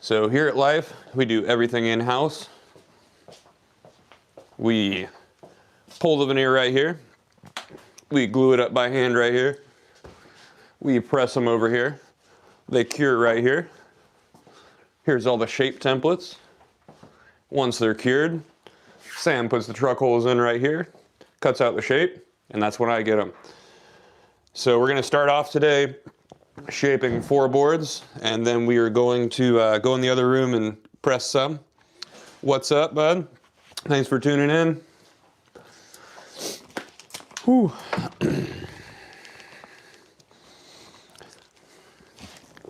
So here at Life, we do everything in-house. We pull the veneer right here. We glue it up by hand right here. We press them over here. They cure right here. Here's all the shape templates. Once they're cured, Sam puts the truck holes in right here, cuts out the shape, and that's when I get them. So we're gonna start off today shaping 4 boards, and then we are going to go in the other room and press some. What's up, bud? Thanks for tuning in. Whew.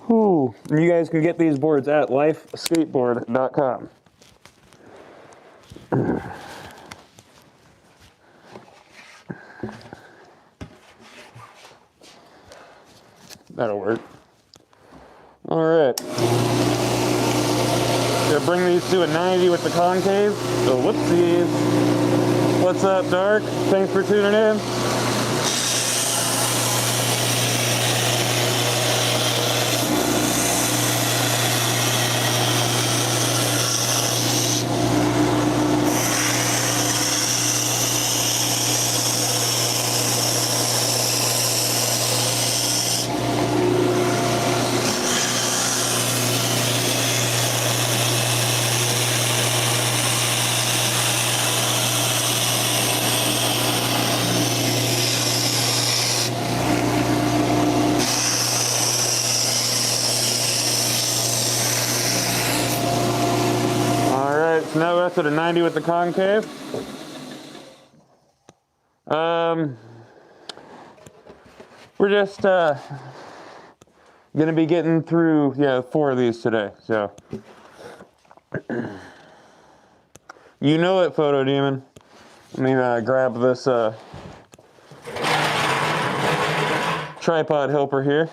Whew. You guys can get these boards at lifeskateboard.com. That'll work. All right. Gonna bring these to a 90 with the concave. So whoopsies. What's up, Dark? Thanks for tuning in. Now that's at a 90 with the concave. We're just gonna be getting through 4 of these today. So you know it, Photo Demon. Let me grab this tripod helper here.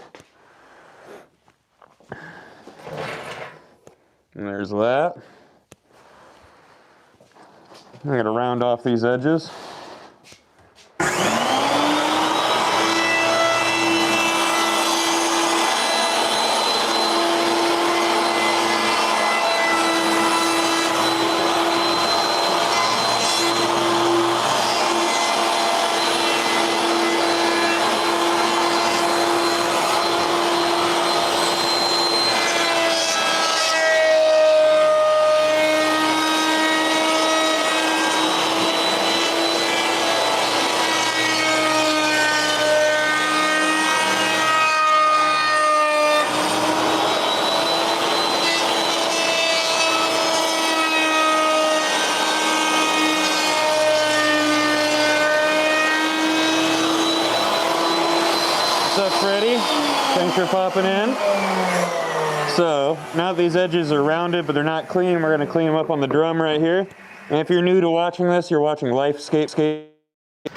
And there's that. I'm going to round off these edges. Thanks for popping in. So now these edges are rounded, but they're not clean. We're going to clean them up on the drum right here. And if you're new to watching this, you're watching Life Skateboards. If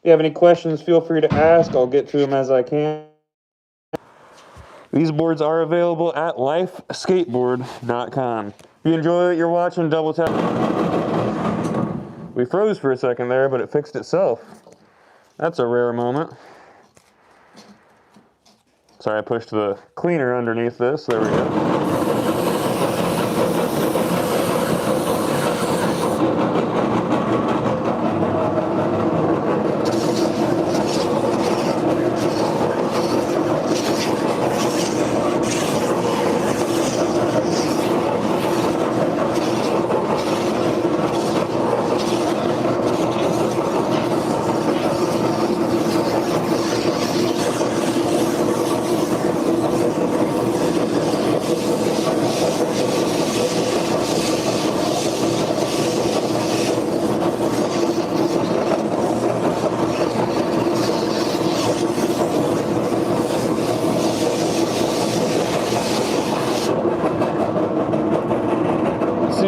you have any questions, feel free to ask. I'll get to them as I can. These boards are available at lifeskateboard.com. If you enjoy what you're watching, double tap. We froze for a second there, but it fixed itself. That's a rare moment. Sorry, I pushed the cleaner underneath this. There we go.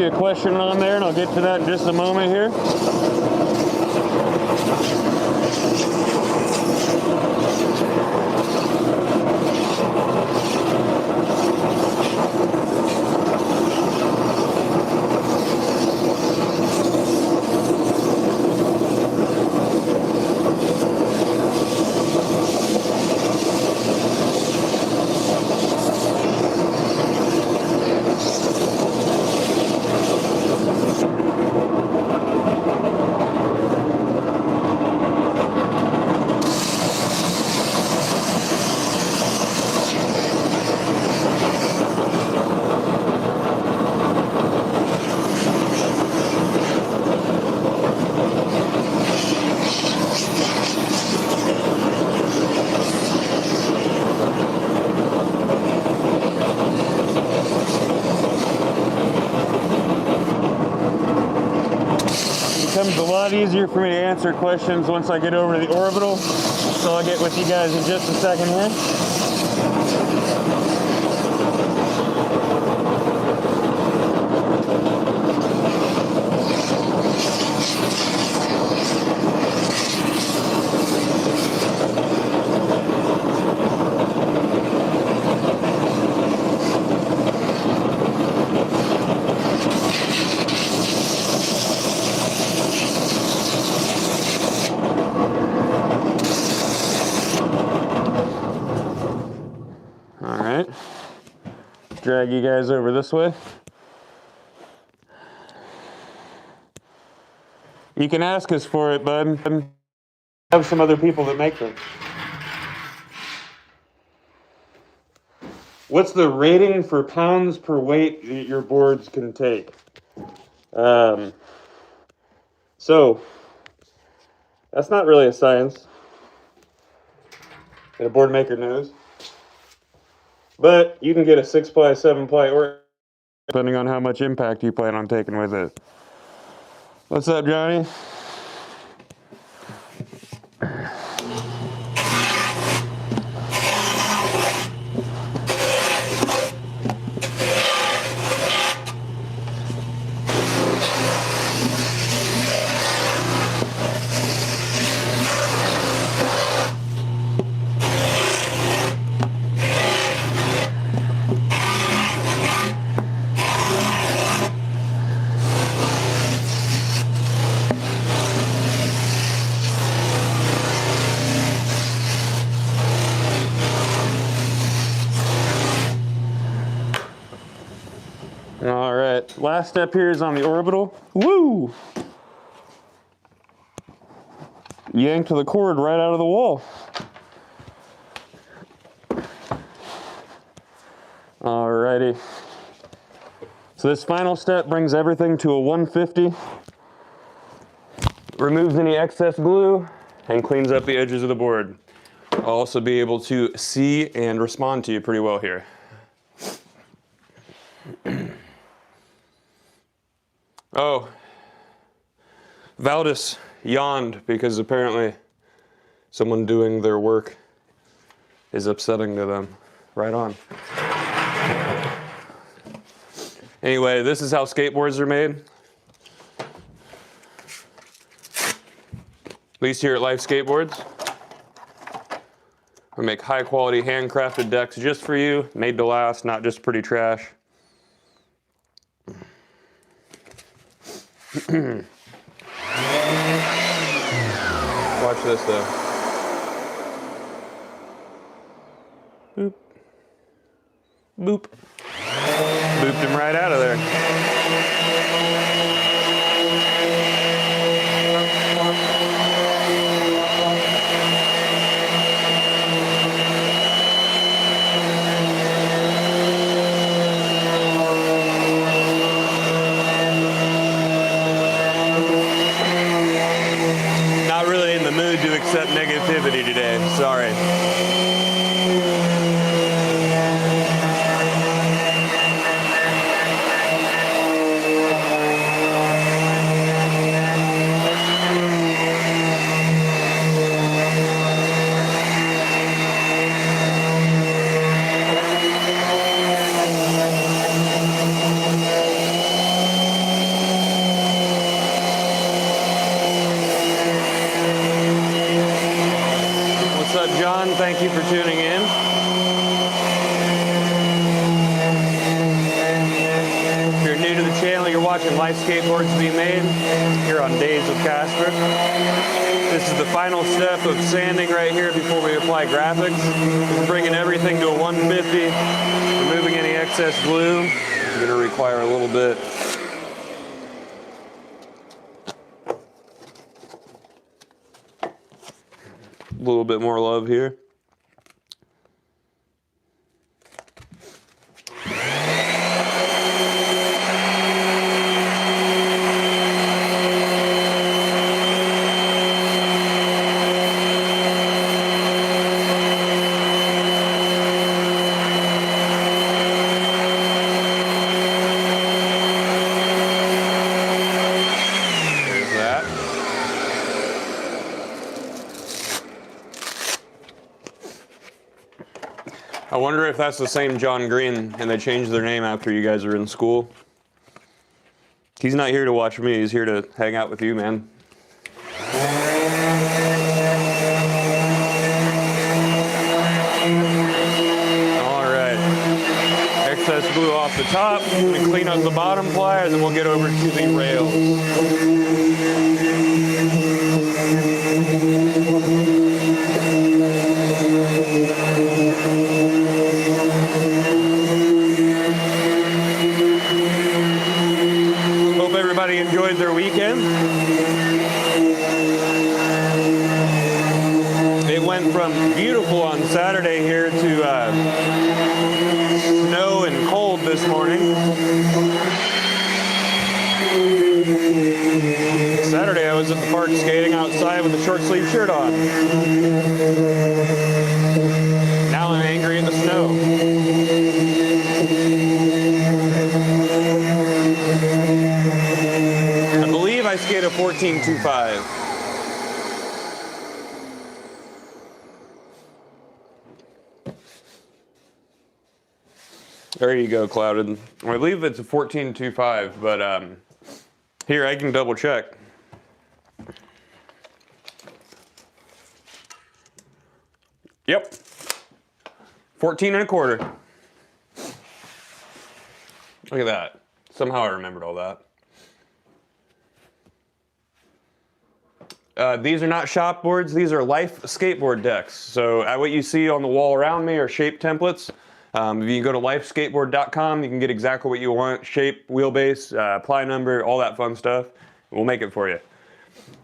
A question on there, and I'll get to that in just a moment here. becomes a lot easier for me to answer questions once I get over to the orbital. So I'll get with you guys in just a second here. All right, drag you guys over this way. You can ask us for it, bud. I have some other people that make them. What's the rating for pounds per weight that your boards can take? So, that's not really a science that a board maker knows. But you can get a 6-ply, 7-ply, or depending on how much impact you plan on taking with it. What's up, Johnny? All right, last step here is on the orbital. Woo! Yanked the cord right out of the wall. Alrighty. So this final step brings everything to a 150. Removes any excess glue and cleans up the edges of the board. I'll also be able to see and respond to you pretty well here. Oh, Valdis yawned because apparently someone doing their work is upsetting to them. Right on. Anyway, this is how skateboards are made. At least here at Life Skateboards. We make high quality handcrafted decks just for you, made to last, not just pretty trash. Watch this though. Boop. Boop. Booped him right out of there. Not really in the mood to accept negativity today, sorry. What's up, John? Thank you for tuning in. If you're new to the channel, you're watching Life Skateboards be made here on Days of Casper. This is the final step of sanding right here before we apply graphics. We're bringing everything to a 150, removing any excess glue. It's going to require a little bit. A little bit more love here. There's that. I wonder if that's the same John Green and they changed their name after you guys are in school. He's not here to watch me, he's here to hang out with you, man. Alright. Excess glue off the top. I'm going to clean up the bottom ply and then we'll get over to the rails. Everybody enjoyed their weekend. It went from beautiful on Saturday here to snow and cold this morning. Saturday I was at the park skating outside with a short sleeve shirt on. Now I'm angry at the snow. I skate a 14.25. There you go, Clouded. I believe it's a 14.25, but here I can double check. Yep, 14.25. Look at that. Somehow I remembered all that. These are not shop boards, these are Life Skateboard decks. So what you see on the wall around me are shape templates. If you go to lifeskateboard.com, you can get exactly what you want, shape, wheelbase, ply number, all that fun stuff. We'll make it for you.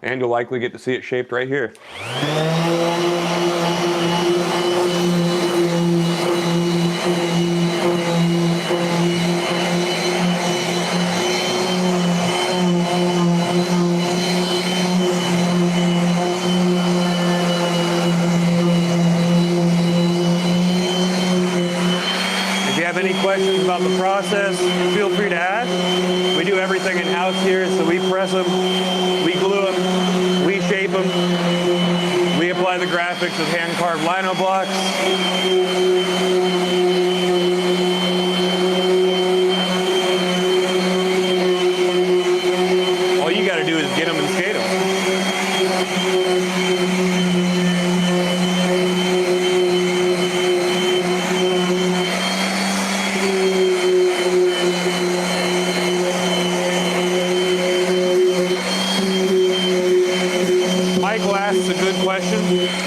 And you'll likely get to see it shaped right here. Questions about the process, feel free to ask. We do everything in-house here, so we press them, we glue them, we shape them, we apply the graphics with hand-carved Lino blocks. All you gotta do is get them and skate them.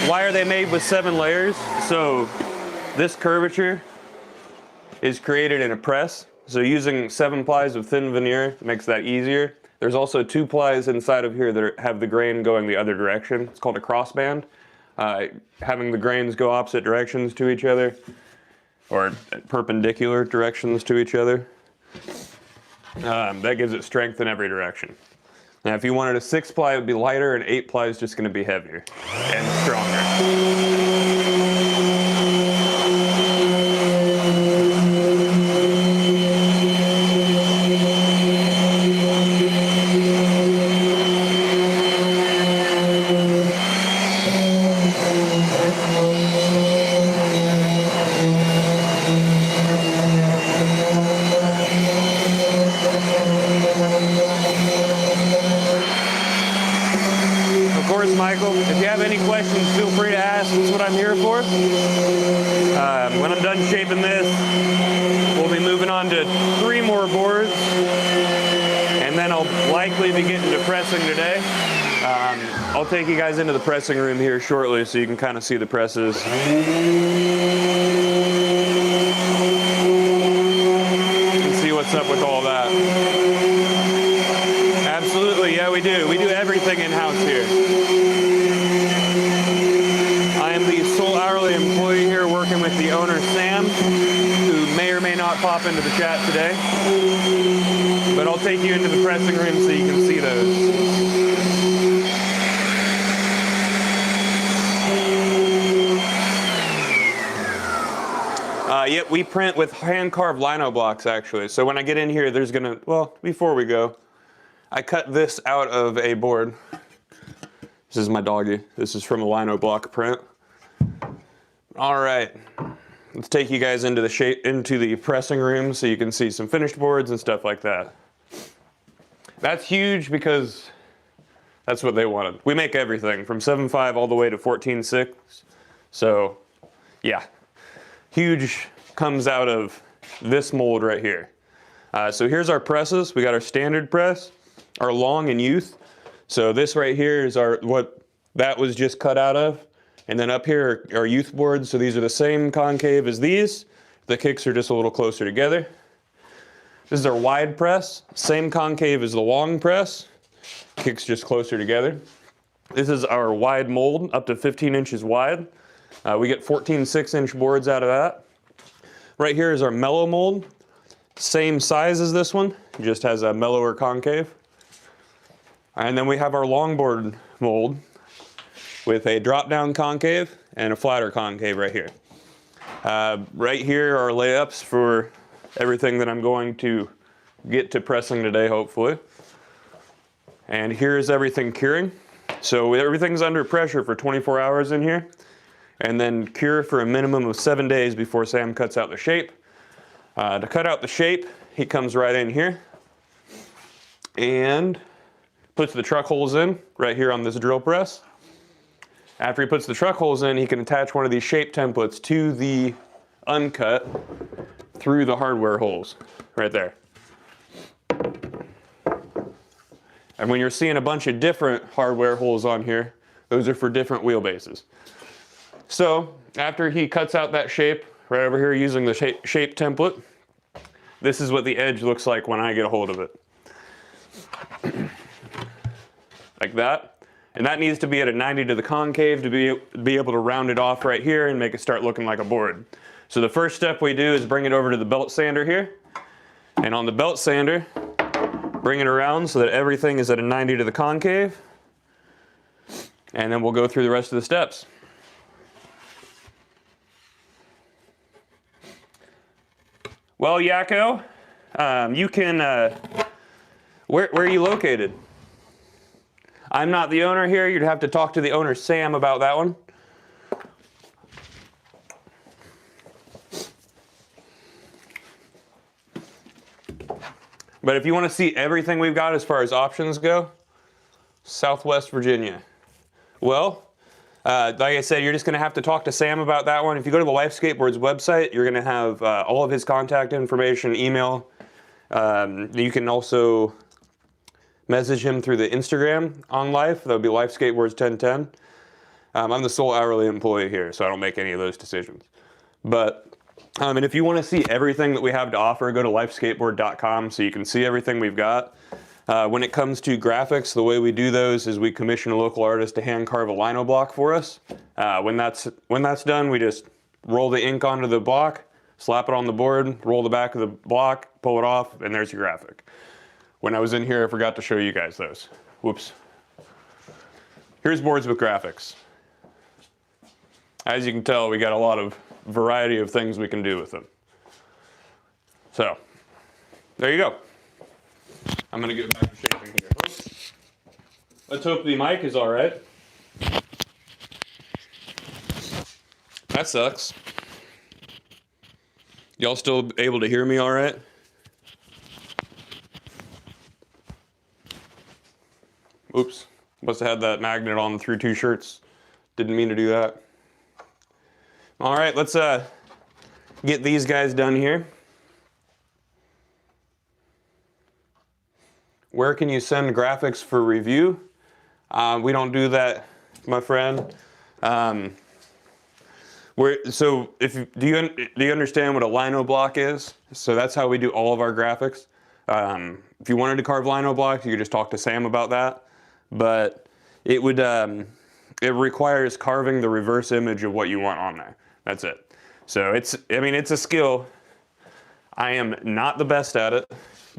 Why are they made with 7 layers? So this curvature is created in a press. So using 7 plies of thin veneer makes that easier. There's also 2 plies inside of here that have the grain going the other direction. It's called a crossband. Having the grains go opposite directions to each other, or perpendicular directions to each other, that gives it strength in every direction. Now, if you wanted a 6 ply, it would be lighter, and 8 ply is just going to be heavier and stronger. Michael, if you have any questions, feel free to ask. That's what I'm here for. When I'm done shaping this, we'll be moving on to 3 more boards, and then I'll likely be getting to pressing today. I'll take you guys into the pressing room here shortly so you can kind of see the presses. And see what's up with all that. Absolutely, yeah, we do. We do everything in-house here. I am the sole hourly employee here working with the owner, Sam, who may or may not pop into the chat today. But I'll take you into the pressing room so you can see those. Yep, we print with hand-carved Lino blocks, actually. So when I get in here, there's gonna, well, before we go, I cut this out of a board. This is my doggy. This is from a Lino block print. All right, let's take you guys into the pressing room so you can see some finished boards and stuff like that. That's huge because that's what they wanted. We make everything from 7.5 all the way to 14.6. So yeah, huge comes out of this mold right here. So here's our presses. We got our standard press, our long and youth. So this right here is what that was just cut out of. And then up here are youth boards. So these are the same concave as these. The kicks are just a little closer together. This is our wide press, same concave as the long press. Kicks just closer together. This is our wide mold, up to 15 inches wide. We get 14 6-inch boards out of that. Right here is our mellow mold. Same size as this one, just has a mellower concave. And then we have our longboard mold with a drop-down concave and a flatter concave right here. Right here are layups for everything that I'm going to get to pressing today, hopefully. And here's everything curing. So everything's under pressure for 24 hours in here, and then cure for a minimum of 7 days before Sam cuts out the shape. To cut out the shape, he comes right in here and puts the truck holes in right here on this drill press. After he puts the truck holes in, he can attach one of these shape templates to the uncut through the hardware holes right there. And when you're seeing a bunch of different hardware holes on here, those are for different wheelbases. So after he cuts out that shape right over here using the shape template, this is what the edge looks like when I get a hold of it. Like that. And that needs to be at a 90 to the concave to be able to round it off right here and make it start looking like a board. So the first step we do is bring it over to the belt sander here. And on the belt sander, bring it around so that everything is at a 90 to the concave. And then we'll go through the rest of the steps. Well, Yakko, you can, where are you located? I'm not the owner here. You'd have to talk to the owner, Sam, about that one. But if you want to see everything we've got as far as options go, Southwest Virginia. Well, like I said, you're just going to have to talk to Sam about that one. If you go to the Life Skateboards website, you're going to have all of his contact information, email. You can also message him through the Instagram on Life. That would be Life Skateboards 1010. I'm the sole hourly employee here, so I don't make any of those decisions. But and if you want to see everything that we have to offer, go to lifeskateboard.com so you can see everything we've got. When it comes to graphics, the way we do those is we commission a local artist to hand carve a lino block for us. When that's done, we just roll the ink onto the block, slap it on the board, roll the back of the block, pull it off, and there's your graphic. When I was in here, I forgot to show you guys those. Whoops. Here's boards with graphics. As you can tell, we got a lot of variety of things we can do with them. So, there you go. I'm gonna get back to shaping here. Let's hope the mic is all right. That sucks. Y'all still able to hear me all right? Oops, must have had that magnet on through two shirts. Didn't mean to do that. All right, let's get these guys done here. Where can you send graphics for review? We don't do that, my friend. Do you understand what a lino block is? So that's how we do all of our graphics. If you wanted to carve lino blocks, you could just talk to Sam about that. But it would it requires carving the reverse image of what you want on there. That's it. So it's a skill. I am not the best at it.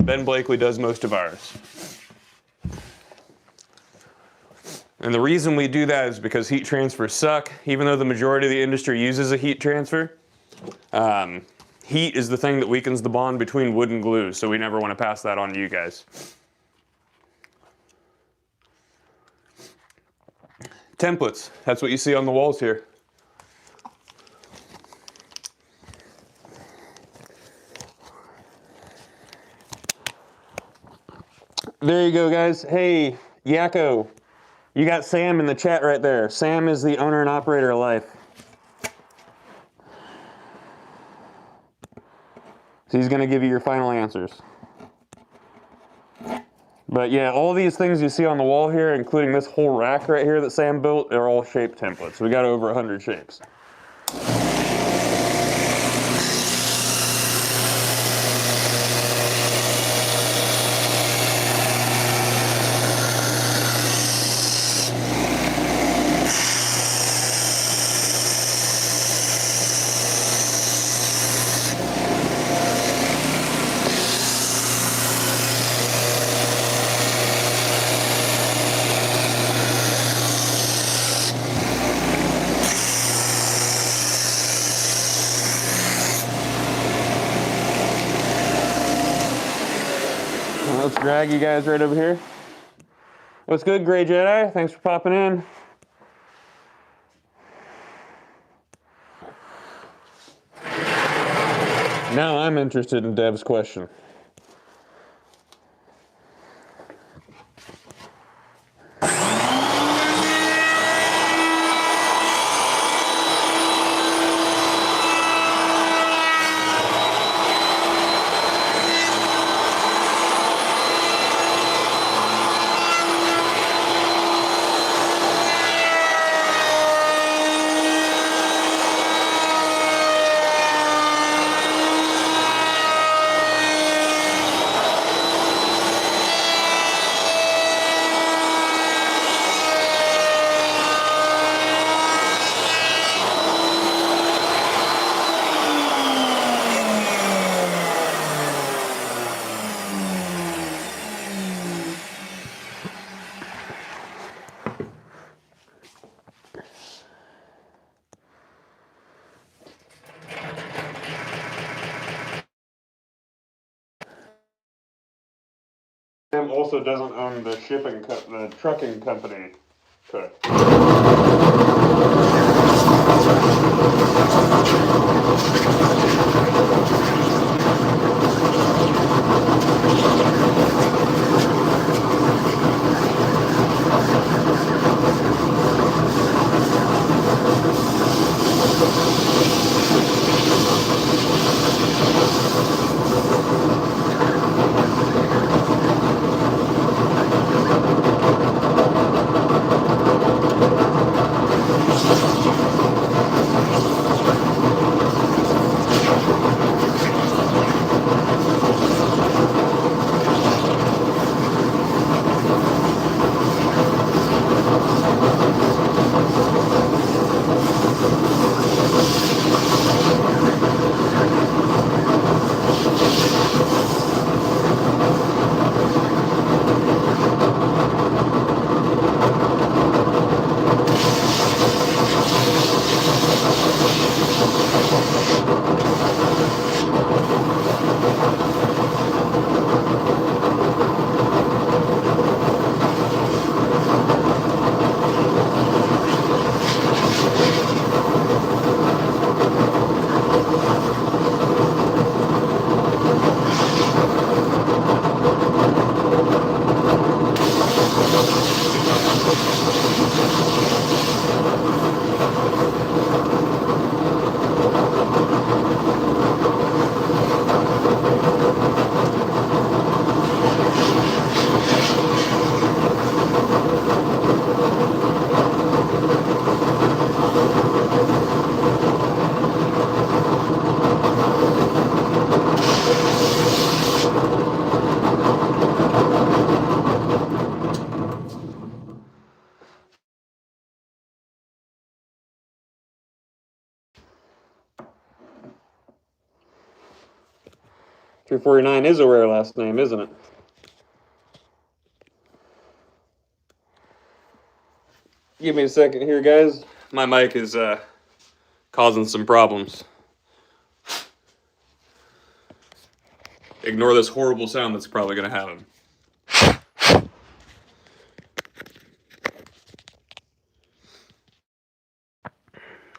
Ben Blakely does most of ours. And the reason we do that is because heat transfers suck. Even though the majority of the industry uses a heat transfer, heat is the thing that weakens the bond between wood and glue, so we never want to pass that on to you guys. Templates, that's what you see on the walls here. There you go, guys. Hey, Yakko, you got Sam in the chat right there. Sam is the owner and operator of Life. So he's gonna give you your final answers. But yeah, all these things you see on the wall here, including this whole rack right here that Sam built, are all shape templates. We got over 100 shapes. Let's drag you guys right over here. What's good, Gray Jedi? Thanks for popping in. Now I'm interested in Dev's question. Sam also doesn't own the the trucking company, Koch. .349 is a rare last name, isn't it? Give me a second here, guys. My mic is causing some problems. Ignore this horrible sound that's probably going to happen.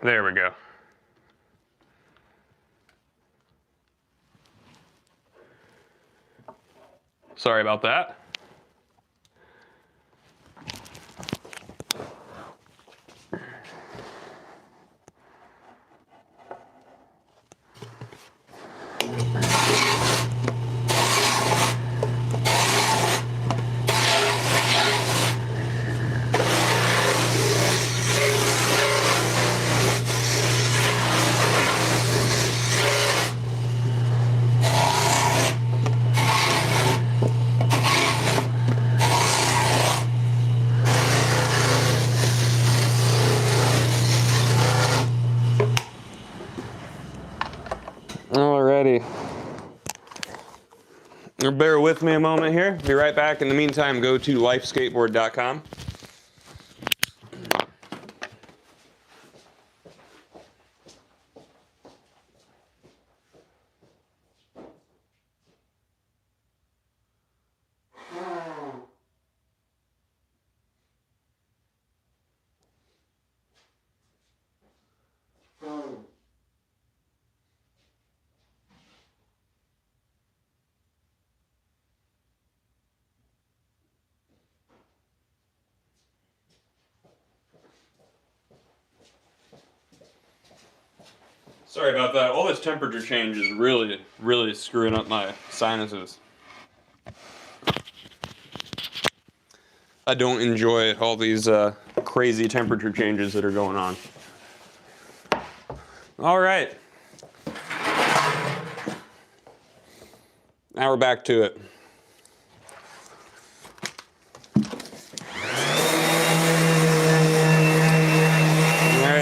There we go. Sorry about that. Bear with me a moment here. Be right back. In the meantime, go to lifeskateboard.com. Sorry about that. All this temperature change is really screwing up my sinuses. I don't enjoy all these crazy temperature changes that are going on. All right. Now we're back to it.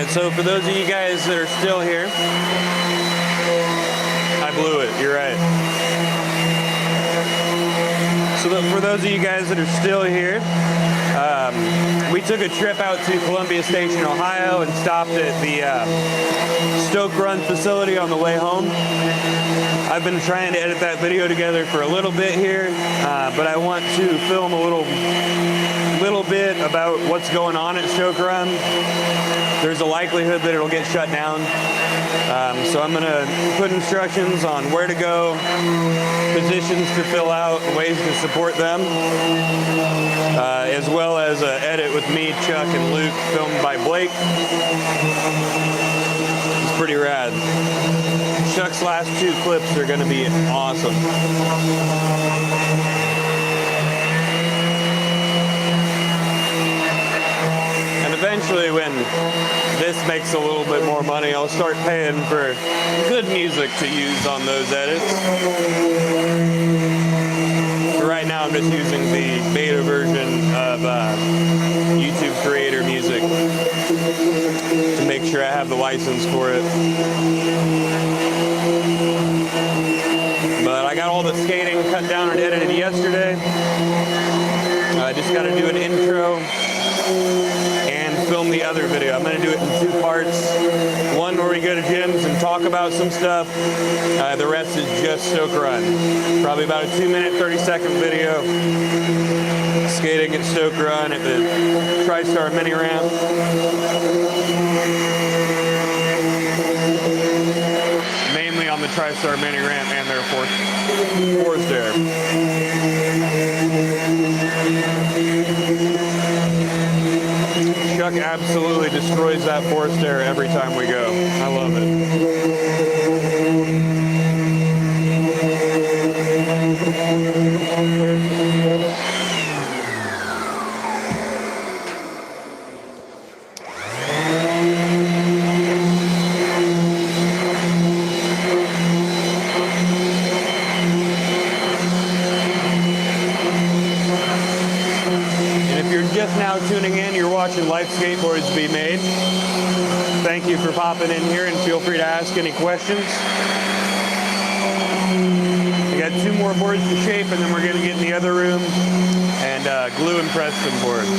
So for those of you guys that are still here, I blew it, you're right. So for those of you guys that are still here, we took a trip out to Columbia Station, Ohio, and stopped at the Stoke Run facility on the way home. I've been trying to edit that video together for a little bit here, but I want to film a little bit about what's going on at Stoke Run. There's a likelihood that it'll get shut down. So I'm going to put instructions on where to go, positions to fill out, ways to support them, as well as an edit with me, Chuck, and Luke, filmed by Blake. It's pretty rad. Chuck's last 2 clips are going to be awesome. Eventually, when this makes a little bit more money, I'll start paying for good music to use on those edits. For right now, I'm just using the beta version of YouTube Creator Music to make sure I have the license for it. But I got all the skating cut down and edited yesterday. I just got to do an intro and film the other video. I'm going to do it in 2 parts. One where we go to gyms and talk about some stuff. The rest is just Stoke Run. Probably about a 2-minute, 30-second video. Skating at Stoke Run at the TriStar mini ramp. Mainly on the TriStar mini ramp and their forced air. Chuck absolutely destroys that forced air every time we go. I love it. Tuning in, you're watching Life Skateboards be made. Thank you for popping in here, and feel free to ask any questions. I got 2 more boards to shape, and then we're going to get in the other room and glue and press some boards.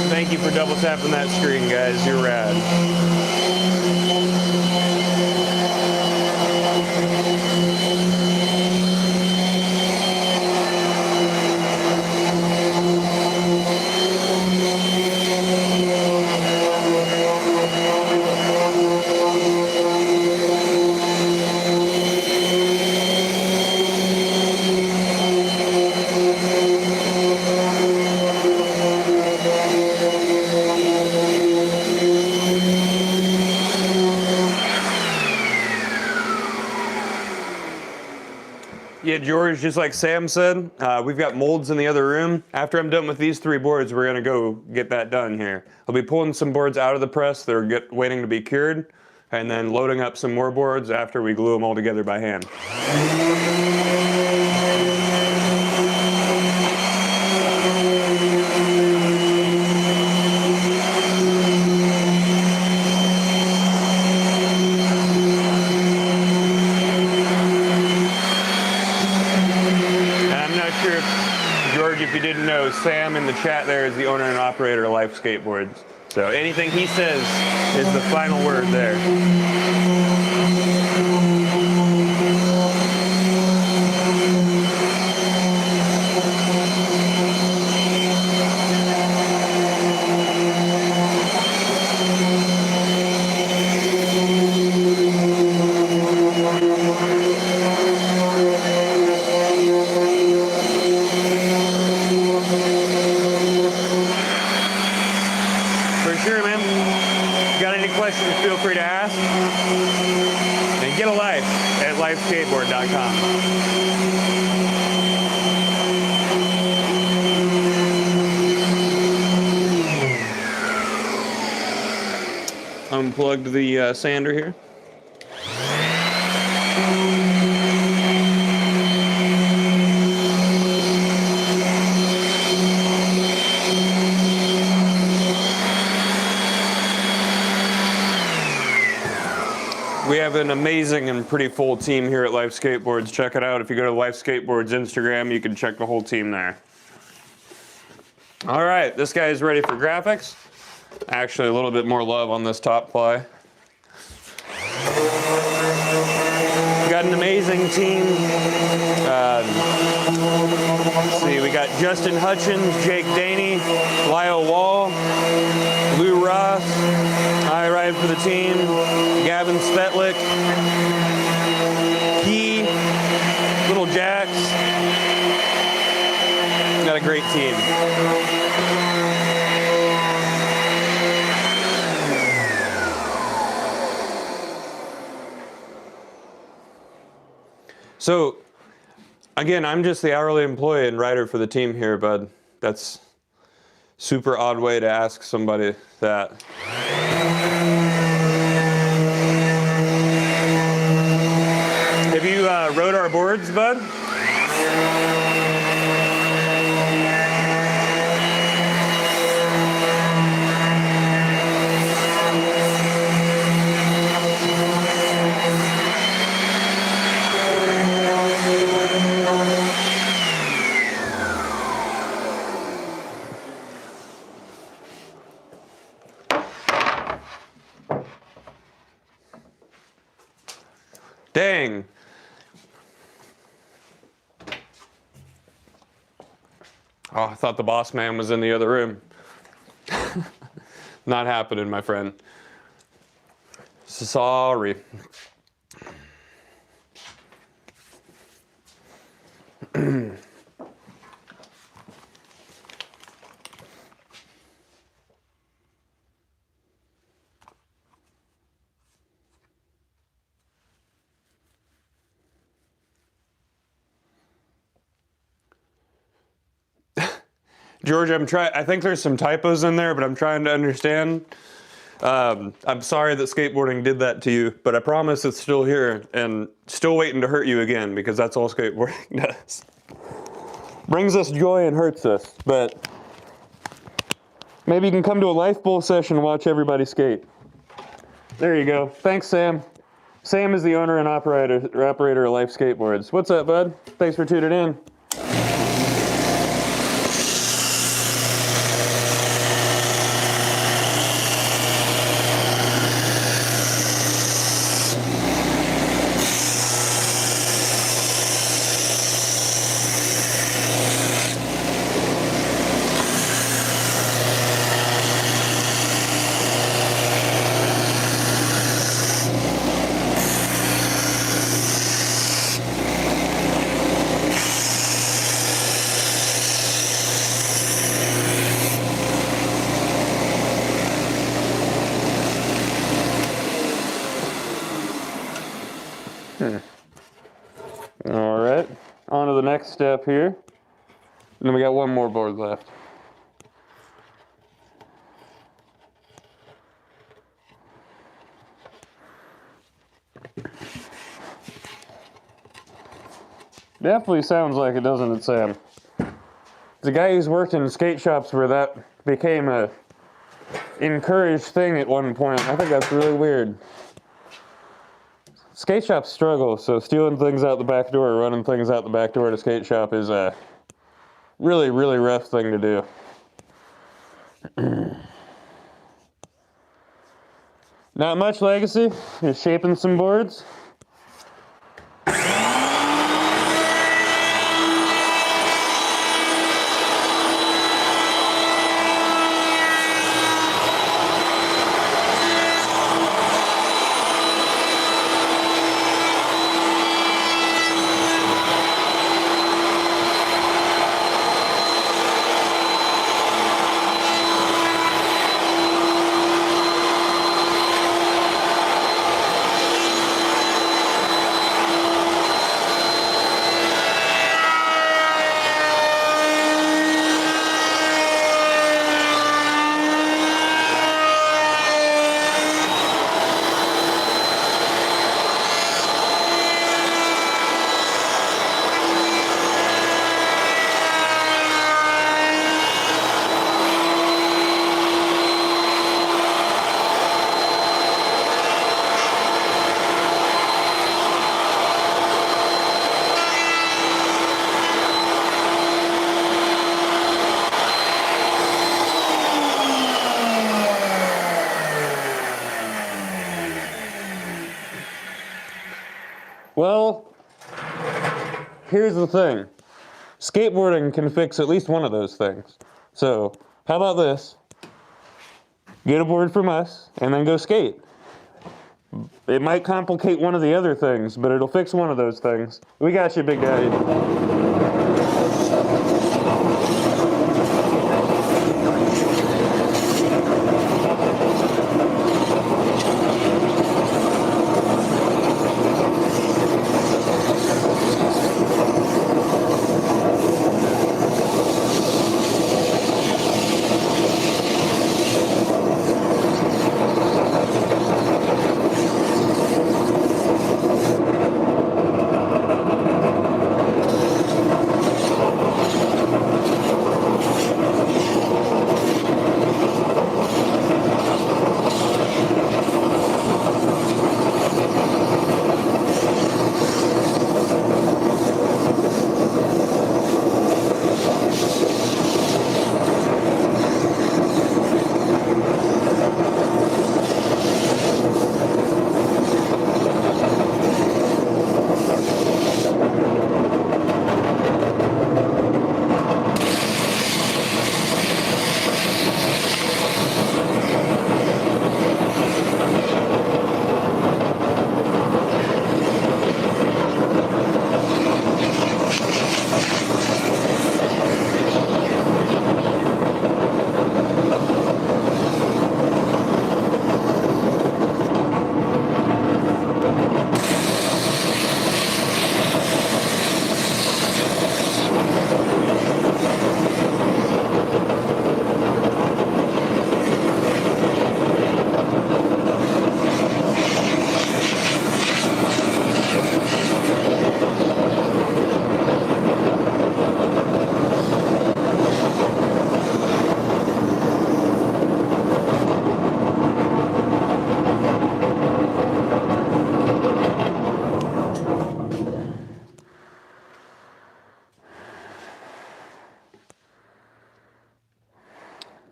Thank you for double tapping that screen, guys. You're rad. Yeah, George, just like Sam said, we've got molds in the other room. After I'm done with these 3 boards, we're gonna go get that done here. I'll be pulling some boards out of the press that are waiting to be cured, and then loading up some more boards after we glue them all together by hand. if you didn't know, Sam in the chat there is the owner and operator of Life Skateboards. So anything he says is the final word there. Sure, man. Got any questions, feel free to ask. And get a life at lifeskateboard.com. Unplugged the sander here. We have an amazing and pretty full team here at Life Skateboards. Check it out. If you go to Life Skateboards Instagram, you can check the whole team there. All right, this guy is ready for graphics. Actually, a little bit more love on this top ply. Got an amazing team. Let's see, we got Justin Hutchins, Jake Daney, Lyle Wall, Lou Ross. I ride for the team. Gavin Svetlik, Key, Little Jax. Got a great team. So, again, I'm just the hourly employee and rider for the team here, bud. That's super odd way to ask somebody that. Have you rode our boards, bud? Dang. Oh, I thought the boss man was in the other room. Not happening, my friend. Sorry. George, I think there's some typos in there, but I'm trying to understand. I'm sorry that skateboarding did that to you, but I promise it's still here and still waiting to hurt you again, because that's all skateboarding does. Brings us joy and hurts us, but maybe you can come to a Life Bowl session and watch everybody skate. There you go. Thanks, Sam. Sam is the owner and operator of Life Skateboards. What's up, bud? Thanks for tuning in. All right, on to the next step here. And then we got one more board left. Definitely sounds like it, doesn't it, Sam? The guy who's worked in skate shops where that became a encouraged thing at one point. I think that's really weird. Skate shops struggle, so stealing things out the back door, running things out the back door to skate shop is Really, really rough thing to do. Not much legacy, just shaping some boards. Well, here's the thing. Skateboarding can fix at least one of those things. So, how about this? Get a board from us, and then go skate. It might complicate one of the other things, but it'll fix one of those things. We got you, big daddy.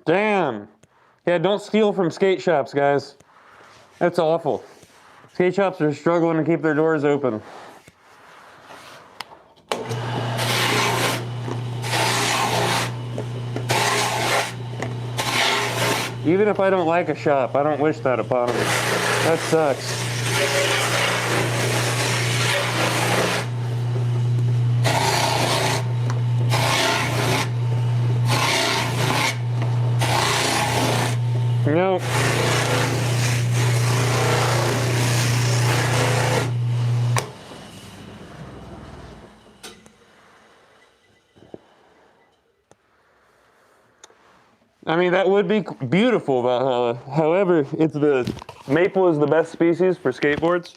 Damn. Yeah, don't steal from skate shops, guys. That's awful. Skate shops are struggling to keep their doors open. Even if I don't like a shop, I don't wish that upon them. That sucks. Nope. I mean, that would be beautiful, however, maple is the best species for skateboards.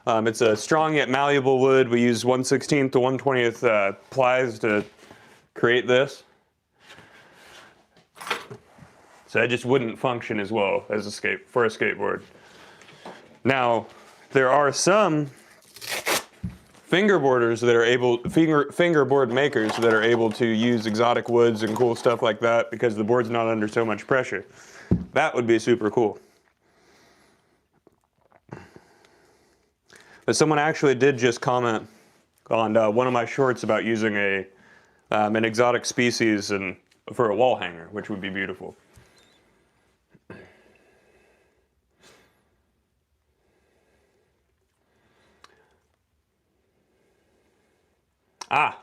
It's a strong yet malleable wood. We use 1/16 to 1/20 plies to create this. So it just wouldn't function as well as for a skateboard. Now, there are some fingerboarders that are fingerboard makers that are able to use exotic woods and cool stuff like that because the board's not under so much pressure. That would be super cool. But someone actually did just comment on one of my shorts about using an exotic species for a wall hanger, which would be beautiful. How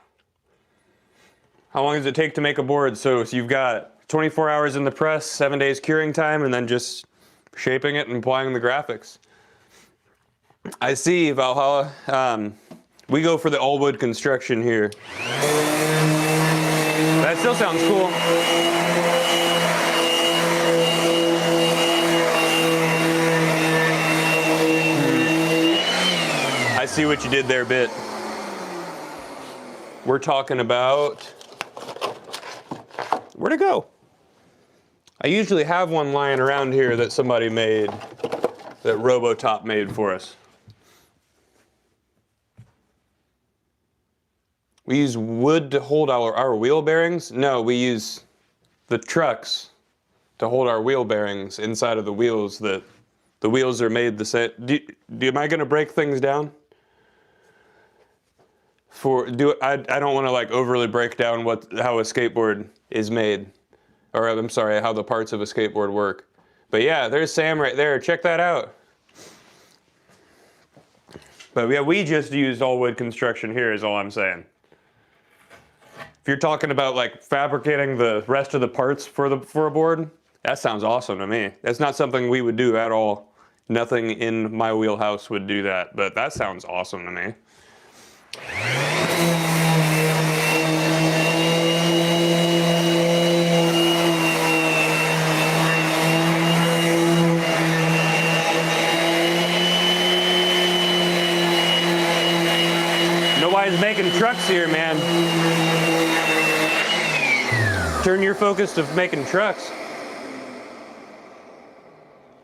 long does it take to make a board? So you've got 24 hours in the press, 7 days curing time, and then just shaping it and applying the graphics. I see, Valhalla. We go for the all wood construction here. That still sounds cool. I see what you did there, Bit. We're talking about, where'd it go? I usually have one lying around here that somebody made, that Robotop made for us. We use wood to hold our wheel bearings? No, we use the trucks to hold our wheel bearings inside of the wheels. The wheels are made the same. Am I gonna break things down? I don't want to like overly break down how a skateboard is made, or I'm sorry, how the parts of a skateboard work. But yeah, there's Sam right there. Check that out. But yeah, we just used all wood construction here is all I'm saying. If you're talking about like fabricating the rest of the parts for a board, that sounds awesome to me. That's not something we would do at all. Nothing in my wheelhouse would do that, but that sounds awesome to me. Nobody's making trucks here, man. Turn your focus to making trucks.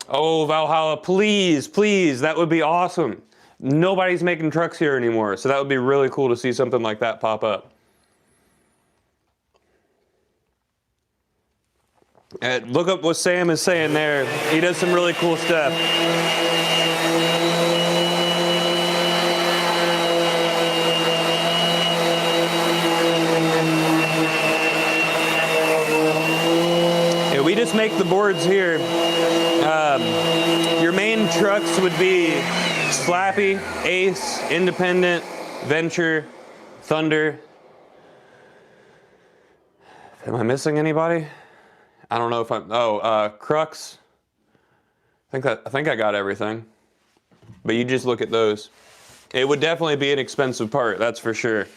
Oh, Valhalla, please, please, that would be awesome. Nobody's making trucks here anymore, so that would be really cool to see something like that pop up. Look up what Sam is saying there. He does some really cool stuff. Yeah, we just make the boards here. Your main trucks would be Slappy, Ace, Independent, Venture, Thunder. Am I missing anybody? I don't know if I'm. Crux. I think I got everything. But you just look at those. It would definitely be an expensive part, that's for sure.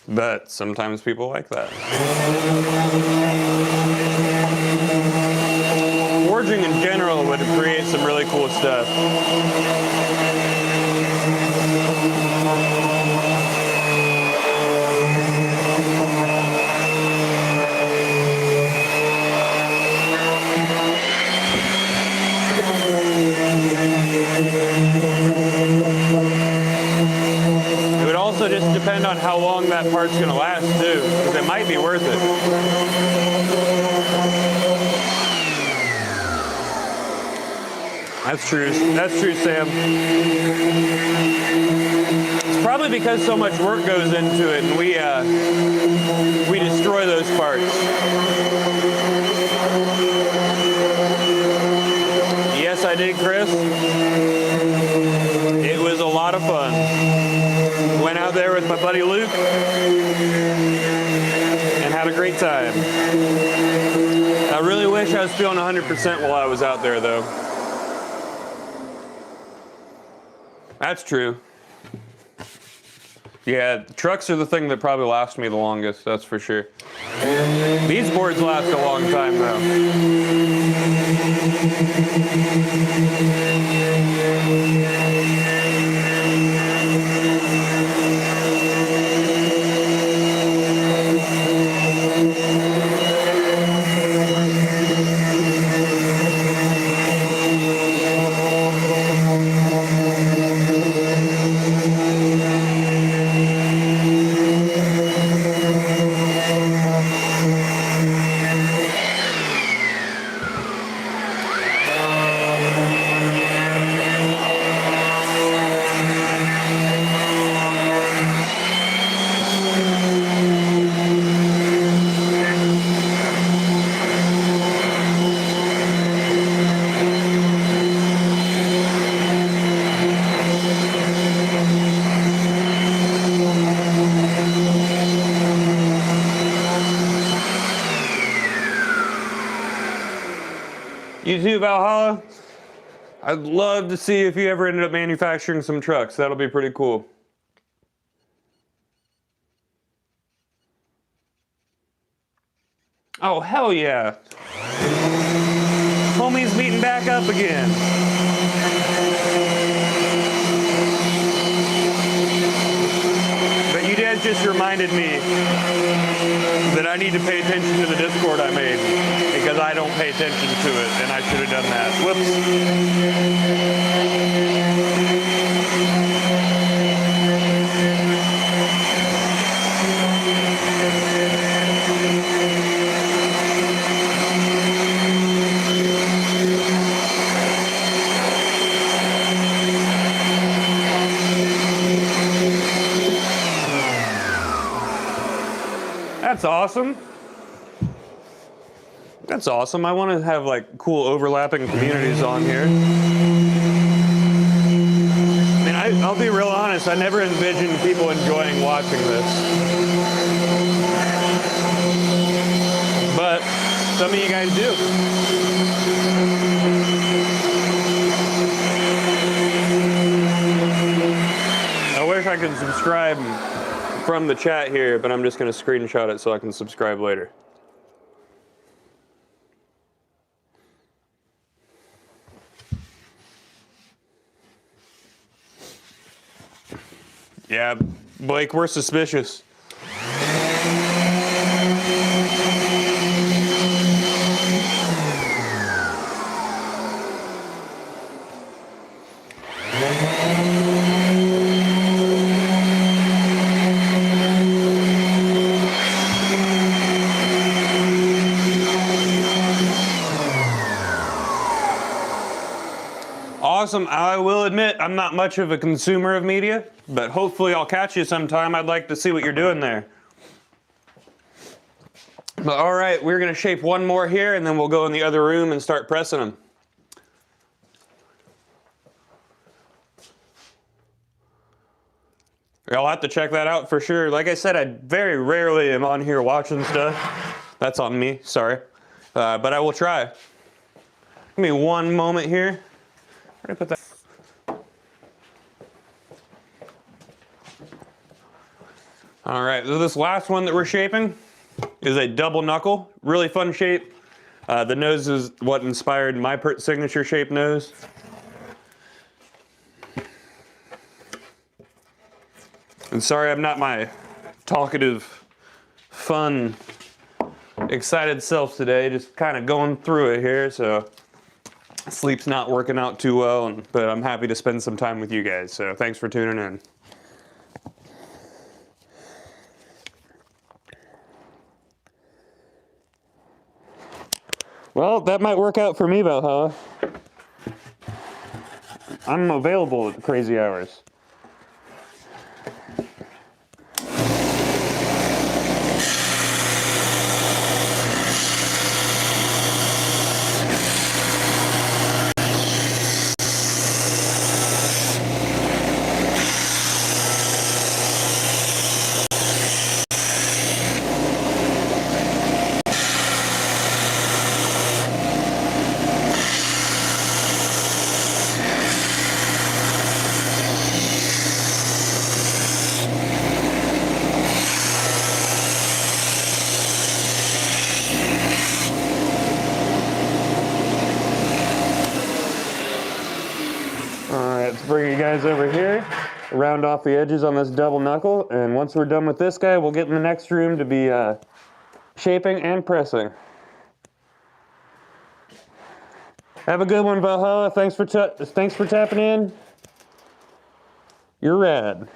But sometimes people like that. Forging in general would create some really cool stuff. It would also just depend on how long that part's going to last too, because it might be worth it. That's true, Sam. It's probably because so much work goes into it and we destroy those parts. Yes, I did, Chris. It was a lot of fun. Went out there with my buddy Luke and had a great time. I really wish I was feeling 100% while I was out there though. That's true. Yeah, trucks are the thing that probably lasts me the longest, that's for sure. These boards last a long time though. You too, Valhalla. I'd love to see if you ever ended up manufacturing some trucks. That'll be pretty cool. Oh, hell yeah. Homies meeting back up again. But you guys just reminded me that I need to pay attention to the Discord I made, because I don't pay attention to it, and I should have done that. That's awesome. That's awesome. I want to have like cool overlapping communities on here. I mean, I'll be real honest, I never envisioned people enjoying watching this. But some of you guys do. I wish I could subscribe from the chat here, but I'm just going to screenshot it so I can subscribe later. Yeah, Blake, we're suspicious. Awesome. I will admit I'm not much of a consumer of media, but hopefully I'll catch you sometime. I'd like to see what you're doing there. But all right, we're going to shape one more here, and then we'll go in the other room and start pressing them. I'll have to check that out for sure. Like I said, I very rarely am on here watching stuff. That's on me, sorry. But I will try. Give me one moment here. Where did I put that? All right, so this last one that we're shaping is a double knuckle. Really fun shape. The nose is what inspired my signature shape nose. And sorry I'm not my talkative, fun, excited self today. Just kind of going through it here, so sleep's not working out too well, but I'm happy to spend some time with you guys, so thanks for tuning in. Well, that might work out for me, Valhalla. I'm available at crazy hours. Bring you guys over here, round off the edges on this double knuckle, and once we're done with this guy, we'll get in the next room to be shaping and pressing. Have a good one, Valhalla. Thanks for tapping in. You're rad.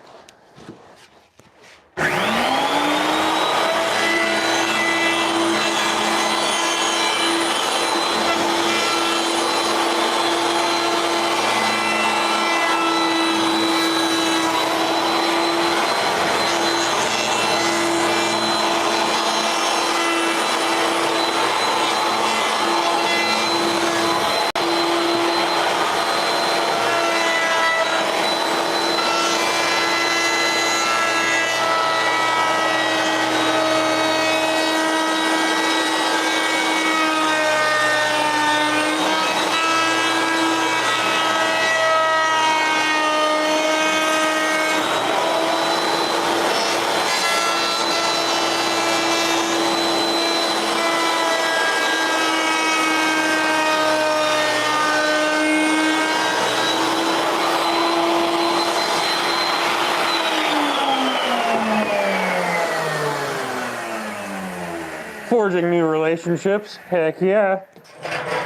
Forging new relationships. Heck yeah.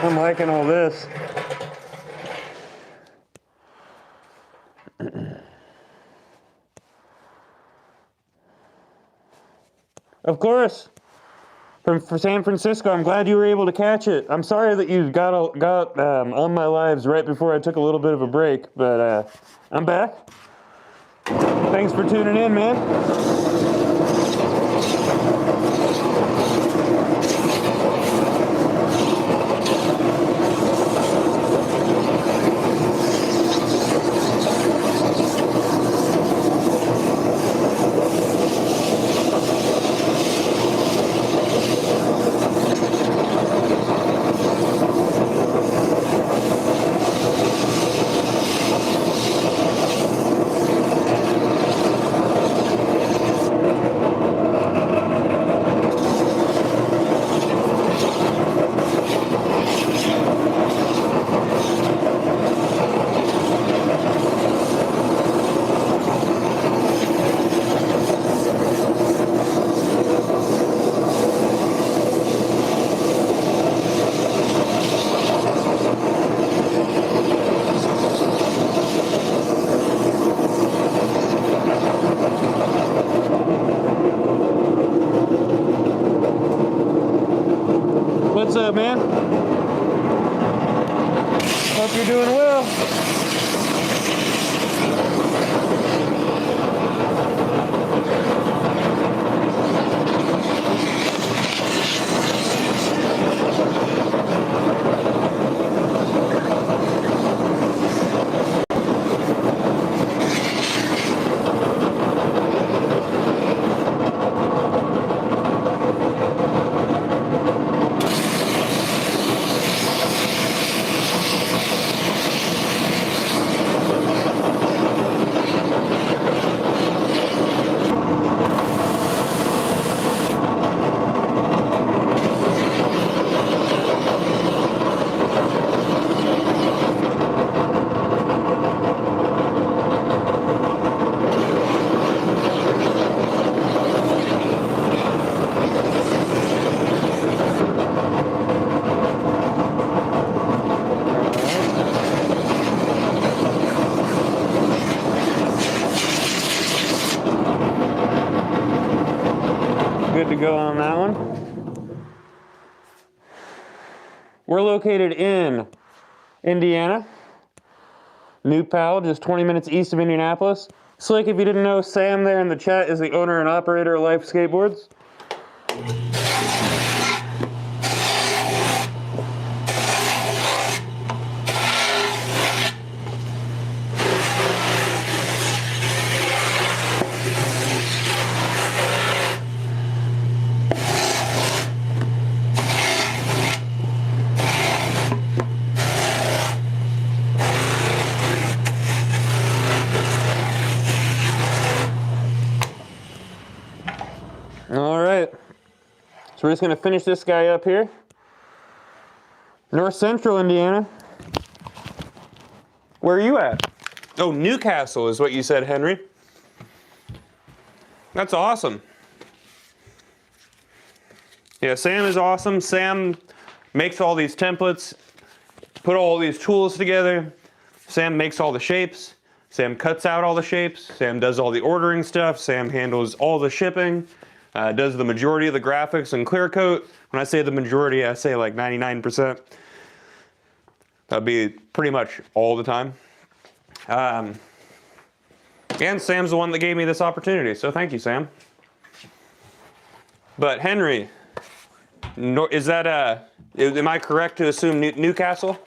I'm liking all this. Of course. From San Francisco, I'm glad you were able to catch it. I'm sorry that you got on my lives right before I took a little bit of a break, but I'm back. Thanks for tuning in, man. What's up, man? Hope you're doing well. Good to go on that one. We're located in Indiana. New Pal, just 20 minutes east of Indianapolis. Slick, if you didn't know, Sam there in the chat is the owner and operator of Life Skateboards. All right, so we're just gonna finish this guy up here. North Central Indiana. Where are you at? Oh, Newcastle is what you said, Henry. That's awesome. Yeah, Sam is awesome. Sam makes all these templates, put all these tools together. Sam makes all the shapes. Sam cuts out all the shapes. Sam does all the ordering stuff. Sam handles all the shipping. Does the majority of the graphics and clear coat. When I say the majority, I say like 99%. That'd be pretty much all the time. And Sam's the one that gave me this opportunity, so thank you, Sam. But Henry, is that am I correct to assume Newcastle?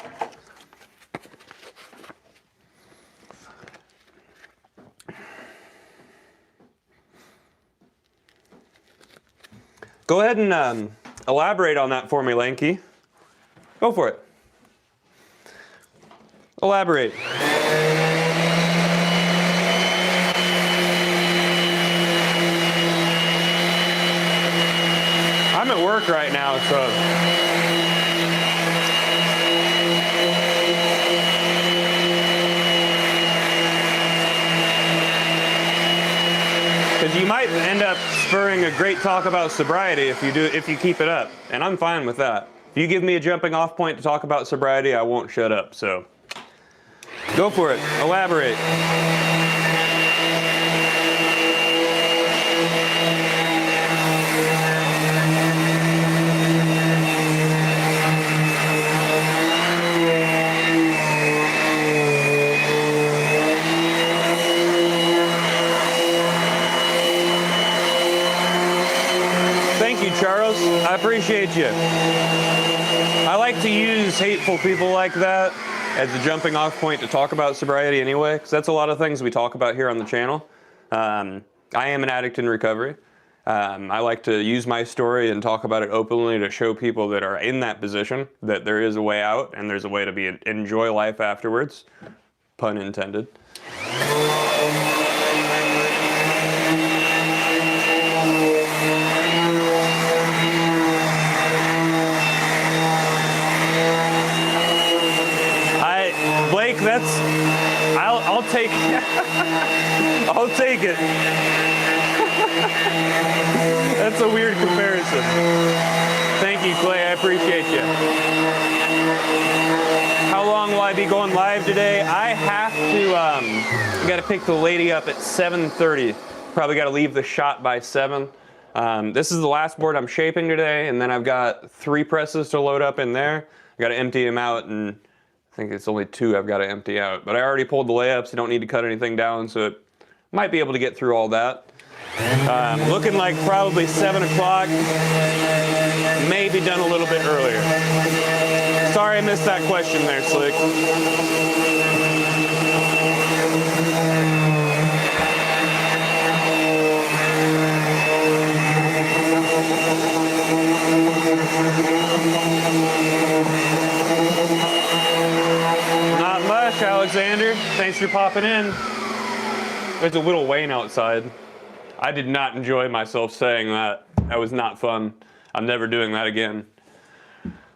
Go ahead and elaborate on that for me, Lanky. Go for it. Elaborate. I'm at work right now, so. Because you might end up spurring a great talk about sobriety if you keep it up, and I'm fine with that. If you give me a jumping off point to talk about sobriety, I won't shut up, so go for it, elaborate. Charles, I appreciate you. I like to use hateful people like that as a jumping off point to talk about sobriety anyway, because that's a lot of things we talk about here on the channel. I am an addict in recovery. I like to use my story and talk about it openly to show people that are in that position that there is a way out and there's a way to enjoy life afterwards. Pun intended. Blake, I'll take I'll take it. That's a weird comparison. Thank you, Clay, I appreciate you. How long will I be going live today? I have to, I gotta pick the lady up at 7:30. Probably gotta leave the shop by 7. This is the last board I'm shaping today, and then I've got 3 presses to load up in there. I gotta empty them out, and I think it's only 2 I've got to empty out. But I already pulled the layups. I don't need to cut anything down, so it might be able to get through all that. Looking like probably 7 o'clock. Maybe done a little bit earlier. Sorry I missed that question there, Slick. Not much, Alexander. Thanks for popping in. There's a little Wayne outside. I did not enjoy myself saying that. That was not fun. I'm never doing that again.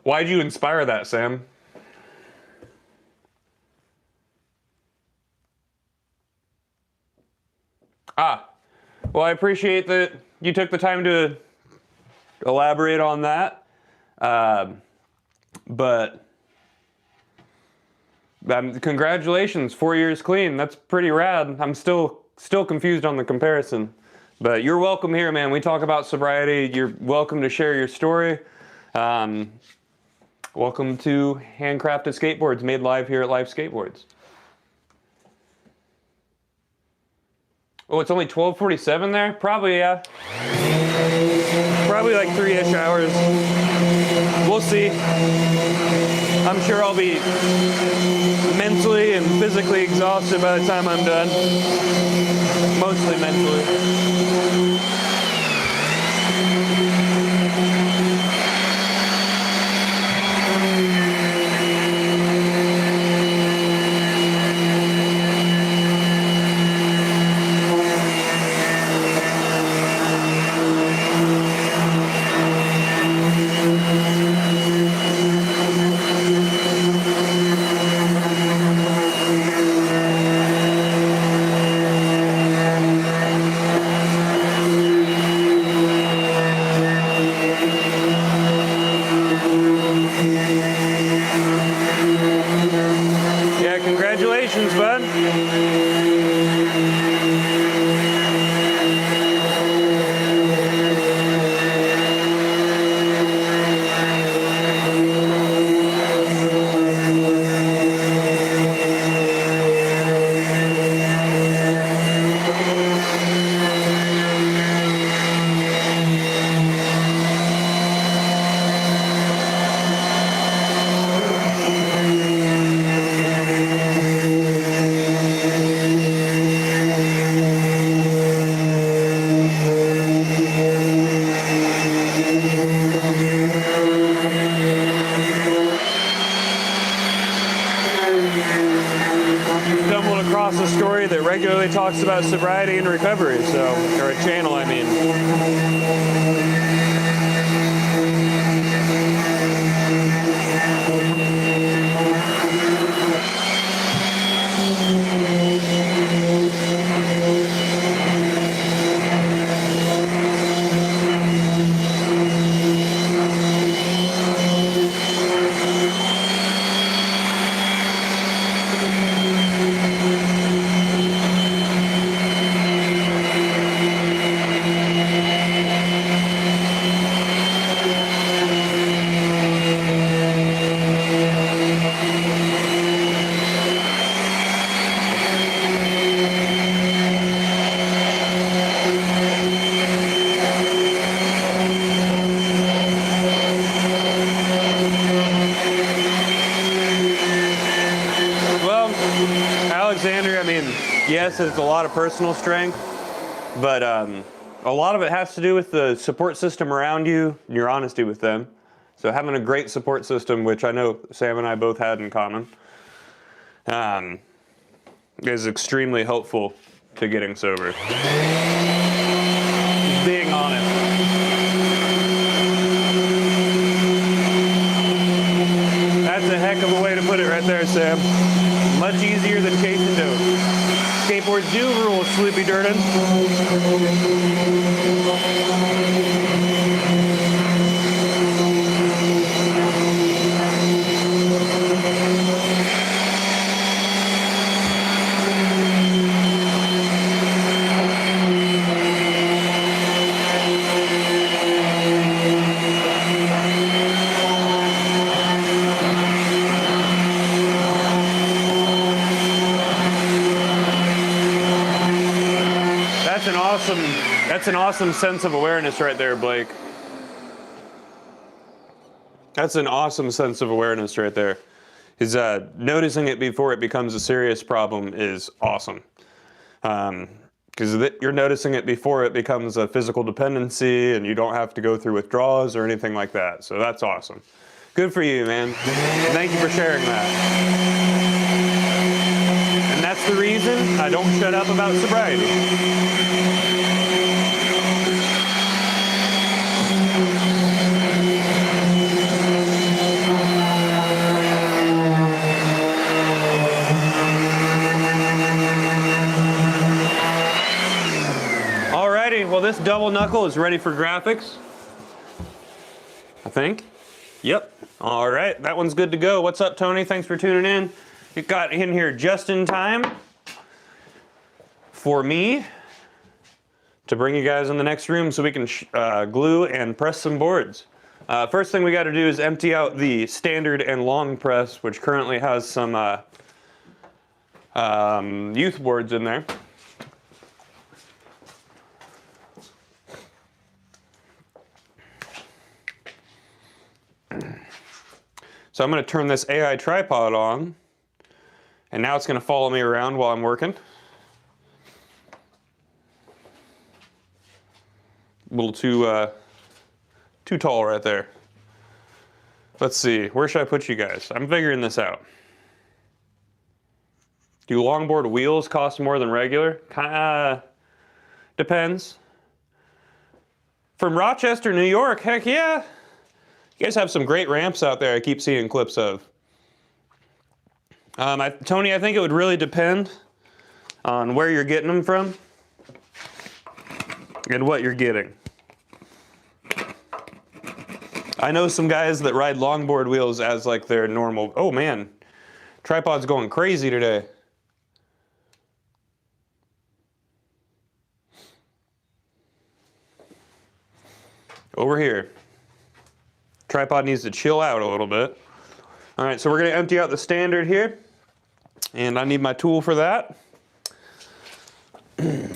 Why'd you inspire that, Sam? Well, I appreciate that you took the time to elaborate on that. But congratulations, 4 years clean. That's pretty rad. I'm still confused on the comparison. But you're welcome here, man. We talk about sobriety. You're welcome to share your story. Welcome to Handcrafted Skateboards, made live here at Life Skateboards. Oh, it's only 12:47 there? Probably, yeah. Probably like 3-ish hours. We'll see. I'm sure I'll be mentally and physically exhausted by the time I'm done. Mostly mentally. Regularly talks about sobriety and recovery, so, or a channel, I mean. yes, it's a lot of personal strength, but a lot of it has to do with the support system around you and your honesty with them. So having a great support system, which I know Sam and I both had in common, is extremely helpful to getting sober. Being honest. That's a heck of a way to put it right there, Sam. Much easier than case and dope. Skateboards do rule, Sleepy Durden. That's an awesome sense of awareness right there, Blake. That's an awesome sense of awareness right there. Is noticing it before it becomes a serious problem is awesome. Because you're noticing it before it becomes a physical dependency and you don't have to go through withdrawals or anything like that. So that's awesome. Good for you, man. Thank you for sharing that. And that's the reason I don't shut up about sobriety. Well, this double knuckle is ready for graphics, I think. Yep. All right, that one's good to go. What's up, Tony? Thanks for tuning in. You got in here just in time for me to bring you guys in the next room so we can glue and press some boards. First thing we got to do is empty out the standard and long press, which currently has some youth boards in there. So I'm going to turn this AI tripod on, and now it's going to follow me around while I'm working. A little too tall right there. Let's see, where should I put you guys? I'm figuring this out. Do longboard wheels cost more than regular? Depends. From Rochester, New York, heck yeah. You guys have some great ramps out there I keep seeing clips of. Tony, I think it would really depend on where you're getting them from and what you're getting. I know some guys that ride longboard wheels as like their normal. Oh man, tripod's going crazy today. Over here. Tripod needs to chill out a little bit. All right, so we're going to empty out the standard here, and I need my tool for that. So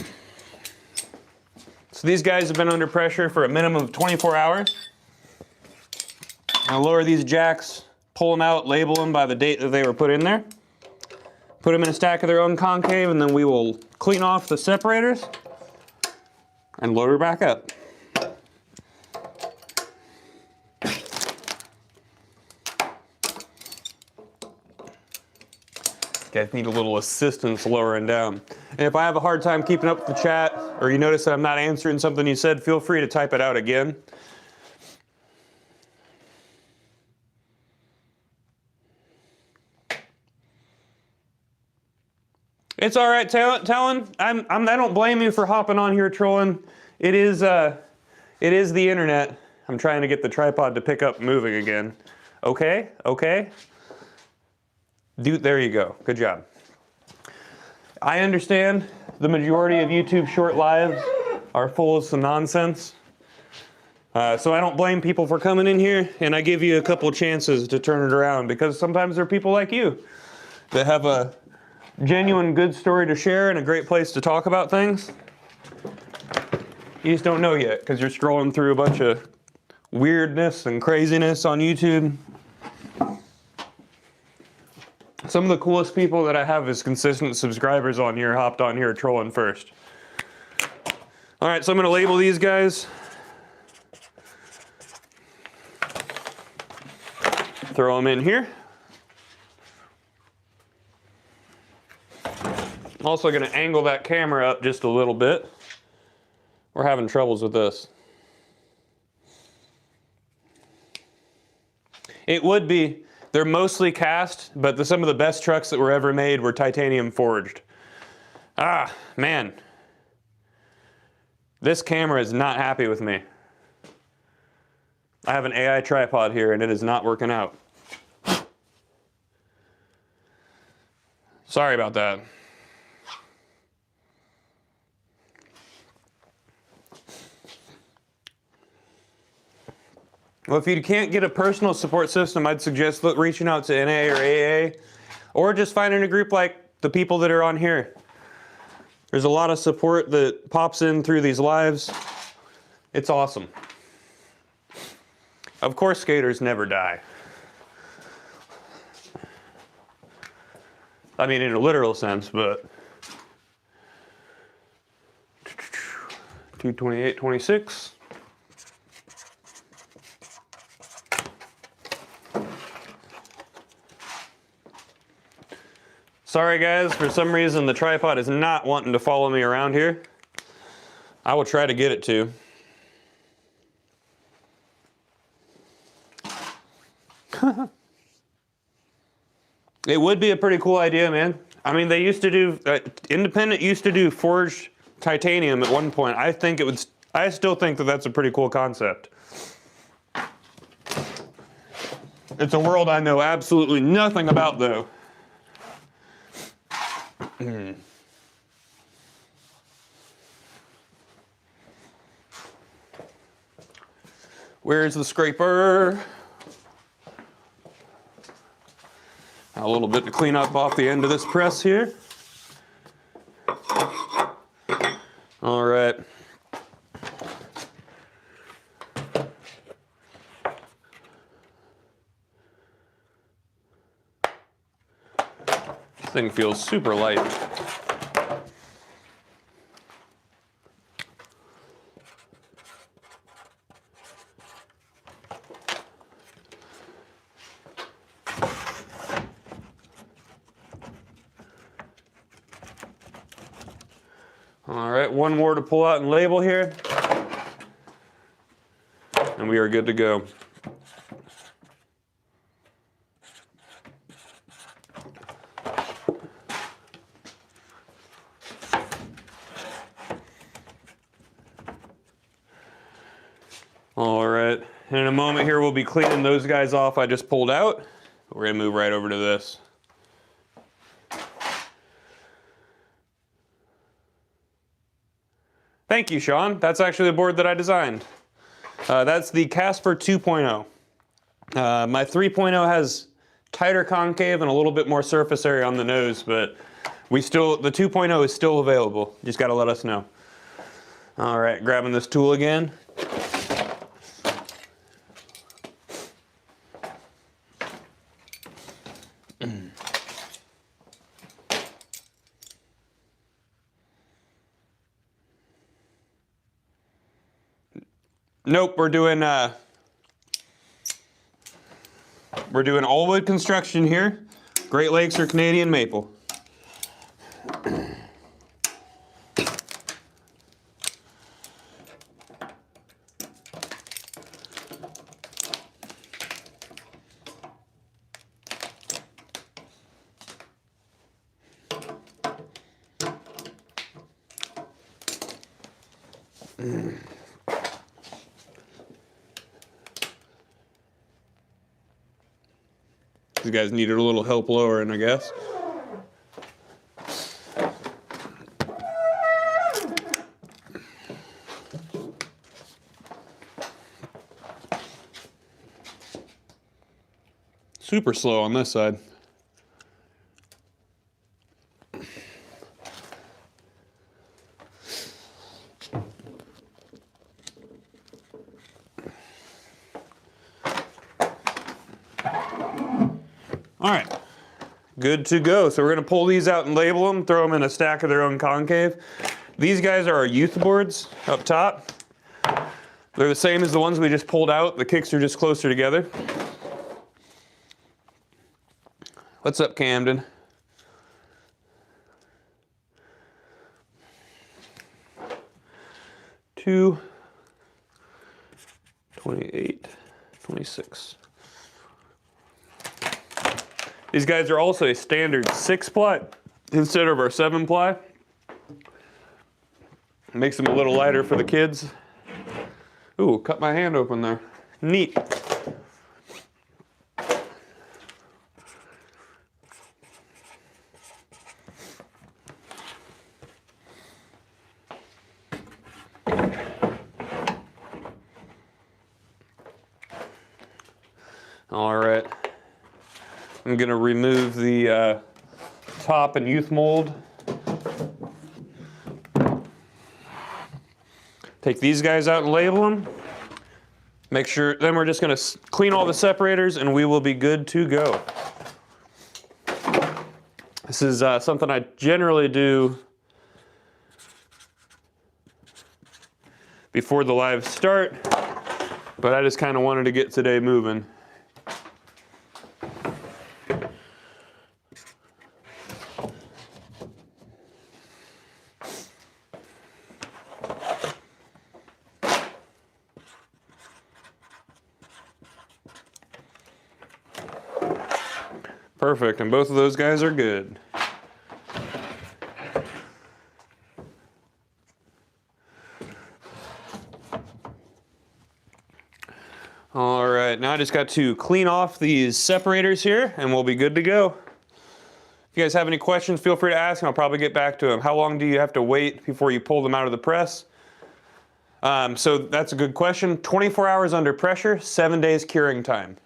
these guys have been under pressure for a minimum of 24 hours. I'll lower these jacks, pull them out, label them by the date that they were put in there, put them in a stack of their own concave, and then we will clean off the separators and load her back up. Guys need a little assistance lowering down. And if I have a hard time keeping up with the chat, or you notice that I'm not answering something you said, feel free to type it out again. It's all right, Talon. I don't blame you for hopping on here trolling. It is the internet. I'm trying to get the tripod to pick up moving again. Okay. Dude, there you go. Good job. I understand the majority of YouTube short lives are full of some nonsense. So I don't blame people for coming in here, and I give you a couple chances to turn it around, because sometimes there are people like you that have a genuine good story to share and a great place to talk about things. You just don't know yet because you're scrolling through a bunch of weirdness and craziness on YouTube. Some of the coolest people that I have as consistent subscribers on here hopped on here trolling first. All right, so I'm gonna label these guys. Throw them in here. I'm also gonna angle that camera up just a little bit. We're having troubles with this. It would be, they're mostly cast, but some of the best trucks that were ever made were titanium forged. Ah, man. This camera is not happy with me. I have an AI tripod here and it is not working out. Sorry about that. Well, if you can't get a personal support system, I'd suggest reaching out to NA or AA, or just finding a group like the people that are on here. There's a lot of support that pops in through these lives. It's awesome. Of course, skaters never die. I mean, in a literal sense, but 228.26. Sorry guys, for some reason the tripod is not wanting to follow me around here. I will try to get it to. It would be a pretty cool idea, man. I mean, they used to do, Independent used to do forged titanium at one point. I still think that that's a pretty cool concept. It's a world I know absolutely nothing about though. Where's the scraper? A little bit to clean up off the end of this press here. All right. This thing feels super light. All right, one more to pull out and label here, and we are good to go. All right, in a moment here we'll be cleaning those guys off I just pulled out. We're gonna move right over to this. Thank you, Sean. That's actually the board that I designed. That's the Casper 2.0. My 3.0 has tighter concave and a little bit more surface area on the nose, but the 2.0 is still available. Just gotta let us know. All right, grabbing this tool again. Nope, we're doing all wood construction here. Great Lakes or Canadian maple. You guys needed a little help lowering, I guess. Super slow on this side. good to go. So we're gonna pull these out and label them, throw them in a stack of their own concave. These guys are our youth boards up top. They're the same as the ones we just pulled out. The kicks are just closer together. What's up, Camden? Two, 28, 26. These guys are also a standard 6-ply instead of our 7-ply. Makes them a little lighter for the kids. Ooh, cut my hand open there. Neat. All right. I'm gonna remove the top and youth mold. Take these guys out and label them. Make sure, then we're just gonna clean all the separators and we will be good to go. This is something I generally do before the live start, but I just kind of wanted to get today moving. Perfect, and both of those guys are good. All right, now I just got to clean off these separators here and we'll be good to go. If you guys have any questions, feel free to ask and I'll probably get back to them. How long do you have to wait before you pull them out of the press? So that's a good question. 24 hours under pressure, 7 days curing time.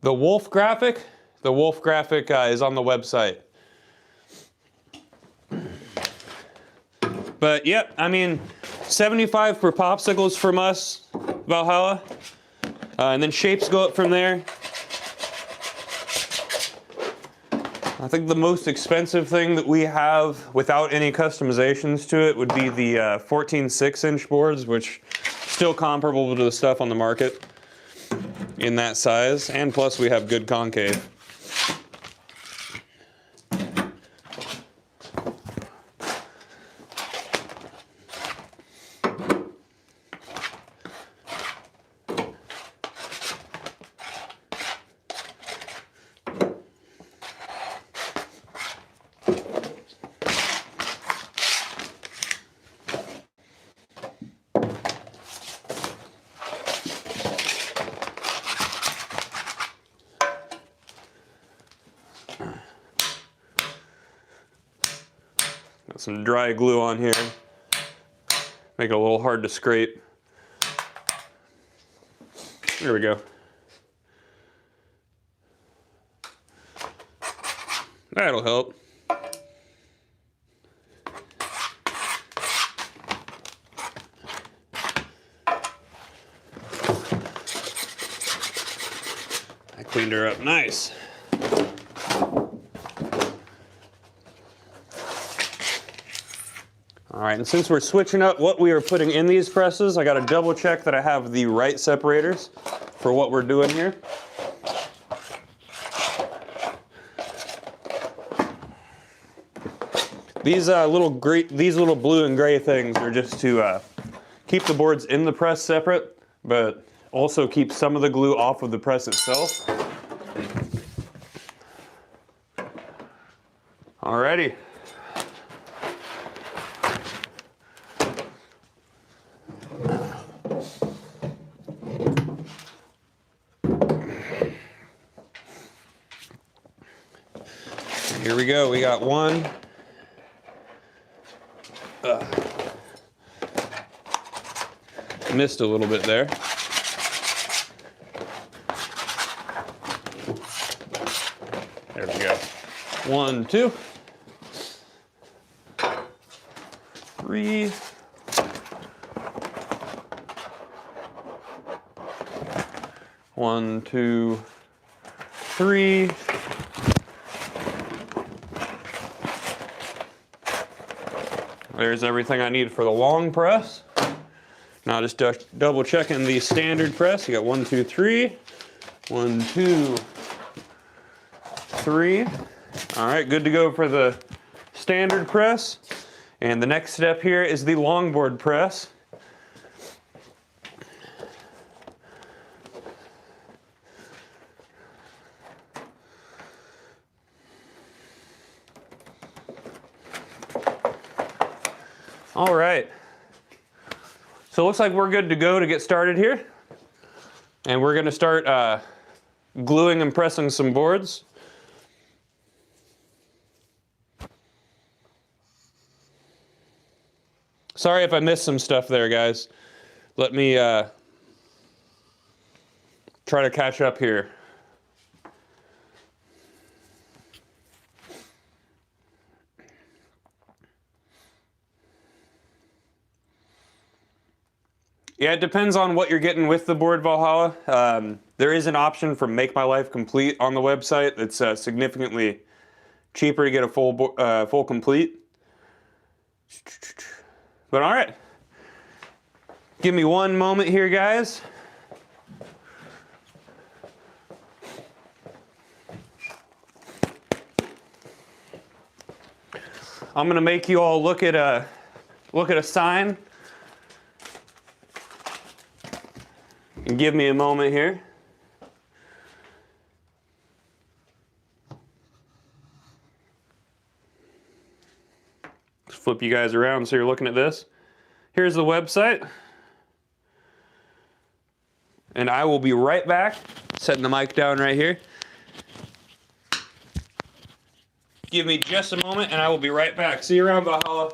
The wolf graphic is on the website. But yep, I mean, 75 for popsicles from us, Valhalla. And then shapes go up from there. I think the most expensive thing that we have without any customizations to it would be the 14 6-inch boards, which still comparable to the stuff on the market in that size, and plus we have good concave. Got some dry glue on here. Make it a little hard to scrape. There we go. That'll help. I cleaned her up nice. All right, and since we're switching up what we are putting in these presses, I got to double check that I have the right separators for what we're doing here. These little blue and gray things are just to keep the boards in the press separate, but also keep some of the glue off of the press itself. Alrighty. Here we go, we got one. Missed a little bit there. There we go. 1, 2, 3, 1, 2, 3. There's everything I need for the long press. Now just double checking the standard press. You got 1, 2, 3. 1, 2, 3. All right, good to go for the standard press. And the next step here is the longboard press. All right, so it looks like we're good to go to get started here. And we're gonna start gluing and pressing some boards. Sorry if I missed some stuff there, guys. Let me try to catch up here. Yeah, it depends on what you're getting with the board, Valhalla. There is an option for Make My Life Complete on the website. It's significantly cheaper to get a full complete. But all right, give me one moment here, guys. I'm gonna make you all look at a sign. And give me a moment here. Just flip you guys around so you're looking at this. Here's the website. And I will be right back, setting the mic down right here. Give me just a moment and I will be right back. See you around, Valhalla.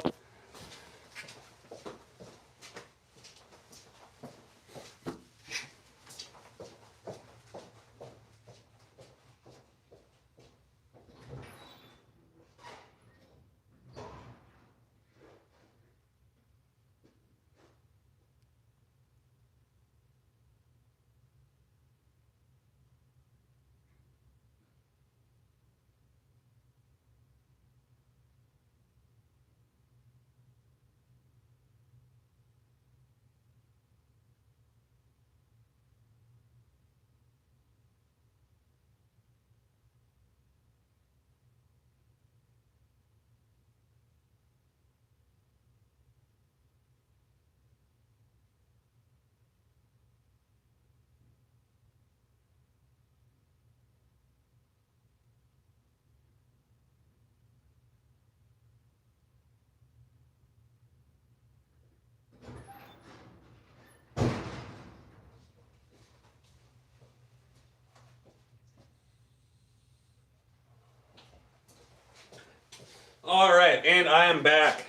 All right, and I am back.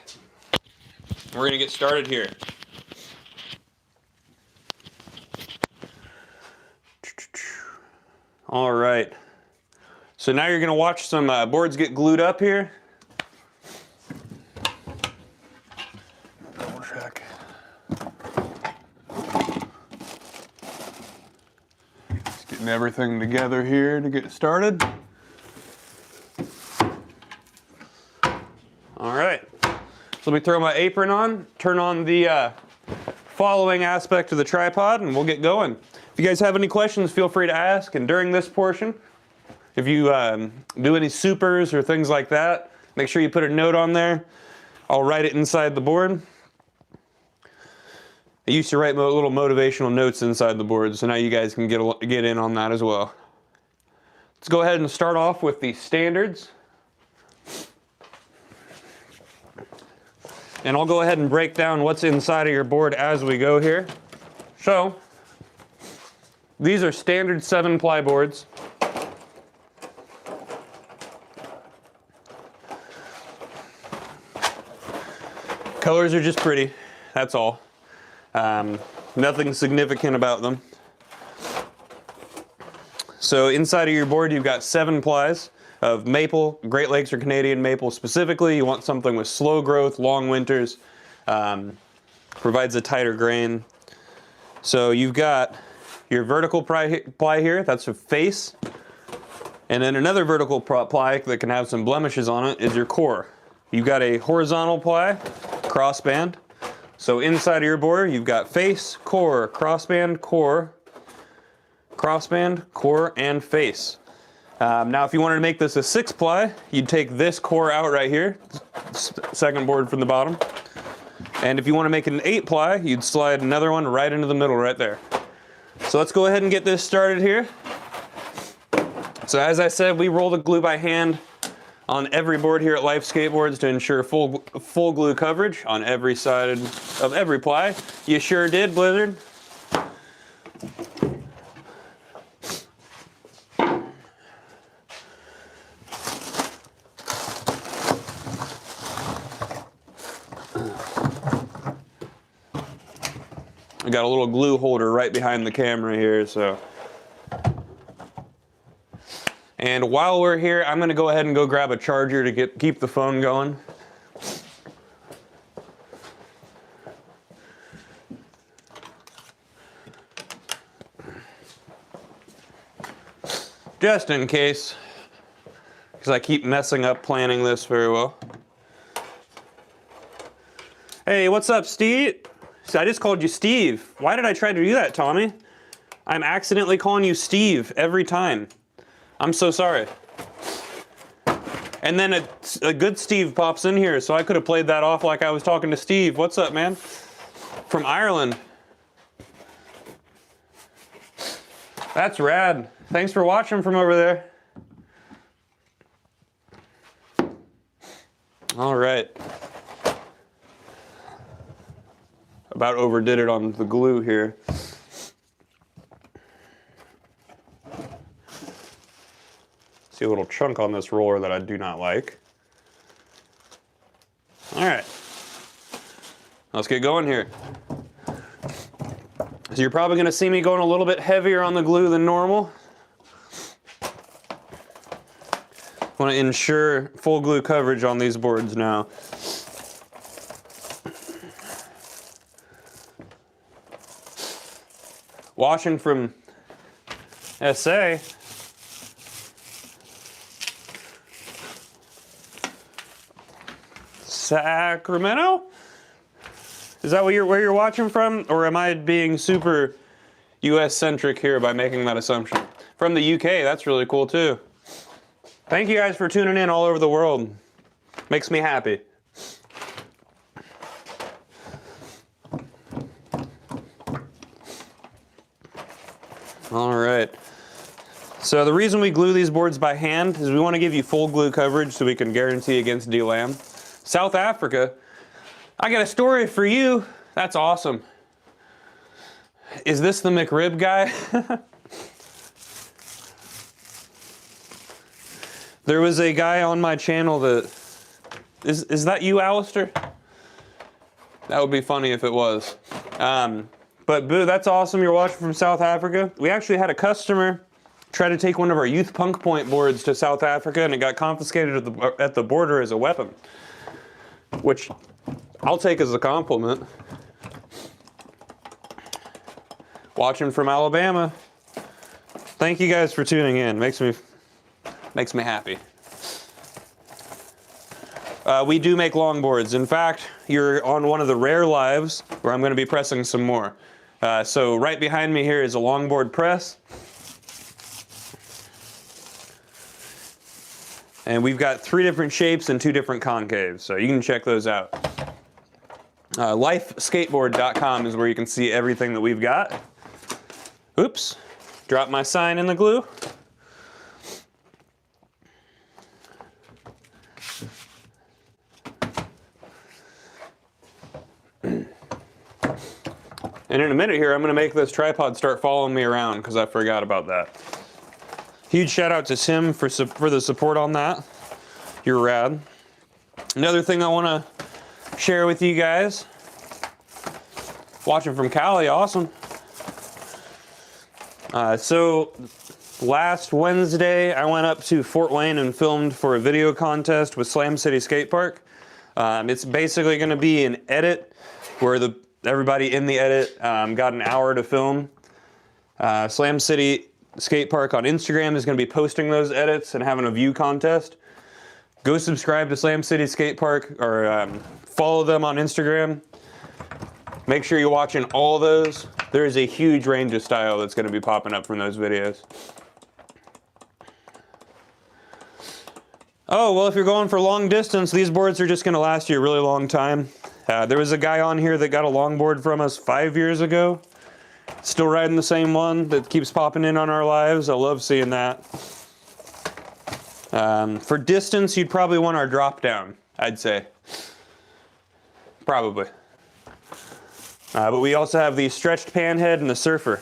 We're gonna get started here. All right, so now you're gonna watch some boards get glued up here. Double check. Just getting everything together here to get started. All right, so let me throw my apron on, turn on the following aspect of the tripod, and we'll get going. If you guys have any questions, feel free to ask. And during this portion, if you do any supers or things like that, make sure you put a note on there. I'll write it inside the board. I used to write little motivational notes inside the board, so now you guys can get in on that as well. Let's go ahead and start off with the standards. And I'll go ahead and break down what's inside of your board as we go here. So, these are standard 7-ply boards. Colors are just pretty, that's all. Nothing significant about them. So inside of your board you've got 7 plies of maple, Great Lakes or Canadian maple specifically. You want something with slow growth, long winters, provides a tighter grain. So you've got your vertical ply here, that's a face. And then another vertical ply that can have some blemishes on it is your core. You've got a horizontal ply, crossband. So inside of your board, you've got face, core, crossband, core, crossband, core, and face. Now if you wanted to make this a 6-ply, you'd take this core out right here, second board from the bottom. And if you want to make it an 8-ply, you'd slide another one right into the middle right there. So let's go ahead and get this started here. So as I said, we roll the glue by hand on every board here at Life Skateboards to ensure full glue coverage on every side of every ply. You sure did, Blizzard. I got a little glue holder right behind the camera here, so. And while we're here, I'm gonna go ahead and go grab a charger to keep the phone going. Just in case, because I keep messing up planning this very well. Hey, what's up, Steve? I just called you Steve. Why did I try to do that, Tommy? I'm accidentally calling you Steve every time. I'm so sorry. And then a good Steve pops in here, so I could have played that off like I was talking to Steve. What's up, man? From Ireland. That's rad. Thanks for watching from over there. All right. About overdid it on the glue here. See a little chunk on this roller that I do not like. All right, let's get going here. So you're probably gonna see me going a little bit heavier on the glue than normal. I wanna ensure full glue coverage on these boards now. Watching from SA, Sacramento? Is that where you're watching from? Or am I being super US centric here by making that assumption? From the UK, that's really cool too. Thank you guys for tuning in all over the world. Makes me happy. All right. So the reason we glue these boards by hand is we want to give you full glue coverage so we can guarantee against delam. South Africa, I got a story for you. That's awesome. Is this the McRib guy? There was a guy on my channel that, is that you, Alistair? That would be funny if it was. But Boo, that's awesome. You're watching from South Africa. We actually had a customer try to take one of our Youth Punk Point boards to South Africa, and it got confiscated at the border as a weapon, which I'll take as a compliment. Watching from Alabama. Thank you guys for tuning in. Makes me happy. We do make longboards. In fact, you're on one of the rare lives where I'm going to be pressing some more. So right behind me here is a longboard press. And we've got 3 different shapes and 2 different concaves, so you can check those out. Lifeskateboard.com is where you can see everything that we've got. Oops, dropped my sign in the glue. And in a minute here, I'm gonna make this tripod start following me around because I forgot about that. Huge shout out to Tim for the support on that. You're rad. Another thing I wanna share with you guys, watching from Cali, awesome. So last Wednesday, I went up to Fort Wayne and filmed for a video contest with Slam City Skate Park. It's basically gonna be an edit where everybody in the edit got an hour to film. Slam City Skate Park on Instagram is going to be posting those edits and having a view contest. Go subscribe to Slam City Skate Park, or follow them on Instagram. Make sure you're watching all those. There is a huge range of style that's going to be popping up from those videos. Oh, well, if you're going for long distance, these boards are just going to last you a really long time. There was a guy on here that got a longboard from us 5 years ago. Still riding the same one that keeps popping in on our lives. I love seeing that. For distance, you'd probably want our drop down, I'd say. Probably. But we also have the stretched pan head and the surfer.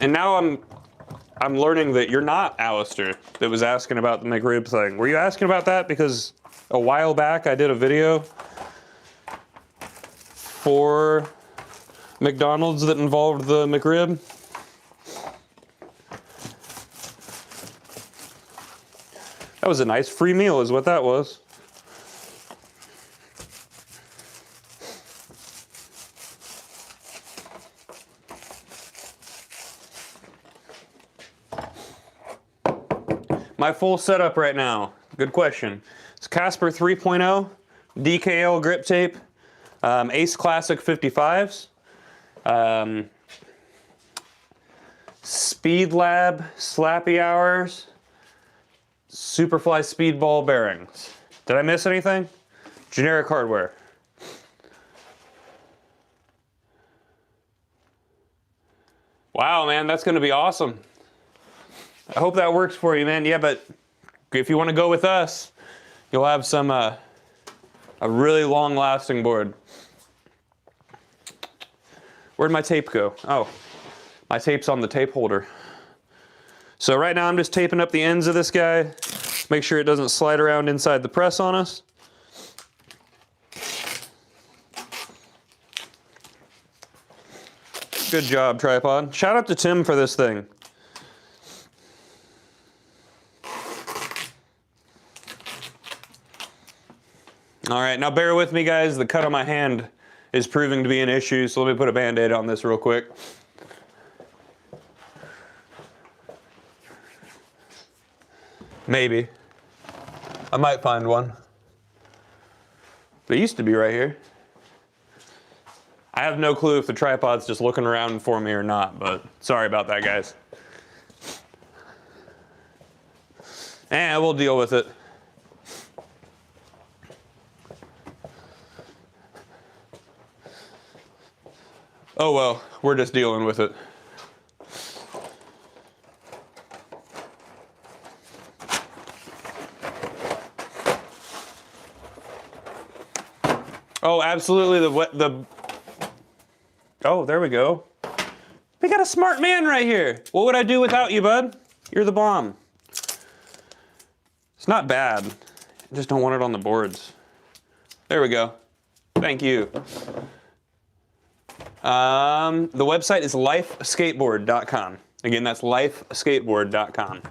And now I'm learning that you're not Alistair that was asking about the McRib thing. Were you asking about that because a while back I did a video for McDonald's that involved the McRib? That was a nice free meal is what that was. My full setup right now, good question. It's Casper 3.0, DKL grip tape, Ace Classic 55s, Speed Lab Slappy Hours, Superfly Speedball bearings. Did I miss anything? Generic hardware. Wow, man, that's gonna be awesome. I hope that works for you, man. Yeah, but if you want to go with us, you'll have some a really long-lasting board. Where'd my tape go? Oh, my tape's on the tape holder. So right now I'm just taping up the ends of this guy. Make sure it doesn't slide around inside the press on us. Good job, tripod. Shout out to Tim for this thing. All right, now bear with me, guys. The cut on my hand is proving to be an issue, so let me put a Band-Aid on this real quick. Maybe. I might find one. They used to be right here. I have no clue if the tripod's just looking around for me or not, but sorry about that, guys. And we'll deal with it. Oh well, we're just dealing with it. Oh, absolutely, oh, there we go. We got a smart man right here. What would I do without you, bud? You're the bomb. It's not bad. I just don't want it on the boards. There we go. Thank you. The website is lifeskateboard.com. Again, that's lifeskateboard.com.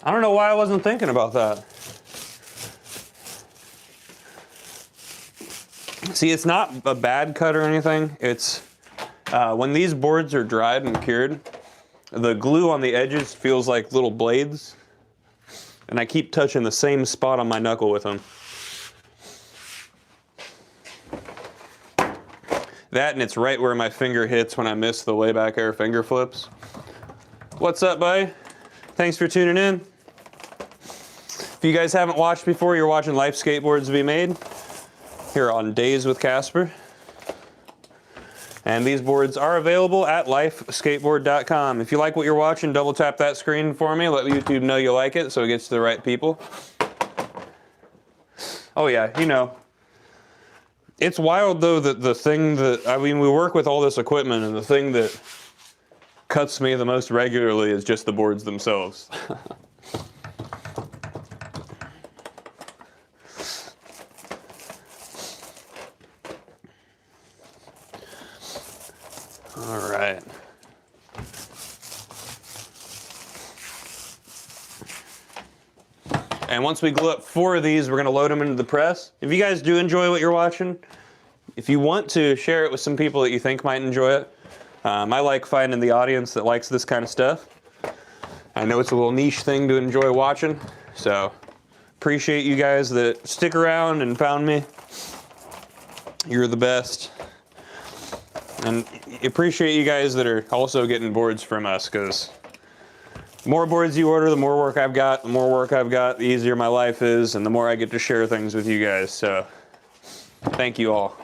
I don't know why I wasn't thinking about that. See, it's not a bad cut or anything. It's when these boards are dried and cured, the glue on the edges feels like little blades, and I keep touching the same spot on my knuckle with them. That, and it's right where my finger hits when I miss the layback air finger flips. What's up, buddy? Thanks for tuning in. If you guys haven't watched before, you're watching Life Skateboards be made here on Days with Casper. And these boards are available at lifeskateboard.com. If you like what you're watching, double tap that screen for me. Let YouTube know you like it so it gets to the right people. Oh yeah, you know. It's wild though that the thing that, I mean, we work with all this equipment, and the thing that cuts me the most regularly is just the boards themselves. All right. And once we glue up 4 of these, we're going to load them into the press. If you guys do enjoy what you're watching, if you want to share it with some people that you think might enjoy it, I like finding the audience that likes this kind of stuff. I know it's a little niche thing to enjoy watching, so appreciate you guys that stick around and found me. You're the best. And appreciate you guys that are also getting boards from us, because the more boards you order, the more work I've got. The more work I've got, the easier my life is, and the more I get to share things with you guys. So thank you all.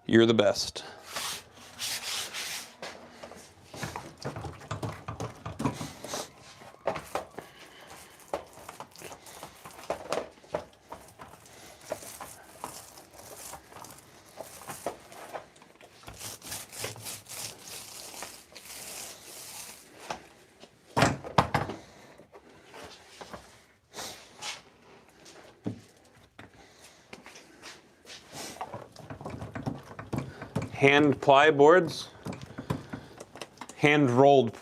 You're the best. Hand ply boards, hand rolled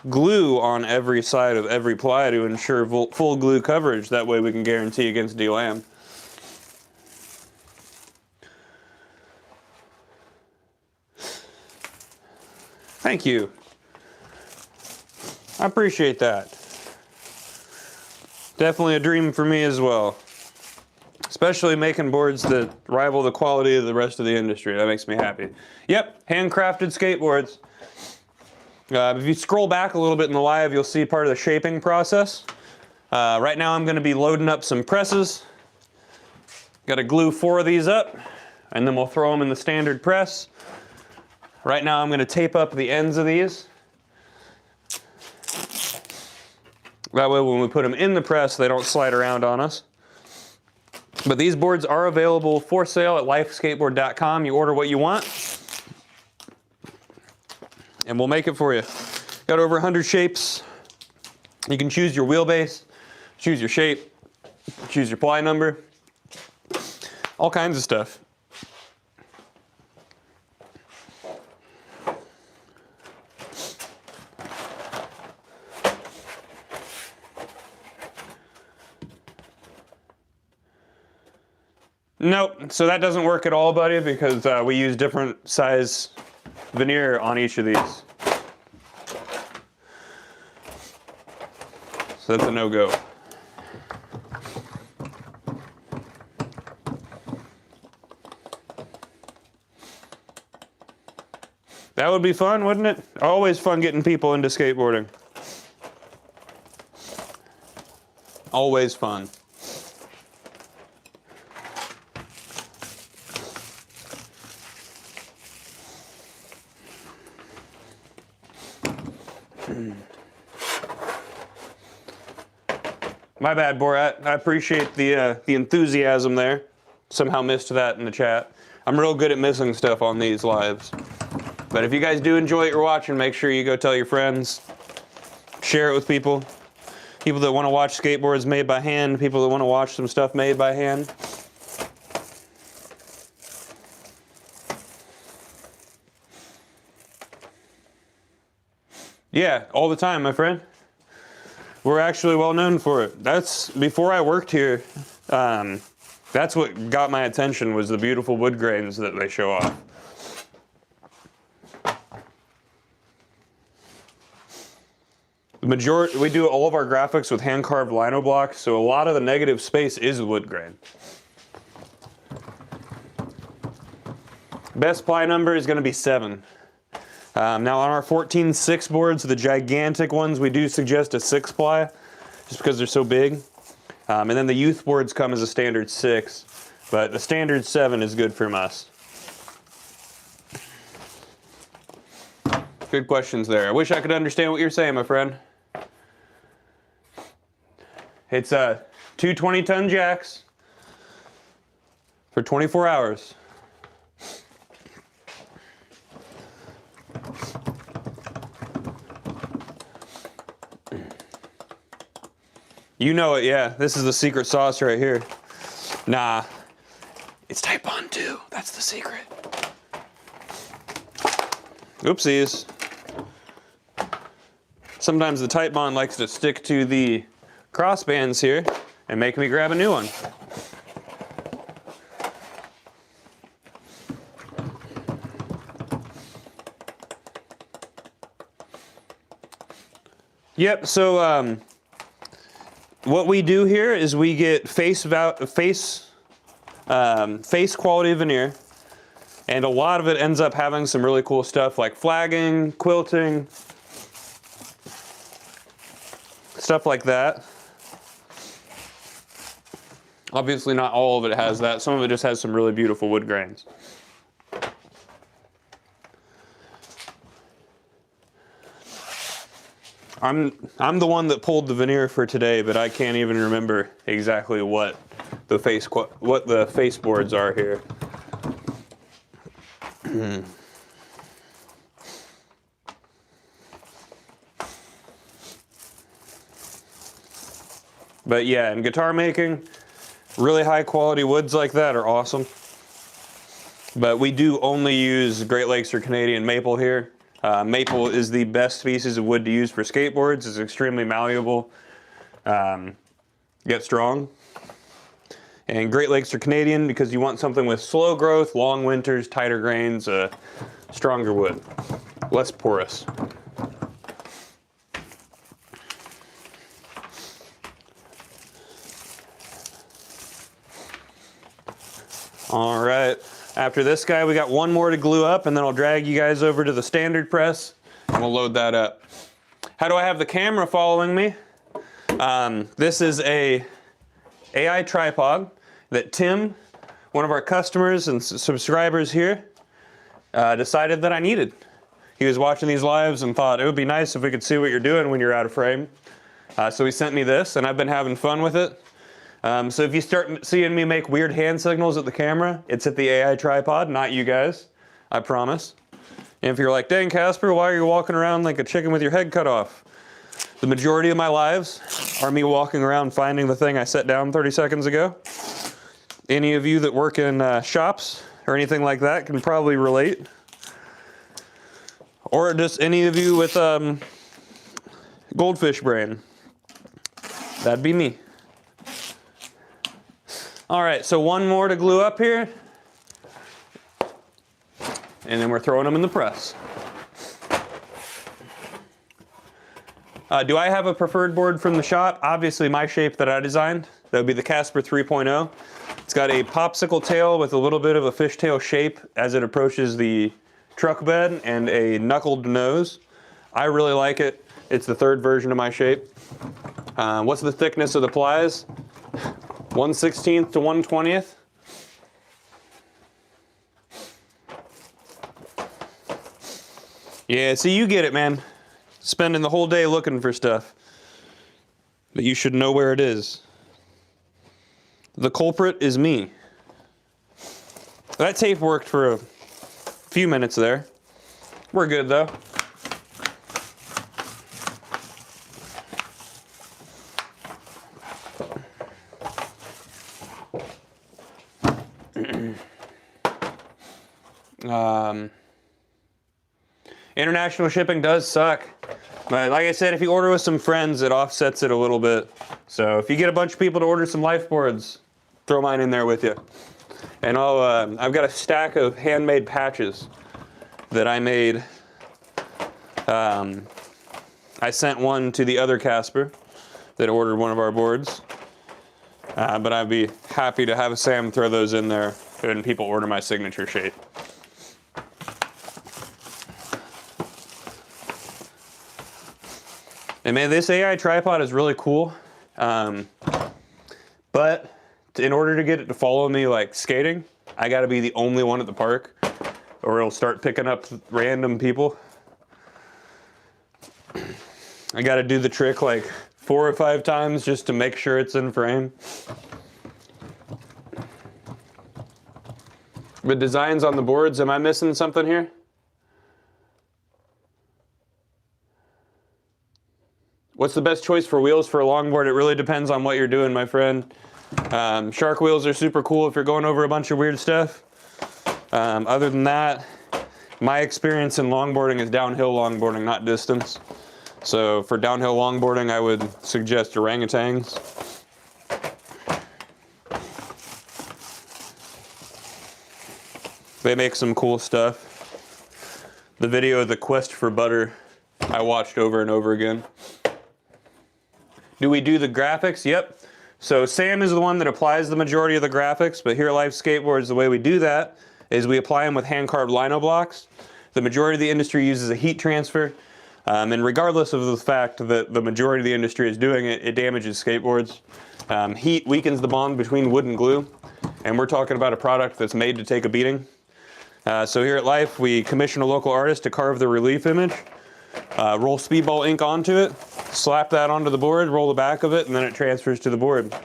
glue on every side of every ply to ensure full glue coverage. That way we can guarantee against delam. Thank you. I appreciate that. Definitely a dream for me as well. Especially making boards that rival the quality of the rest of the industry. That makes me happy. Yep, handcrafted skateboards. If you scroll back a little bit in the live, you'll see part of the shaping process. Right now I'm going to be loading up some presses. Got to glue 4 of these up, and then we'll throw them in the standard press. Right now I'm going to tape up the ends of these. That way when we put them in the press, they don't slide around on us. But these boards are available for sale at lifeskateboard.com. You order what you want, and we'll make it for you. Got over 100 shapes. You can choose your wheelbase, choose your shape, choose your ply number, all kinds of stuff. Nope, so that doesn't work at all, buddy, because we use different size veneer on each of these. So that's a no-go. That would be fun, wouldn't it? Always fun getting people into skateboarding. Always fun. My bad, Borat. I appreciate the enthusiasm there. Somehow missed that in the chat. I'm real good at missing stuff on these lives. But if you guys do enjoy what you're watching, make sure you go tell your friends. Share it with people. People that want to watch skateboards made by hand. People that want to watch some stuff made by hand. Yeah, all the time, my friend. We're actually well known for it. That's, before I worked here, that's what got my attention, was the beautiful wood grains that they show off. The majority, we do all of our graphics with hand-carved lino blocks, so a lot of the negative space is wood grain. Best ply number is going to be 7. Now on our 14-6 boards, the gigantic ones, we do suggest a 6 ply, just because they're so big. And then the youth boards come as a standard 6, but the standard 7 is good from us. Good questions there. I wish I could understand what you're saying, my friend. It's 2 20-ton jacks for 24 hours. You know it, yeah. This is the secret sauce right here. Nah, it's Type Bond too. That's the secret. Oopsies. Sometimes the Type Bond likes to stick to the crossbands here and make me grab a new one. Yep, so what we do here is we get face quality veneer, and a lot of it ends up having some really cool stuff like flagging, quilting, stuff like that. Obviously not all of it has that. Some of it just has some really beautiful wood grains. I'm the one that pulled the veneer for today, but I can't even remember exactly what the face boards are here. But yeah, in guitar making, really high quality woods like that are awesome. But we do only use Great Lakes or Canadian maple here. Maple is the best species of wood to use for skateboards. It's extremely malleable, yet strong. And Great Lakes are Canadian because you want something with slow growth, long winters, tighter grains, stronger wood, less porous. All right. After this guy, we got one more to glue up, and then I'll drag you guys over to the standard press, and we'll load that up. How do I have the camera following me? This is a AI tripod that Tim, one of our customers and subscribers here, decided that I needed. He was watching these lives and thought it would be nice if we could see what you're doing when you're out of frame. So he sent me this, and I've been having fun with it. So if you start seeing me make weird hand signals at the camera, it's at the AI tripod, not you guys, I promise. And if you're like, dang Casper, why are you walking around like a chicken with your head cut off? The majority of my lives are me walking around finding the thing I set down 30 seconds ago. Any of you that work in shops or anything like that can probably relate. Or just any of you with goldfish brain. That'd be me. All right, so one more to glue up here. And then we're throwing them in the press. Do I have a preferred board from the shop? Obviously my shape that I designed. That would be the Casper 3.0. It's got a popsicle tail with a little bit of a fishtail shape as it approaches the truck bed and a knuckled nose. I really like it. It's the third version of my shape. What's the thickness of the plies? 1/16 to 1/20. Yeah, see, you get it, man. Spending the whole day looking for stuff. But you should know where it is. The culprit is me. That tape worked for a few minutes there. We're good, though. International shipping does suck. But like I said, if you order with some friends, it offsets it a little bit. So if you get a bunch of people to order some Life boards, throw mine in there with you. And I've got a stack of handmade patches that I made. I sent one to the other Casper that ordered one of our boards. But I'd be happy to have Sam throw those in there when people order my signature shape. And man, this AI tripod is really cool. But in order to get it to follow me like skating, I gotta be the only one at the park or it'll start picking up random people. I gotta do the trick like 4 or 5 times just to make sure it's in frame. The designs on the boards, am I missing something here? What's the best choice for wheels for a longboard? It really depends on what you're doing, my friend. Shark wheels are super cool if you're going over a bunch of weird stuff. Other than that, my experience in longboarding is downhill longboarding, not distance. So for downhill longboarding, I would suggest orangutans. They make some cool stuff. The video, The Quest for Butter, I watched over and over again. Do we do the graphics? Yep. So Sam is the one that applies the majority of the graphics, but here at Life Skateboards, the way we do that is we apply them with hand-carved lino blocks. The majority of the industry uses a heat transfer, and regardless of the fact that the majority of the industry is doing it, it damages skateboards. Heat weakens the bond between wood and glue, and we're talking about a product that's made to take a beating. So here at Life, we commission a local artist to carve the relief image, roll speedball ink onto it, slap that onto the board, roll the back of it, and then it transfers to the board.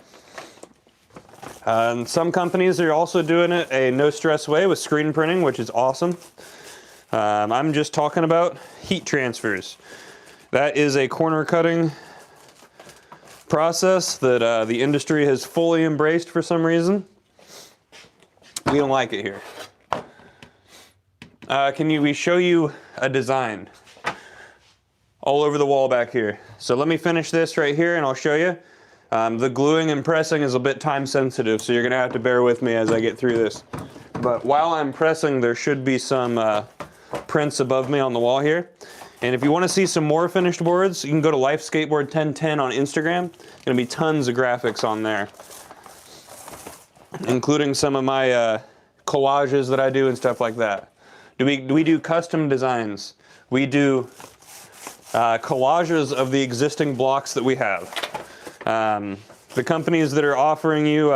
And some companies are also doing it a no-stress way with screen printing, which is awesome. I'm just talking about heat transfers. That is a corner cutting process that the industry has fully embraced for some reason. We don't like it here. We show you a design all over the wall back here. So let me finish this right here and I'll show you. The gluing and pressing is a bit time sensitive, so you're gonna have to bear with me as I get through this. But while I'm pressing, there should be some prints above me on the wall here. And if you wanna see some more finished boards, you can go to Life Skateboard 1010 on Instagram. Gonna be tons of graphics on there, including some of my collages that I do and stuff like that. Do we do custom designs? We do collages of the existing blocks that we have. The companies that are offering you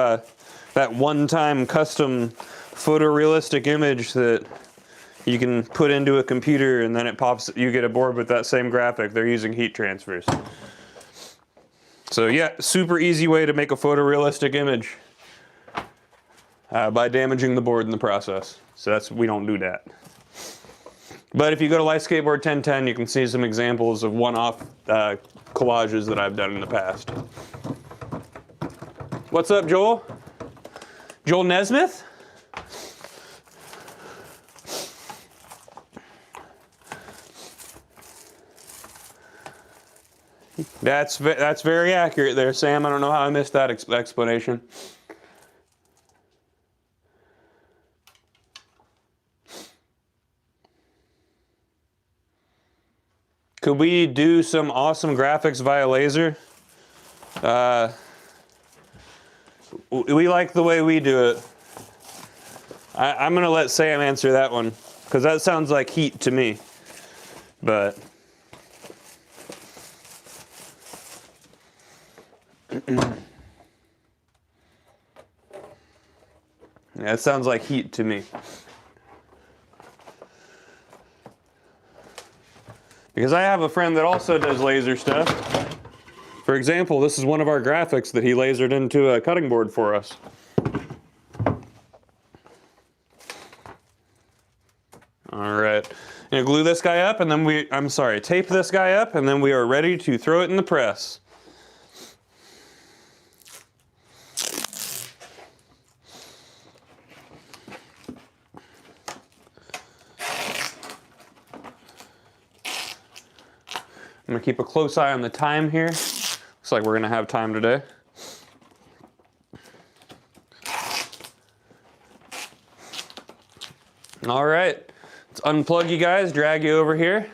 that one-time custom photorealistic image that you can put into a computer and then it pops, you get a board with that same graphic, they're using heat transfers. So yeah, super easy way to make a photorealistic image by damaging the board in the process. So we don't do that. But if you go to Life Skateboard 1010, you can see some examples of one-off collages that I've done in the past. What's up, Joel? Joel Nesmith? That's very accurate there, Sam. I don't know how I missed that explanation. Could we do some awesome graphics via laser? We like the way we do it. I'm gonna let Sam answer that one, because that sounds like heat to me. But yeah, it sounds like heat to me. Because I have a friend that also does laser stuff. For example, this is one of our graphics that he lasered into a cutting board for us. All right, I'm gonna glue this guy up and then tape this guy up and then we are ready to throw it in the press. I'm gonna keep a close eye on the time here. Looks like we're gonna have time today. All right, let's unplug you guys, drag you over here.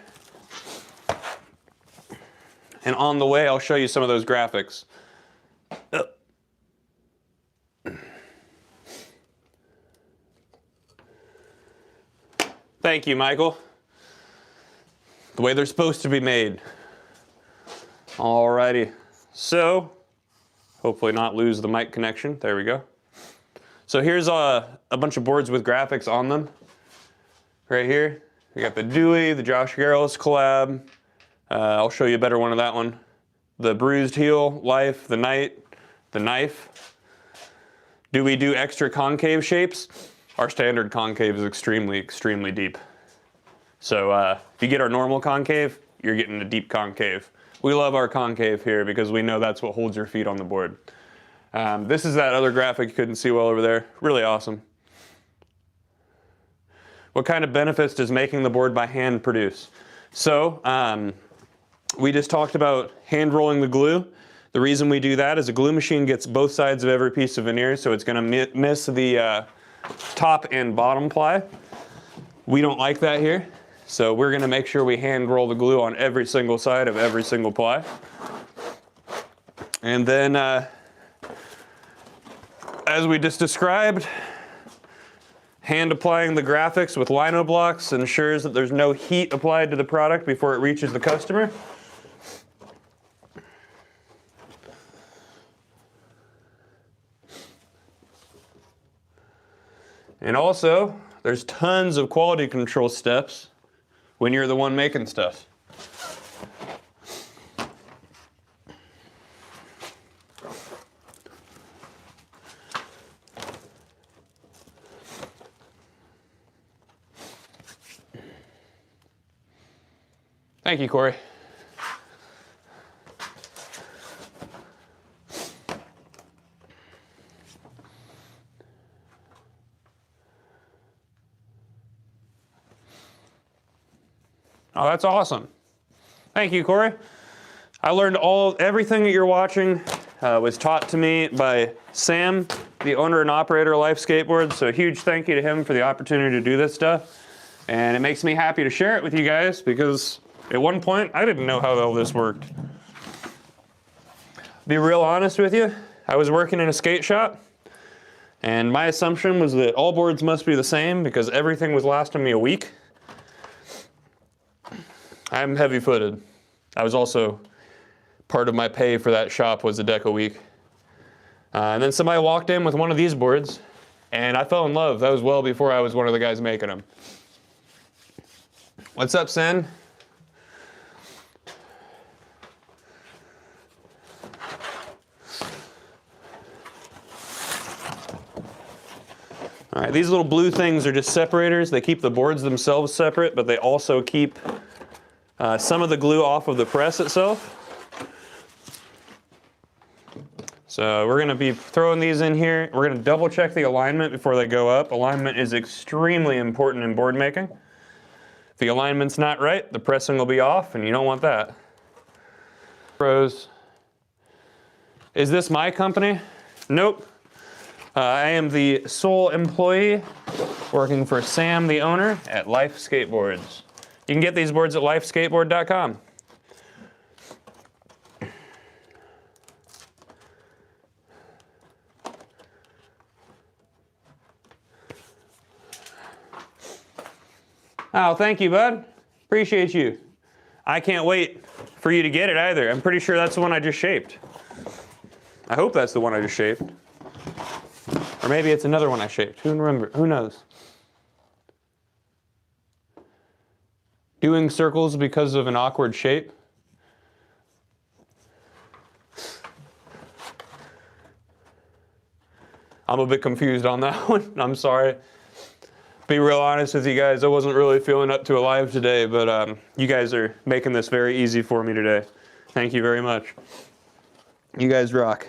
And on the way, I'll show you some of those graphics. Thank you, Michael. The way they're supposed to be made. Alrighty, so hopefully not lose the mic connection. There we go. So here's a bunch of boards with graphics on them. Right here, we got the Dewey, the Josh Garrels collab. I'll show you a better one of that one. The Bruised Heel, Life, the Knight, the Knife. Do we do extra concave shapes? Our standard concave is extremely, extremely deep. So if you get our normal concave, you're getting a deep concave. We love our concave here because we know that's what holds your feet on the board. This is that other graphic you couldn't see well over there. Really awesome. What kind of benefits does making the board by hand produce? So we just talked about hand rolling the glue. The reason we do that is a glue machine gets both sides of every piece of veneer, so it's going to miss the top and bottom ply. We don't like that here, so we're going to make sure we hand roll the glue on every single side of every single ply. And then, as we just described, hand applying the graphics with Lino blocks ensures that there's no heat applied to the product before it reaches the customer. And also, there's tons of quality control steps when you're the one making stuff. Thank you, Corey. Oh, that's awesome. Thank you, Corey. I learned everything that you're watching was taught to me by Sam, the owner and operator of Life Skateboards. So a huge thank you to him for the opportunity to do this stuff. And it makes me happy to share it with you guys because at one point I didn't know how all this worked. Be real honest with you, I was working in a skate shop and my assumption was that all boards must be the same because everything was lasting me a week. I'm heavy-footed. I was also, part of my pay for that shop was a deck a week. And then somebody walked in with one of these boards and I fell in love. That was well before I was one of the guys making them. What's up, Sen? All right, these little blue things are just separators. They keep the boards themselves separate, but they also keep some of the glue off of the press itself. So we're going to be throwing these in here. We're going to double check the alignment before they go up. Alignment is extremely important in board making. If the alignment's not right, the pressing will be off, and you don't want that. Pros. Is this my company? Nope. I am the sole employee working for Sam, the owner, at Life Skateboards. You can get these boards at lifeskateboard.com. Oh, thank you, bud. Appreciate you. I can't wait for you to get it either. I'm pretty sure that's the one I just shaped. I hope that's the one I just shaped. Or maybe it's another one I shaped. Who knows? Doing circles because of an awkward shape. I'm a bit confused on that one. I'm sorry. Be real honest with you guys, I wasn't really feeling up to a live today, but you guys are making this very easy for me today. Thank you very much. You guys rock.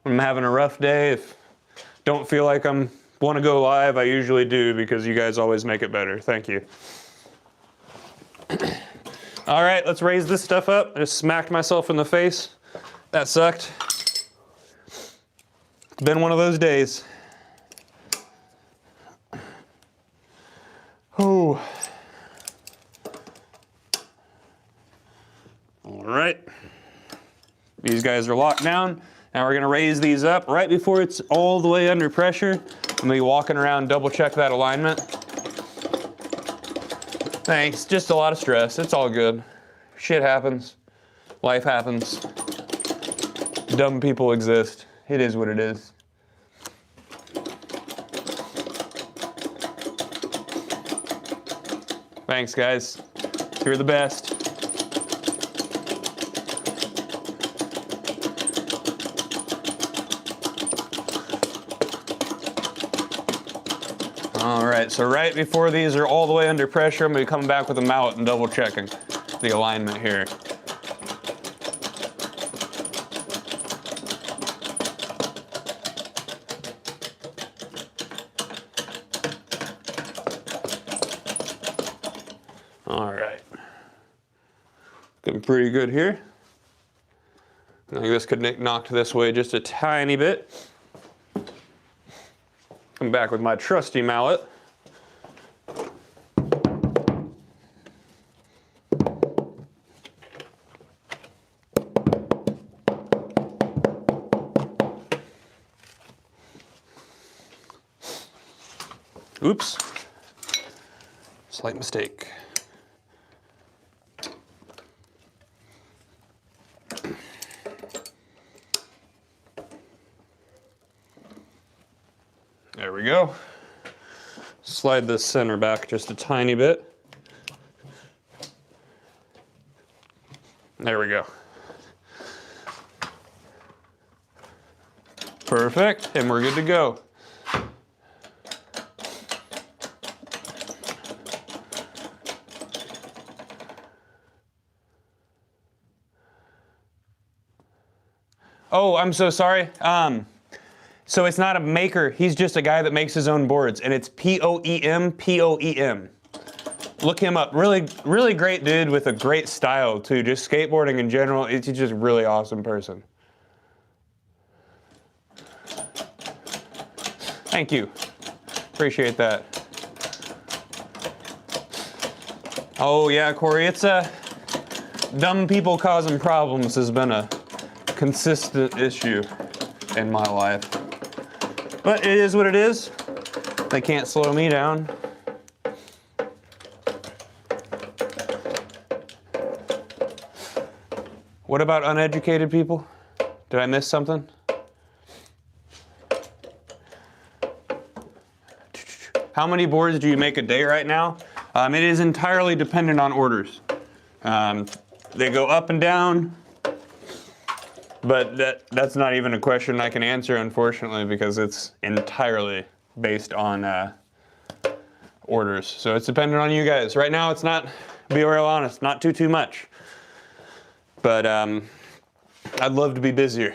When I'm having a rough day, if don't feel like I want to go live, I usually do because you guys always make it better. Thank you. All right, let's raise this stuff up. I just smacked myself in the face. That sucked. It's been one of those days. Oh. All right. These guys are locked down. Now we're going to raise these up right before it's all the way under pressure. I'm going to be walking around, double check that alignment. Thanks, just a lot of stress. It's all good. Shit happens. Life happens. Dumb people exist. It is what it is. Thanks, guys. You're the best. All right, so right before these are all the way under pressure, I'm gonna be coming back with a mallet and double checking the alignment here. All right. Looking pretty good here. I think this could knock this way just a tiny bit. Come back with my trusty mallet. Oops, slight mistake. There we go. Slide this center back just a tiny bit. There we go. Perfect, and we're good to go. Oh, I'm so sorry. So it's not a maker. He's just a guy that makes his own boards, and it's Poem, Poem. Look him up. Really, really great dude with a great style too. Just skateboarding in general. He's just a really awesome person. Thank you. Appreciate that. Oh yeah, Corey. It's dumb people causing problems has been a consistent issue in my life. But it is what it is. They can't slow me down. What about uneducated people? Did I miss something? How many boards do you make a day right now? It is entirely dependent on orders. They go up and down. But that's not even a question I can answer, unfortunately, because it's entirely based on orders. So it's dependent on you guys. Right now, it's not, to be real honest, not too much. But I'd love to be busier.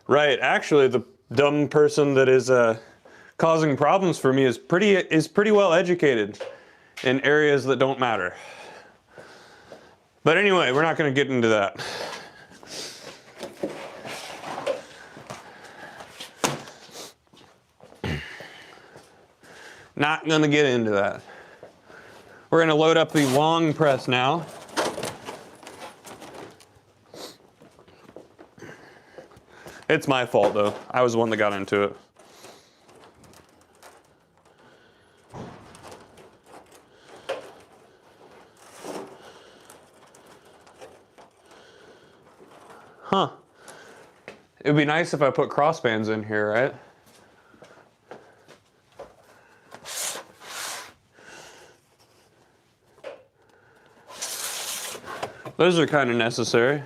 Right, actually, the dumb person that is causing problems for me is pretty well educated in areas that don't matter. But anyway, we're not going to get into that. Not going to get into that. We're going to load up the long press now. It's my fault though. I was the one that got into it. Huh. It would be nice if I put crossbands in here, right? Those are kind of necessary.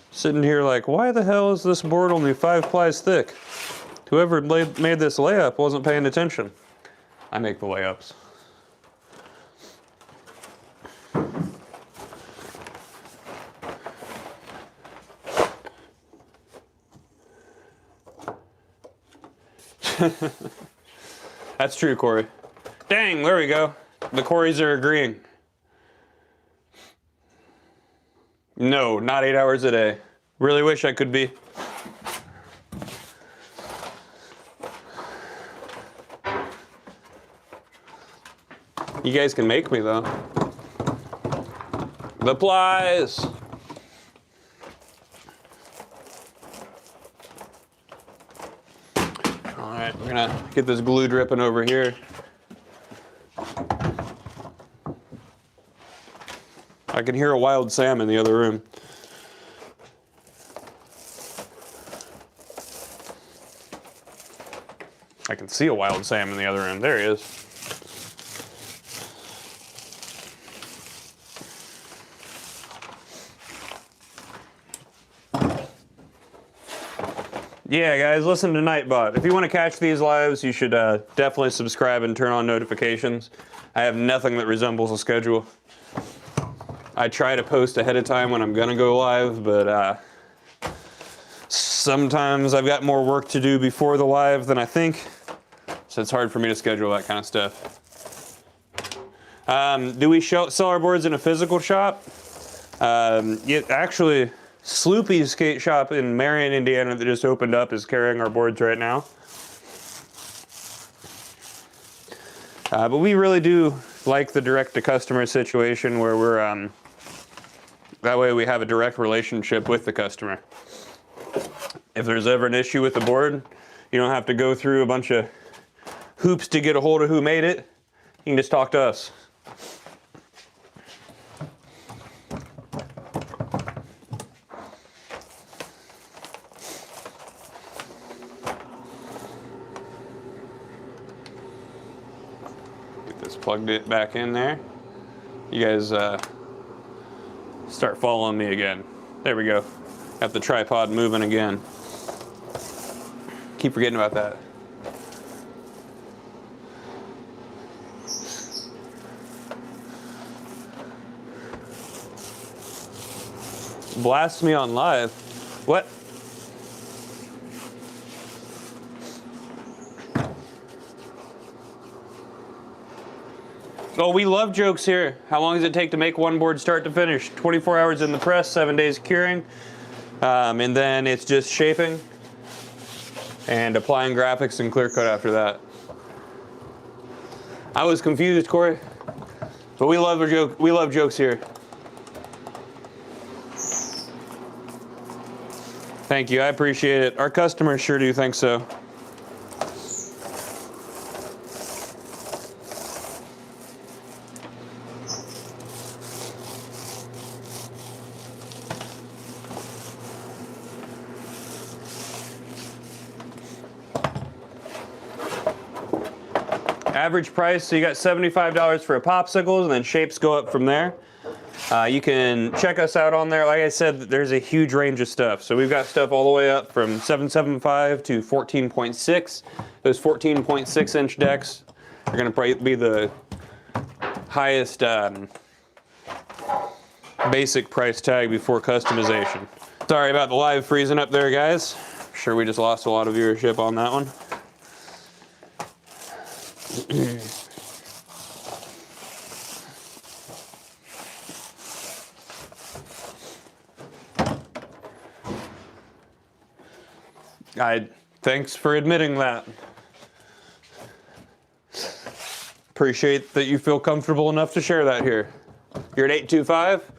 Sitting here like, why the hell is this board only 5 plies thick? Whoever made this layup wasn't paying attention. I make the layups. That's true, Corey. Dang, there we go. The Corys are agreeing. No, not 8 hours a day. Really wish I could be. You guys can make me though. The plies. Alright, we're gonna get this glue dripping over here. I can hear a wild Sam in the other room. I can see a wild Sam in the other room. There he is. Yeah, guys, listen to Nightbot. If you want to catch these lives, you should definitely subscribe and turn on notifications. I have nothing that resembles a schedule. I try to post ahead of time when I'm gonna go live, but sometimes I've got more work to do before the live than I think. So it's hard for me to schedule that kind of stuff. Do we sell our boards in a physical shop? Actually, Sloopy's skate shop in Marion, Indiana that just opened up is carrying our boards right now. But we really do like the direct-to-customer situation where we're, that way we have a direct relationship with the customer. If there's ever an issue with the board, you don't have to go through a bunch of hoops to get a hold of who made it. You can just talk to us. Get this plugged it back in there. You guys start following me again. There we go. Got the tripod moving again. Keep forgetting about that. Blast me on live. What? Oh, we love jokes here. How long does it take to make one board start to finish? 24 hours in the press, 7 days curing. And then it's just shaping and applying graphics and clear coat after that. I was confused, Corey. But we love a joke. We love jokes here. Thank you, I appreciate it. Our customers sure do think so. Average price, so you got $75 for a popsicles, and then shapes go up from there. You can check us out on there. Like I said, there's a huge range of stuff. So we've got stuff all the way up from 7.75 to 14.6. Those 14.6 inch decks are going to be the highest basic price tag before customization. Sorry about the live freezing up there, guys. I'm sure we just lost a lot of viewership on that one. Thanks for admitting that. Appreciate that you feel comfortable enough to share that here. You're at 825.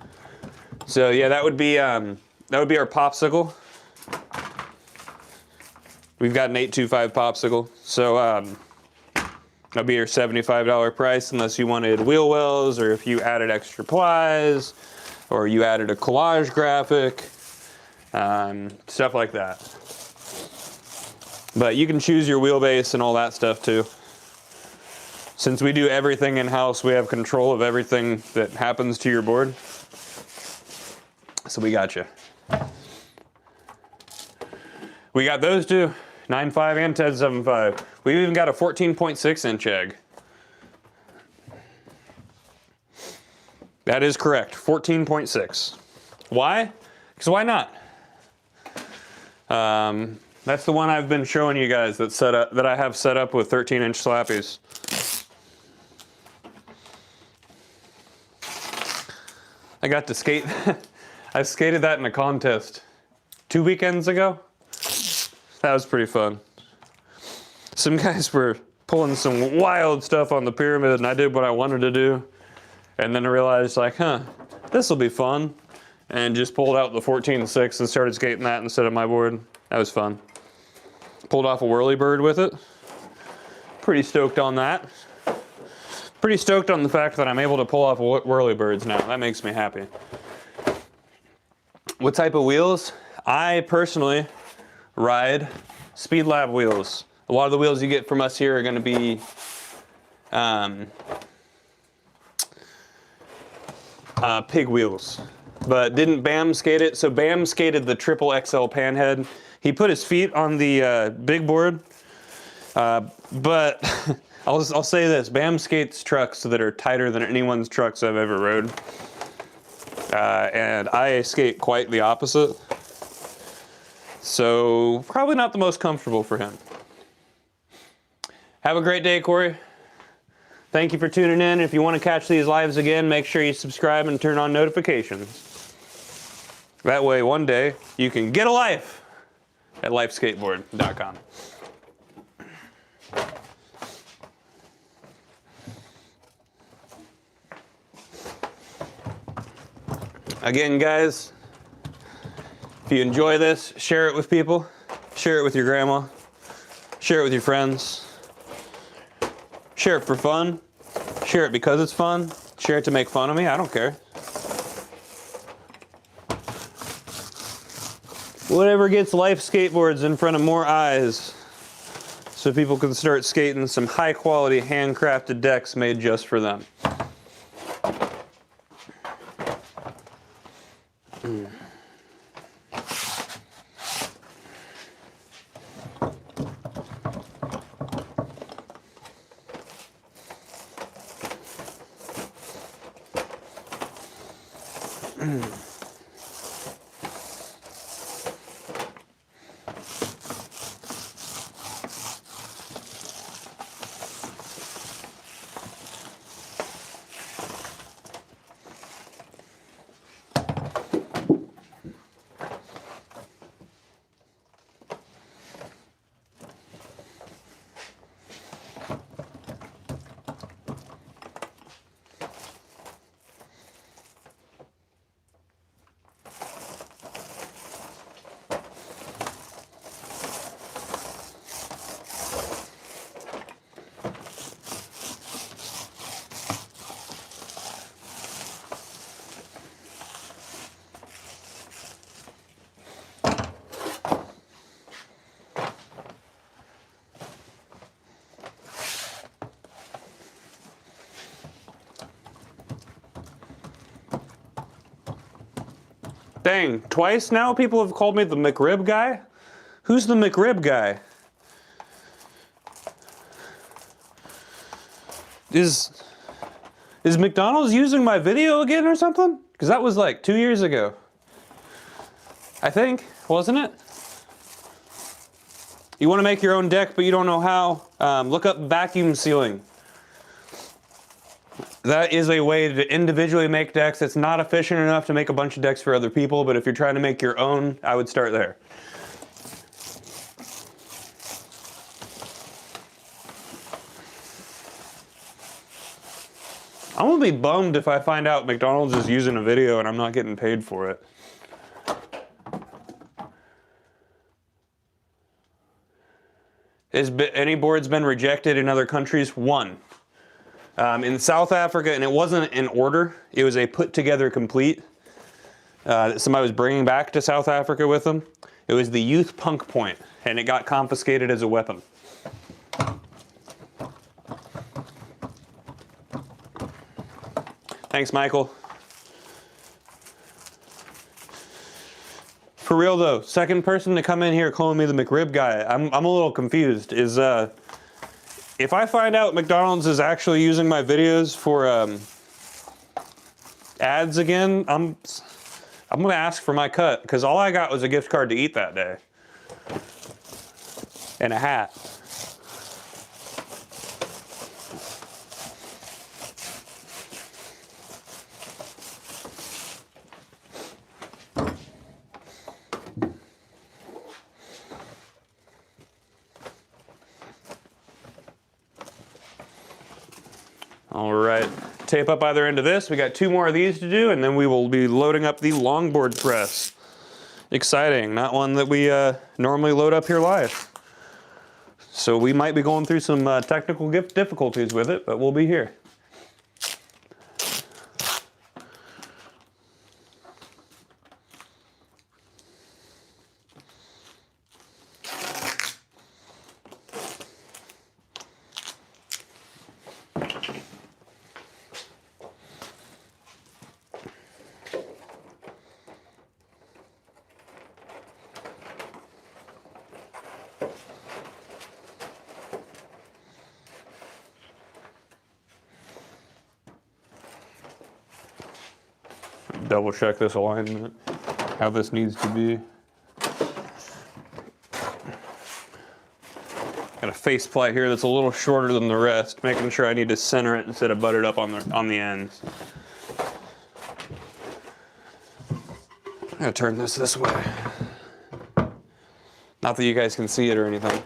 So yeah, that would be our popsicle. We've got an 825 popsicle. So that'd be your $75 price unless you wanted wheel wells, or if you added extra plies, or you added a collage graphic, stuff like that. But you can choose your wheelbase and all that stuff too. Since we do everything in-house, we have control of everything that happens to your board. So we got you. We got those two, 9.5 and 10.75. We've even got a 14.6 inch egg. That is correct, 14.6. Why? Because why not? That's the one I've been showing you guys that I have set up with 13 inch slappies. I got to skate. I skated that in a contest 2 weekends ago. That was pretty fun. Some guys were pulling some wild stuff on the pyramid, and I did what I wanted to do. And then I realized, like, this will be fun. And just pulled out the 14.6 and started skating that instead of my board. That was fun. Pulled off a whirly bird with it. Pretty stoked on that. Pretty stoked on the fact that I'm able to pull off whirly birds now. That makes me happy. What type of wheels? I personally ride Speed Lab wheels. A lot of the wheels you get from us here are going to be pig wheels. But didn't Bam skate it? So Bam skated the triple XL panhead. He put his feet on the big board, but I'll say this: Bam skates trucks that are tighter than anyone's trucks I've ever rode, and I skate quite the opposite. So probably not the most comfortable for him. Have a great day, Corey. Thank you for tuning in. If you want to catch these lives again, make sure you subscribe and turn on notifications. That way, one day, you can get a life at lifeskateboard.com. Again, guys, if you enjoy this, share it with people. Share it with your grandma. Share it with your friends. Share it for fun. Share it because it's fun. Share it to make fun of me. I don't care. Whatever gets Life Skateboards in front of more eyes so people can start skating some high quality handcrafted decks made just for them. Dang, twice now people have called me the McRib guy? Who's the McRib guy? Is McDonald's using my video again or something? Because that was like 2 years ago. I think, wasn't it? You want to make your own deck, but you don't know how? Look up vacuum sealing. That is a way to individually make decks. It's not efficient enough to make a bunch of decks for other people, but if you're trying to make your own, I would start there. I'm gonna be bummed if I find out McDonald's is using a video and I'm not getting paid for it. Has any boards been rejected in other countries? One. In South Africa, and it wasn't in order, it was a put together complete that somebody was bringing back to South Africa with them. It was the Youth Punk Point, and it got confiscated as a weapon. Thanks, Michael. For real though, second person to come in here calling me the McRib guy, I'm a little confused. If I find out McDonald's is actually using my videos for ads again, I'm gonna ask for my cut, because all I got was a gift card to eat that day. And a hat. All right, tape up either end of this. We got 2 more of these to do, and then we will be loading up the longboard press. Exciting, not one that we normally load up here live. So we might be going through some technical difficulties with it, but we'll be here. Double check this alignment, how this needs to be. Got a face plate here that's a little shorter than the rest, making sure I need to center it instead of butt it up on the ends. I'm gonna turn this way. Not that you guys can see it or anything.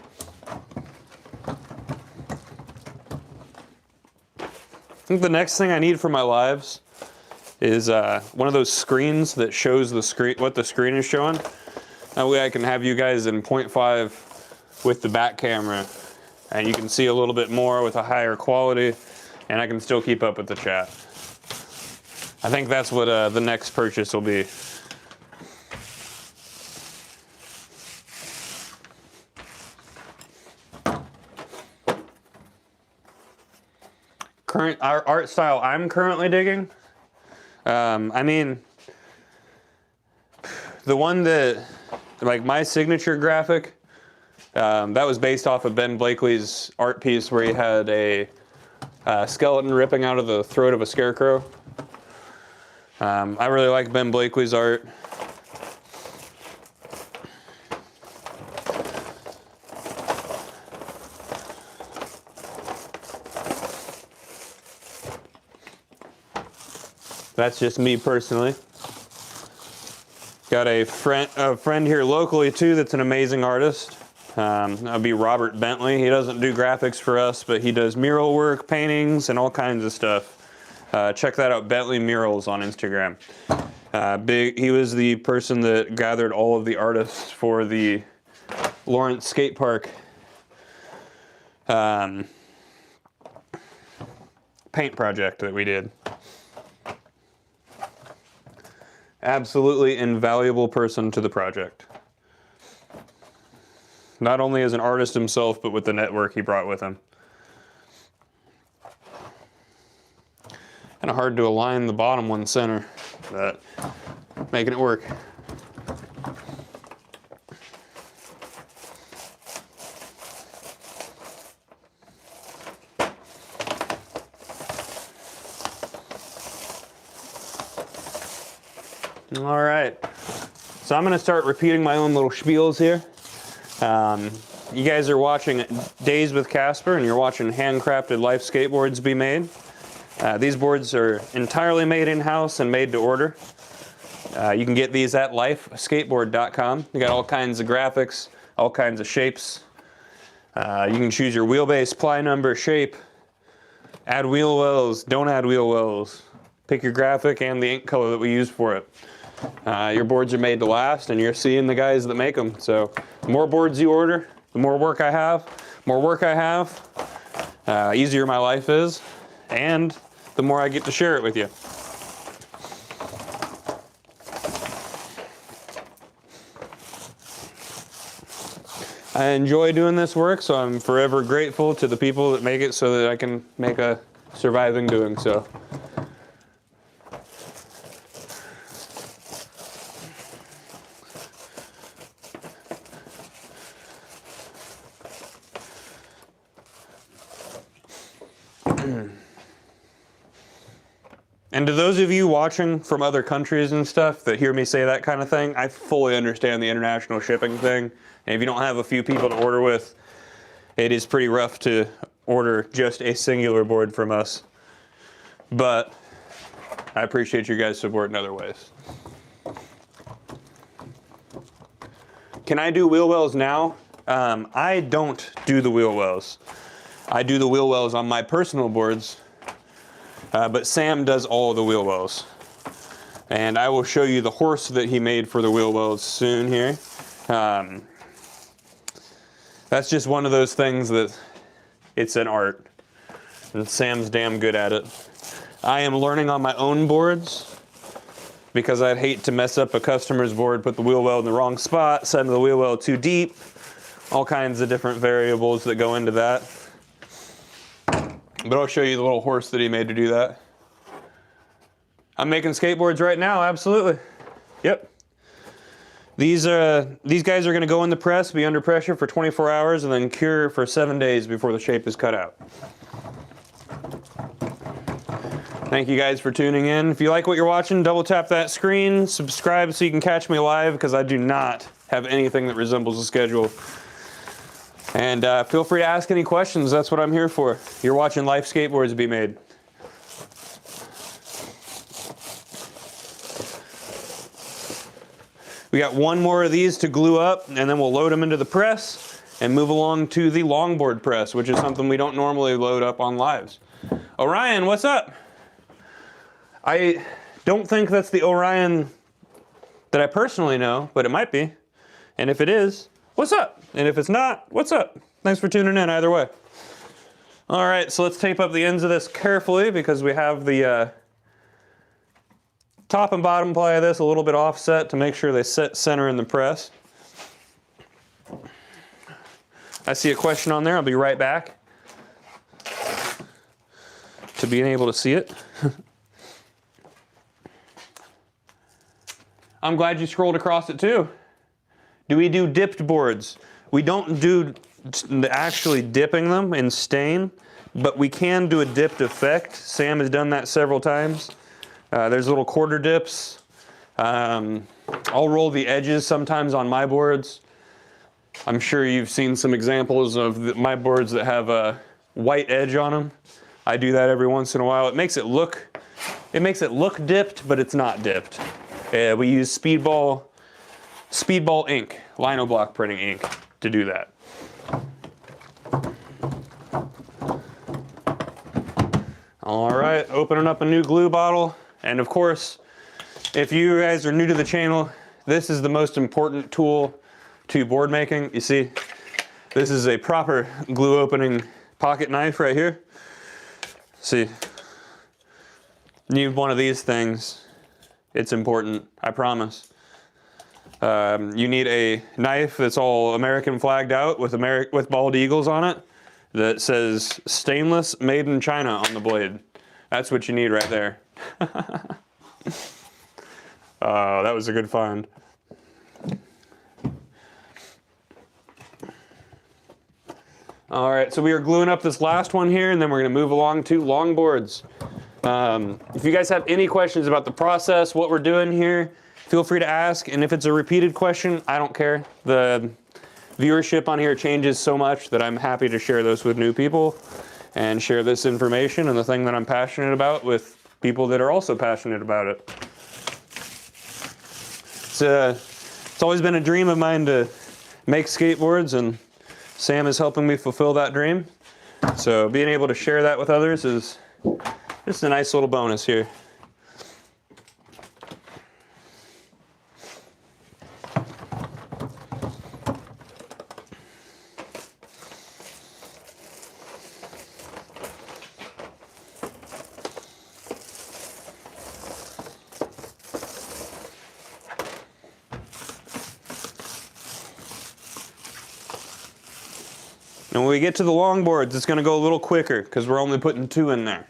I think the next thing I need for my lives is one of those screens that shows the screen, what the screen is showing. That way I can have you guys in 0.5 with the back camera, and you can see a little bit more with a higher quality, and I can still keep up with the chat. I think that's what the next purchase will be. Our art style I'm currently digging. I mean, the one that, like my signature graphic, that was based off of Ben Blakely's art piece where he had a skeleton ripping out of the throat of a scarecrow. I really like Ben Blakely's art. That's just me personally. Got a friend here locally too that's an amazing artist. That'd be Robert Bentley. He doesn't do graphics for us, but he does mural work, paintings, and all kinds of stuff. Check that out, Bentley Murals on Instagram. He was the person that gathered all of the artists for the Lawrence Skate Park paint project that we did. Absolutely invaluable person to the project. Not only as an artist himself, but with the network he brought with him. Kind of hard to align the bottom one center, but making it work. All right, so I'm gonna start repeating my own little spiels here. You guys are watching Days with Casper, and you're watching handcrafted Life Skateboards be made. These boards are entirely made in-house and made to order. You can get these at lifeskateboard.com. You got all kinds of graphics, all kinds of shapes. You can choose your wheelbase, ply number, shape, add wheel wells, don't add wheel wells. Pick your graphic and the ink color that we use for it. Your boards are made to last, and you're seeing the guys that make them. So the more boards you order, the more work I have. Easier my life is, and the more I get to share it with you. I enjoy doing this work, so I'm forever grateful to the people that make it so that I can make a surviving doing so. And to those of you watching from other countries and stuff that hear me say that kind of thing, I fully understand the international shipping thing. And if you don't have a few people to order with, it is pretty rough to order just a singular board from us. But I appreciate you guys' support in other ways. Can I do wheel wells now? I don't do the wheel wells. I do the wheel wells on my personal boards. But Sam does all of the wheel wells. And I will show you the horse that he made for the wheel wells soon here. That's just one of those things that it's an art. And Sam's damn good at it. I am learning on my own boards because I'd hate to mess up a customer's board, put the wheel well in the wrong spot, send the wheel well too deep, all kinds of different variables that go into that. But I'll show you the little horse that he made to do that. I'm making skateboards right now, absolutely. Yep. These guys are gonna go in the press, be under pressure for 24 hours, and then cure for 7 days before the shape is cut out. Thank you guys for tuning in. If you like what you're watching, double tap that screen, subscribe so you can catch me live, because I do not have anything that resembles a schedule. And feel free to ask any questions. That's what I'm here for. You're watching Life Skateboards be made. We got one more of these to glue up, and then we'll load them into the press and move along to the longboard press, which is something we don't normally load up on lives. Orion, what's up? I don't think that's the Orion that I personally know, but it might be. And if it is, what's up? And if it's not, what's up? Thanks for tuning in either way. All right, so let's tape up the ends of this carefully because we have the top and bottom ply of this a little bit offset to make sure they sit center in the press. I see a question on there. I'll be right back to being able to see it. I'm glad you scrolled across it too. Do we do dipped boards? We don't do actually dipping them in stain, but we can do a dipped effect. Sam has done that several times. There's little quarter dips. I'll roll the edges sometimes on my boards. I'm sure you've seen some examples of my boards that have a white edge on them. I do that every once in a while. It makes it look dipped, but it's not dipped. We use speedball ink, Lino block printing ink to do that. All right, opening up a new glue bottle. And of course, if you guys are new to the channel, this is the most important tool to board making. You see, this is a proper glue opening pocket knife right here. See, you need one of these things. It's important, I promise. You need a knife that's all American flagged out with bald eagles on it that says stainless made in China on the blade. That's what you need right there. Oh, that was a good find. All right, so we are gluing up this last one here, and then we're going to move along to longboards. If you guys have any questions about the process, what we're doing here, feel free to ask. And if it's a repeated question, I don't care. The viewership on here changes so much that I'm happy to share those with new people and share this information and the thing that I'm passionate about with people that are also passionate about it. It's always been a dream of mine to make skateboards, and Sam is helping me fulfill that dream. So being able to share that with others is just a nice little bonus here. And when we get to the longboards, it's going to go a little quicker because we're only putting 2 in there.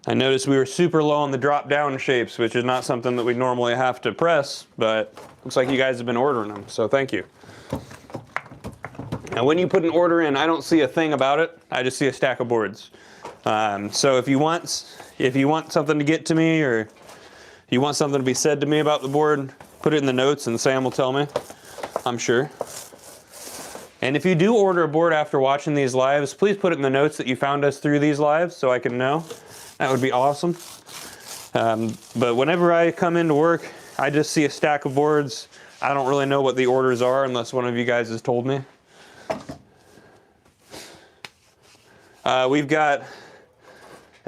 I noticed we were super low on the drop-down shapes, which is not something that we normally have to press, but looks like you guys have been ordering them, so thank you. Now when you put an order in, I don't see a thing about it. I just see a stack of boards. So if you want something to get to me, or you want something to be said to me about the board, put it in the notes and Sam will tell me, I'm sure. And if you do order a board after watching these lives, please put it in the notes that you found us through these lives so I can know. That would be awesome. But whenever I come into work, I just see a stack of boards. I don't really know what the orders are unless one of you guys has told me. We've got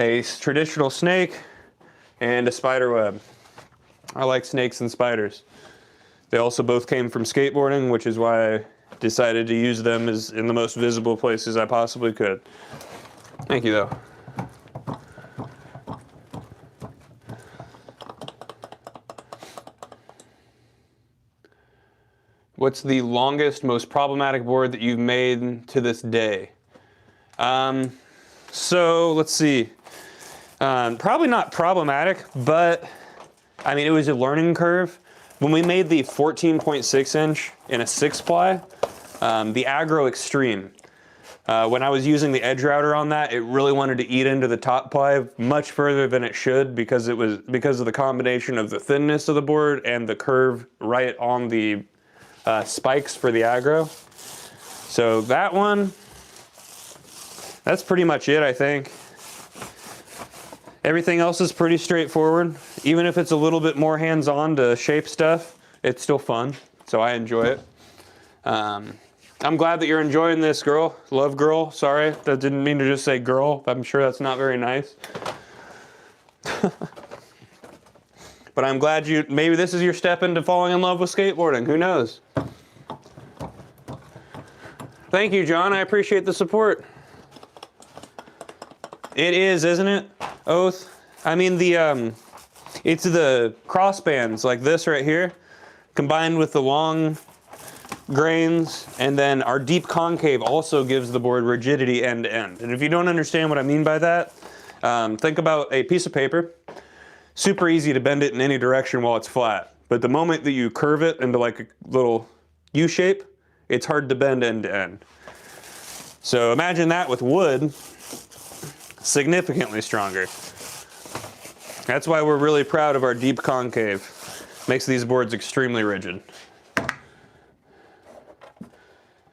a traditional snake and a spider web. I like snakes and spiders. They also both came from skateboarding, which is why I decided to use them as in the most visible places I possibly could. Thank you, though. What's the longest, most problematic board that you've made to this day? So let's see. Probably not problematic, but I mean, it was a learning curve. When we made the 14.6 inch in a 6-ply, the Aggro Extreme, When I was using the edge router on that, it really wanted to eat into the top ply much further than it should because of the combination of the thinness of the board and the curve right on the spikes for the aggro. So that one, that's pretty much it, I think. Everything else is pretty straightforward. Even if it's a little bit more hands-on to shape stuff, it's still fun, so I enjoy it. I'm glad that you're enjoying this, girl. Love, girl. Sorry, that didn't mean to just say girl. I'm sure that's not very nice. But I'm glad maybe this is your step into falling in love with skateboarding. Who knows? Thank you, John. I appreciate the support. It is, isn't it? Oath. I mean, it's the crossbands like this right here, combined with the long grains, and then our deep concave also gives the board rigidity end to end. And if you don't understand what I mean by that, think about a piece of paper. Super easy to bend it in any direction while it's flat. But the moment that you curve it into like a little U shape, it's hard to bend end to end. So imagine that with wood, significantly stronger. That's why we're really proud of our deep concave. Makes these boards extremely rigid.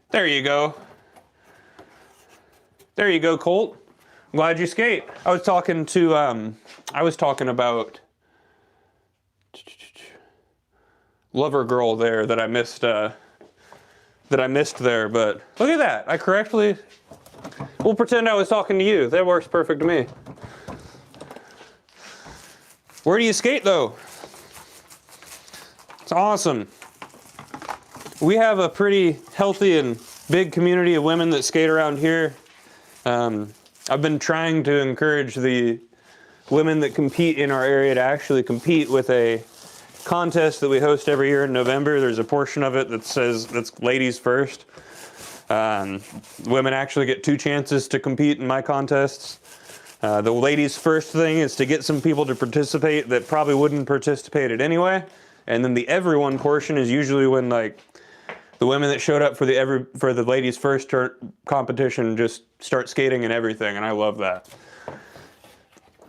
There you go. There you go, Colt. I'm glad you skate. I was talking about lover girl there that I missed there, but look at that. We'll pretend I was talking to you. That works perfect to me. Where do you skate though? It's awesome. We have a pretty healthy and big community of women that skate around here. I've been trying to encourage the women that compete in our area to actually compete with a contest that we host every year in November. There's a portion of it that says that's ladies first. Women actually get 2 chances to compete in my contests. The ladies first thing is to get some people to participate that probably wouldn't participate it anyway. And then the everyone portion is usually when like the women that showed up for the ladies first competition just start skating and everything, and I love that.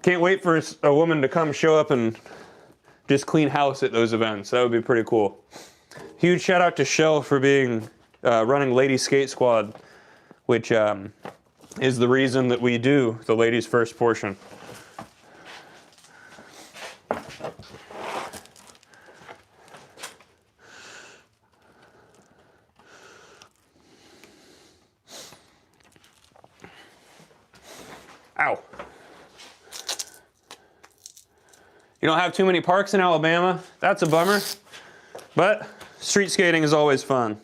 Can't wait for a woman to come show up and just clean house at those events. That would be pretty cool. Huge shout out to Shell for running Ladies Skate Squad, which is the reason that we do the ladies first portion. Ow. You don't have too many parks in Alabama. That's a bummer. But street skating is always fun.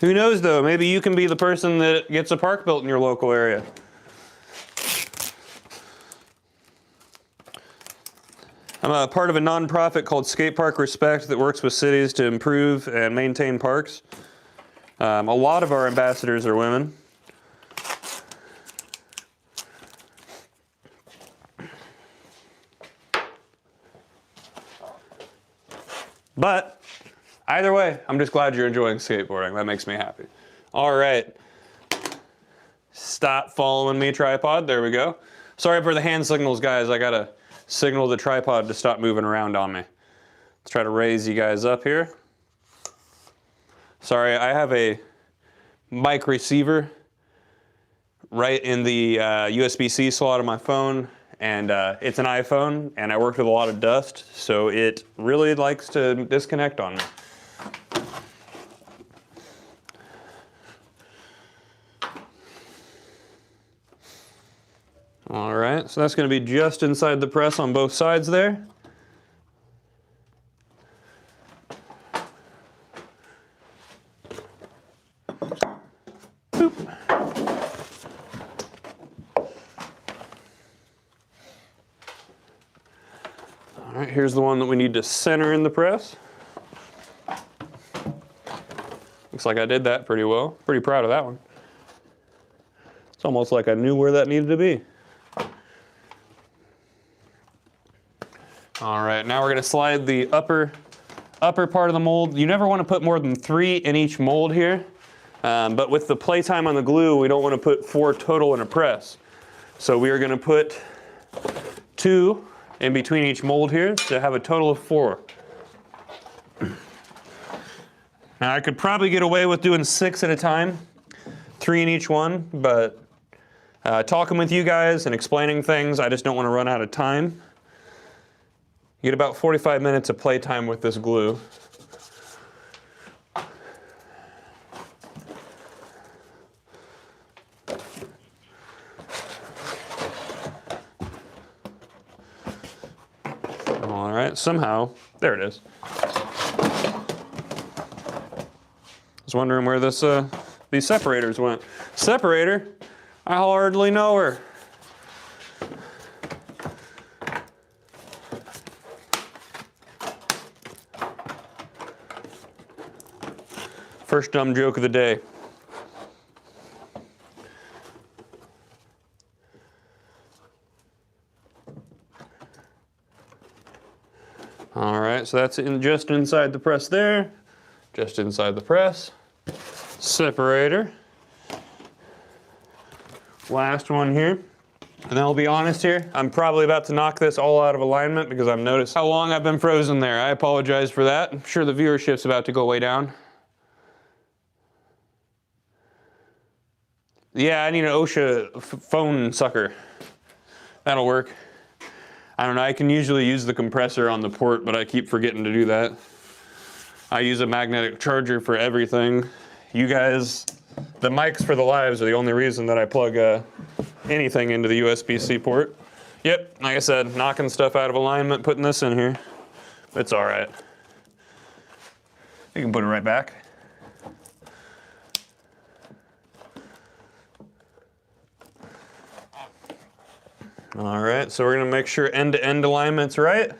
Who knows though, maybe you can be the person that gets a park built in your local area. I'm a part of a nonprofit called Skate Park Respect that works with cities to improve and maintain parks. A lot of our ambassadors are women. But either way, I'm just glad you're enjoying skateboarding. That makes me happy. All right. Stop following me, tripod. There we go. Sorry for the hand signals, guys. I gotta signal the tripod to stop moving around on me. Let's try to raise you guys up here. Sorry, I have a mic receiver right in the USB-C slot of my phone. And it's an iPhone, and I worked with a lot of dust, so it really likes to disconnect on me. All right, so that's going to be just inside the press on both sides there. Boop. All right, here's the one that we need to center in the press. Looks like I did that pretty well. Pretty proud of that one. It's almost like I knew where that needed to be. All right, now we're gonna slide the upper part of the mold. You never wanna put more than 3 in each mold here. But with the playtime on the glue, we don't want to put 4 total in a press. So we are going to put 2 in between each mold here to have a total of 4. Now I could probably get away with doing 6 at a time, 3 in each one, but talking with you guys and explaining things, I just don't want to run out of time. You get about 45 minutes of playtime with this glue. All right, somehow, there it is. I was wondering where this these separators went. Separator? I hardly know her. First dumb joke of the day. All right, so that's just inside the press there. Just inside the press. Separator. Last one here. And I'll be honest here, I'm probably about to knock this all out of alignment because I've noticed how long I've been frozen there. I apologize for that. I'm sure the viewership's about to go way down. Yeah, I need an OSHA phone sucker. That'll work. I don't know, I can usually use the compressor on the port, but I keep forgetting to do that. I use a magnetic charger for everything. You guys, the mics for the lives are the only reason that I plug anything into the USB-C port. Yep, like I said, knocking stuff out of alignment, putting this in here. It's all right. You can put it right back. All right, so we're gonna make sure end-to-end alignment's right.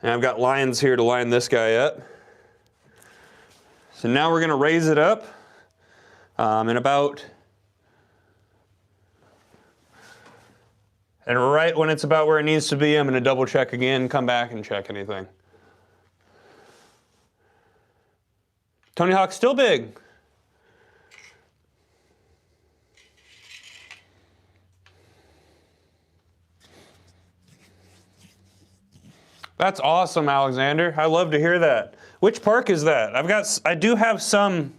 And I've got lines here to line this guy up. So now we're gonna raise it up and right when it's about where it needs to be, I'm gonna double check again, come back and check anything. Tony Hawk's still big. That's awesome, Alexander. I love to hear that. Which park is that? I do have some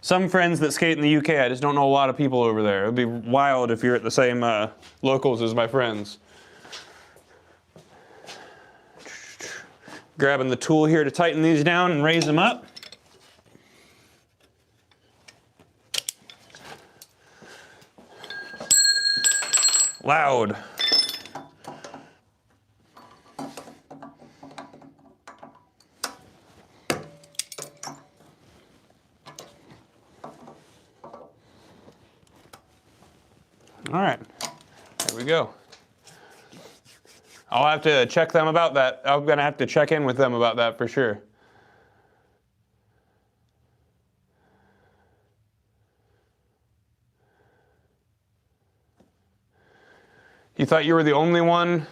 friends that skate in the UK. I just don't know a lot of people over there. It'd be wild if you're at the same locals as my friends. Grabbing the tool here to tighten these down and raise them up. Loud. All right, there we go. I'll have to check them about that. I'm gonna have to check in with them about that for sure. You thought you were the only one?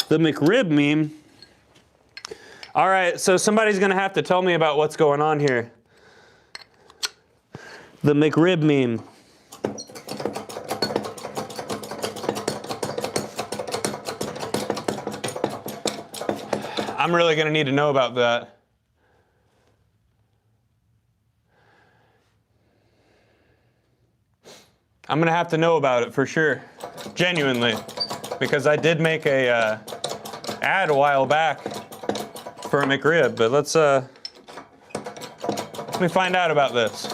The McRib meme. All right, so somebody's gonna have to tell me about what's going on here. The McRib meme. I'm really gonna need to know about that. I'm gonna have to know about it for sure, genuinely, because I did make a ad a while back for a McRib, but let me find out about this.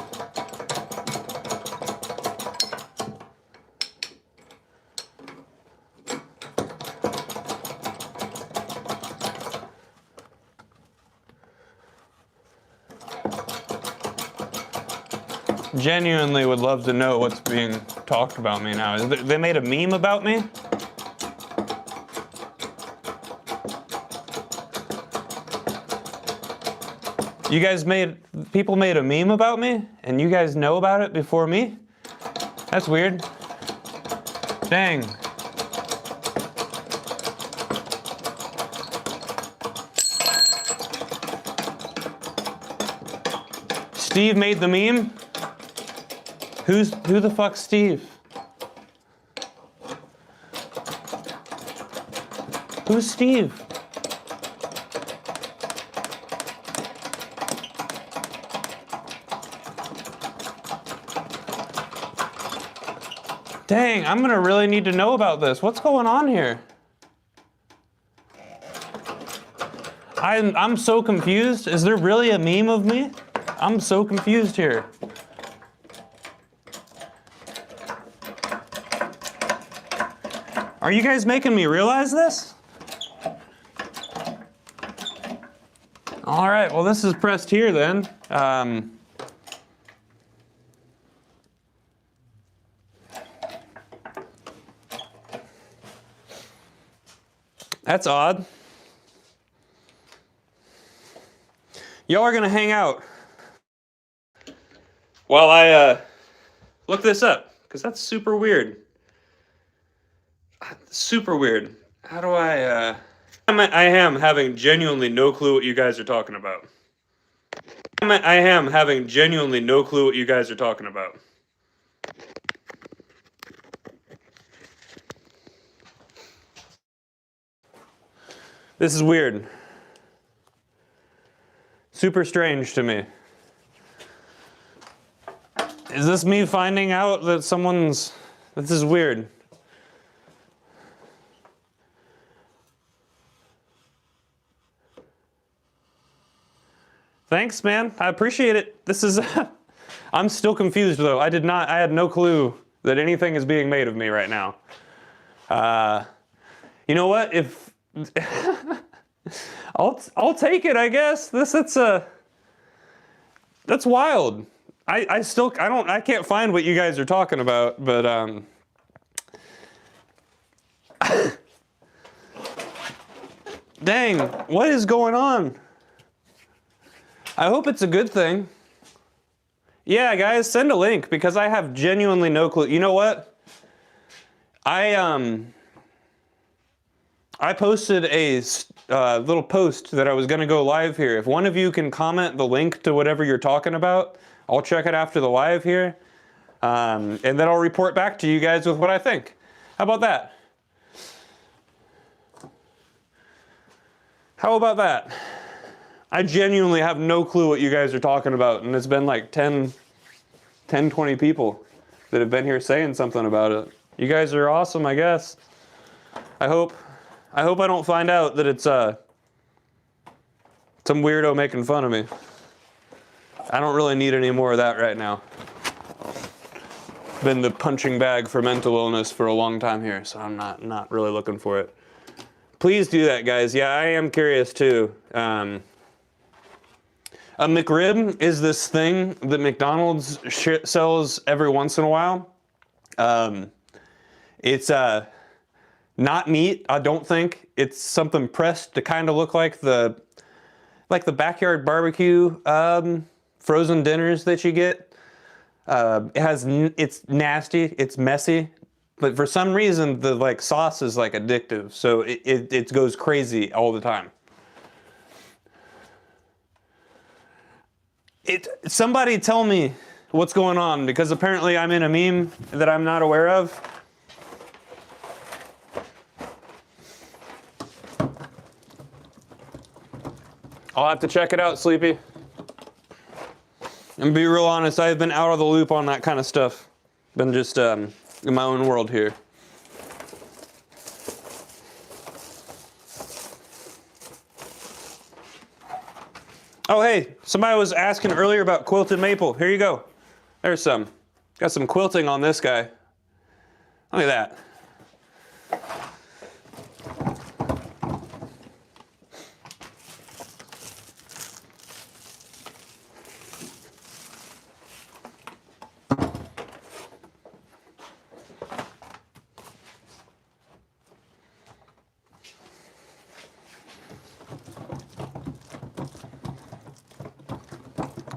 Genuinely would love to know what's being talked about me now. They made a meme about me? People made a meme about me, and you guys know about it before me? That's weird. Dang. Steve made the meme? Who the fuck's Steve? Who's Steve? Dang, I'm gonna really need to know about this. What's going on here? I'm so confused. Is there really a meme of me? I'm so confused here. Are you guys making me realize this? All right, well, this is pressed here then. That's odd. Y'all are gonna hang out while I look this up, because that's super weird. Super weird. How do I am having genuinely no clue what you guys are talking about. I am having genuinely no clue what you guys are talking about. This is weird. Super strange to me. Is this me finding out that someone's... This is weird. Thanks, man. I appreciate it. This is... I'm still confused, though. I had no clue that anything is being made of me right now. You know what? If... I'll take it, I guess. That's wild. I can't find what you guys are talking about, but dang, what is going on? I hope it's a good thing. Yeah, guys, send a link, because I have genuinely no clue. You know what? I posted a little post that I was going to go live here. If one of you can comment the link to whatever you're talking about, I'll check it after the live here. And then I'll report back to you guys with what I think. How about that? How about that? I genuinely have no clue what you guys are talking about, and it's been like 20 people that have been here saying something about it. You guys are awesome, I guess. I hope I don't find out that it's some weirdo making fun of me. I don't really need any more of that right now. Been the punching bag for mental illness for a long time here, so I'm not really looking for it. Please do that, guys. Yeah, I am curious too. A McRib is this thing that McDonald's sells every once in a while. It's not meat, I don't think. It's something pressed to kind of look like the backyard barbecue frozen dinners that you get. It's nasty, it's messy, but for some reason the sauce is addictive, so it goes crazy all the time. Somebody tell me what's going on, because apparently I'm in a meme that I'm not aware of. I'll have to check it out, Sleepy. And be real honest, I've been out of the loop on that kind of stuff. Been just in my own world here. Oh hey, somebody was asking earlier about quilted maple. Here you go. There's some. Got some quilting on this guy. Look at that.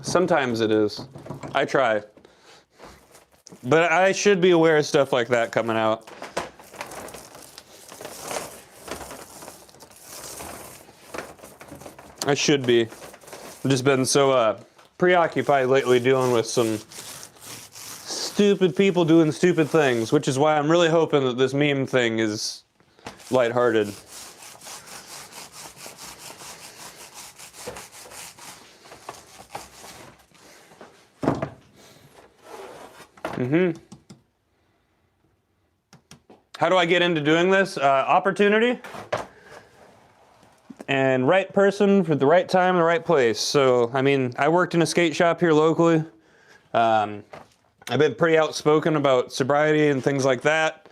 Sometimes it is. I try. But I should be aware of stuff like that coming out. I should be. I've just been so preoccupied lately dealing with some stupid people doing stupid things, which is why I'm really hoping that this meme thing is lighthearted. How do I get into doing this? Opportunity and right person for the right time, the right place. So, I mean, I worked in a skate shop here locally. I've been pretty outspoken about sobriety and things like that.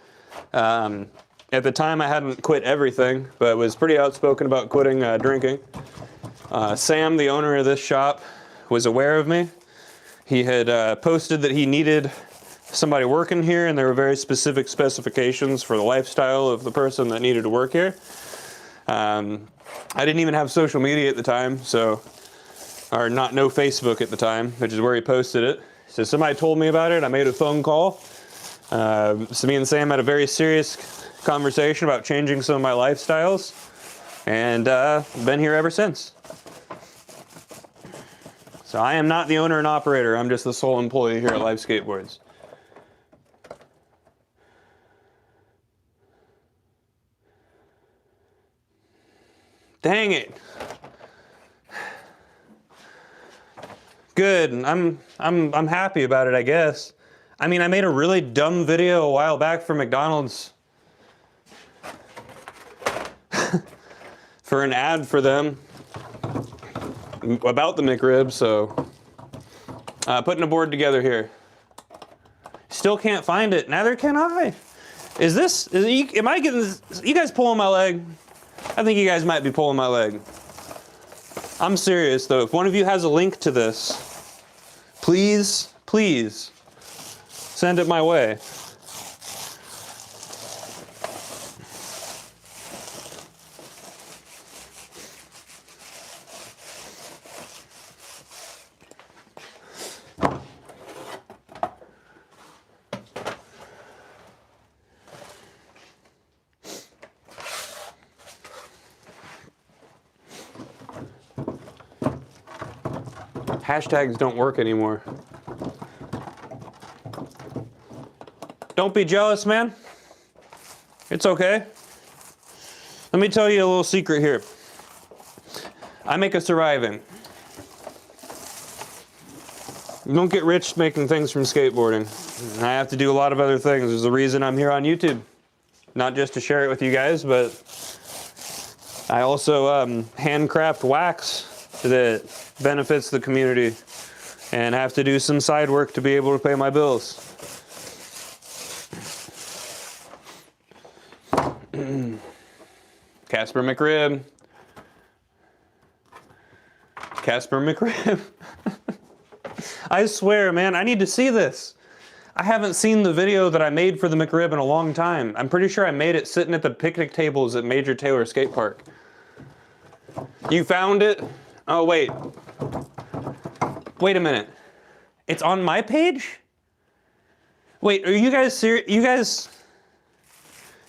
At the time, I hadn't quit everything, but was pretty outspoken about quitting drinking. Sam, the owner of this shop, was aware of me. He had posted that he needed somebody working here, and there were very specific specifications for the lifestyle of the person that needed to work here. I didn't even have social media at the time, no Facebook at the time, which is where he posted it. So somebody told me about it. I made a phone call. So me and Sam had a very serious conversation about changing some of my lifestyles, and been here ever since. So I am not the owner and operator. I'm just the sole employee here at Life Skateboards. Dang it. Good. I'm happy about it, I guess. I mean, I made a really dumb video a while back for McDonald's for an ad for them about the McRib, so putting a board together here. Still can't find it. Neither can I. Am I getting this? You guys pulling my leg? I think you guys might be pulling my leg. I'm serious though. If one of you has a link to this, please send it my way. Hashtags don't work anymore. Don't be jealous, man. It's okay. Let me tell you a little secret here. I make a surviving. You don't get rich making things from skateboarding. I have to do a lot of other things. There's a reason I'm here on YouTube. Not just to share it with you guys, but I also handcraft wax that benefits the community and have to do some side work to be able to pay my bills. Casper McRib. Casper McRib. I swear, man, I need to see this. I haven't seen the video that I made for the McRib in a long time. I'm pretty sure I made it sitting at the picnic tables at Major Taylor Skate Park. You found it? Oh, wait. Wait a minute. It's on my page? Wait, are you guys serious? You guys...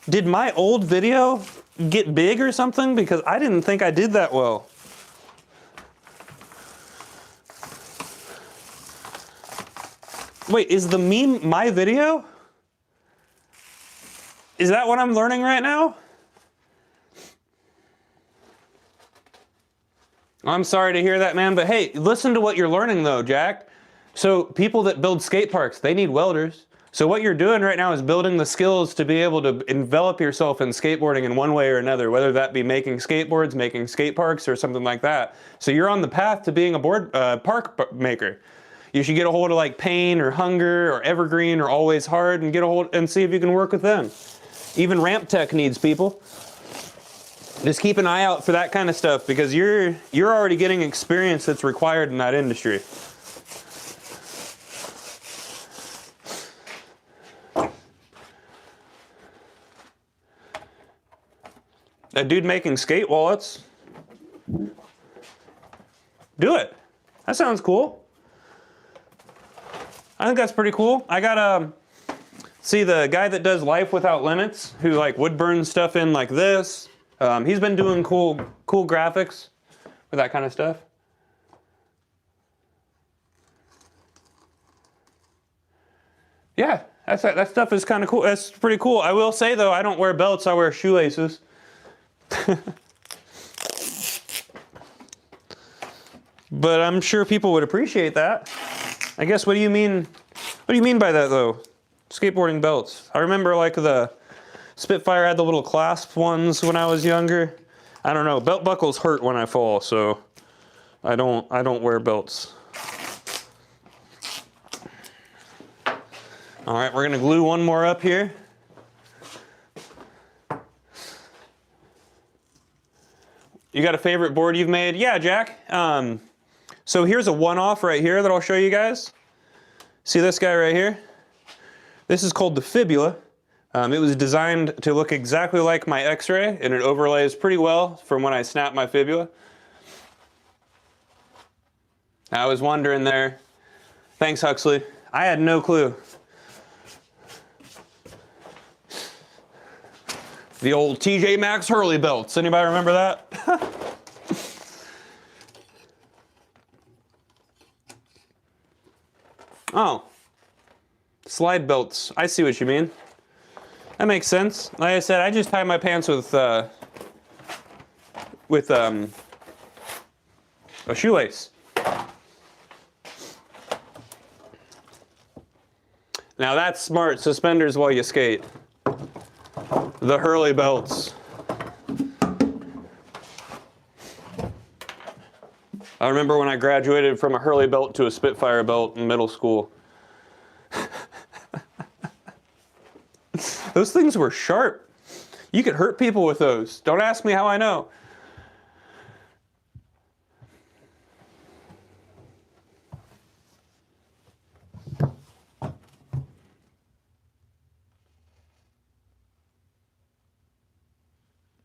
Did my old video get big or something? Because I didn't think I did that well. Wait, is the meme my video? Is that what I'm learning right now? I'm sorry to hear that, man, but hey, listen to what you're learning though, Jack. So people that build skate parks, they need welders. So what you're doing right now is building the skills to be able to envelop yourself in skateboarding in one way or another, whether that be making skateboards, making skate parks, or something like that. So you're on the path to being a park maker. You should get a hold of like Pain or Hunger or Evergreen or Always Hard and get a hold and see if you can work with them. Even Ramp Tech needs people. Just keep an eye out for that kind of stuff because you're already getting experience that's required in that industry. That dude making skate wallets. Do it. That sounds cool. I think that's pretty cool. I got see the guy that does Life Without Limits, who like wood burn stuff in like this. He's been doing cool graphics with that kind of stuff. Yeah, that stuff is kind of cool. That's pretty cool. I will say though, I don't wear belts, I wear shoelaces. But I'm sure people would appreciate that. I guess, what do you mean by that though? Skateboarding belts. I remember like the Spitfire had the little clasp ones when I was younger. I don't know, belt buckles hurt when I fall, so I don't wear belts. All right, we're gonna glue one more up here. You got a favorite board you've made? Yeah, Jack. So here's a one-off right here that I'll show you guys. See this guy right here? This is called the fibula. It was designed to look exactly like my x-ray, and it overlays pretty well from when I snapped my fibula. I was wondering there. Thanks, Huxley. I had no clue. The old TJ Maxx Hurley belts. Anybody remember that? Oh, slide belts. I see what you mean. That makes sense. Like I said, I just tie my pants with a shoelace. Now that's smart. Suspenders while you skate. The Hurley belts. I remember when I graduated from a Hurley belt to a Spitfire belt in middle school. Those things were sharp. You could hurt people with those. Don't ask me how I know.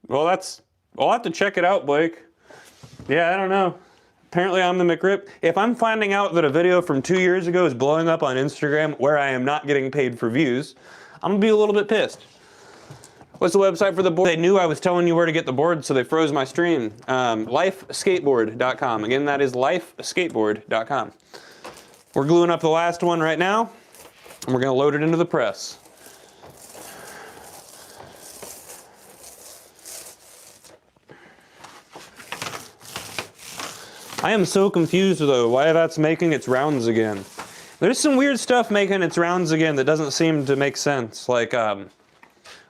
Well, I'll have to check it out, Blake. Yeah, I don't know. Apparently I'm the McRib. If I'm finding out that a video from 2 years ago is blowing up on Instagram where I am not getting paid for views, I'm gonna be a little bit pissed. What's the website for the board? They knew I was telling you where to get the board, so they froze my stream. Lifeskateboard.com. Again, that is lifeskateboard.com. We're gluing up the last one right now, and we're gonna load it into the press. I am so confused though, why that's making its rounds again. There's some weird stuff making its rounds again that doesn't seem to make sense. Like,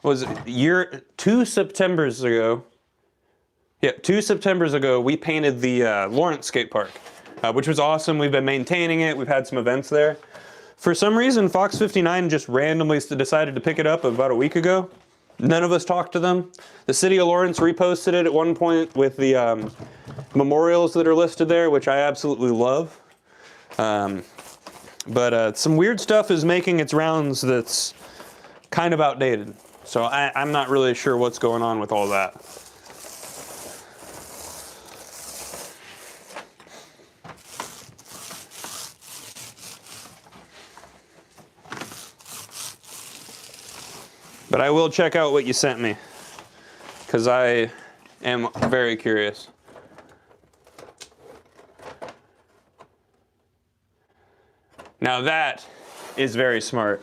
was it 2 Septembers ago? Yeah, 2 Septembers ago, we painted the Lawrence skate park, which was awesome. We've been maintaining it. We've had some events there. For some reason, Fox 59 just randomly decided to pick it up about a week ago. None of us talked to them. The city of Lawrence reposted it at one point with the memorials that are listed there, which I absolutely love. But some weird stuff is making its rounds that's kind of outdated. So I'm not really sure what's going on with all that. But I will check out what you sent me, because I am very curious. Now that is very smart.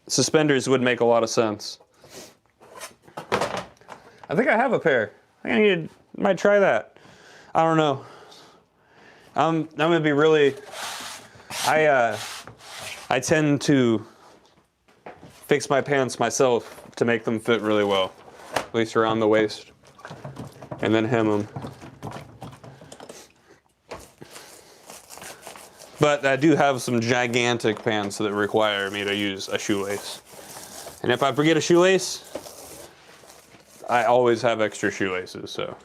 Suspenders would make a lot of sense. I think I have a pair. I think I might try that. I don't know. I'm gonna be really, I tend to fix my pants myself to make them fit really well, at least around the waist, and then hem them. But I do have some gigantic pants that require me to use a shoelace. And if I forget a shoelace, I always have extra shoelaces, so.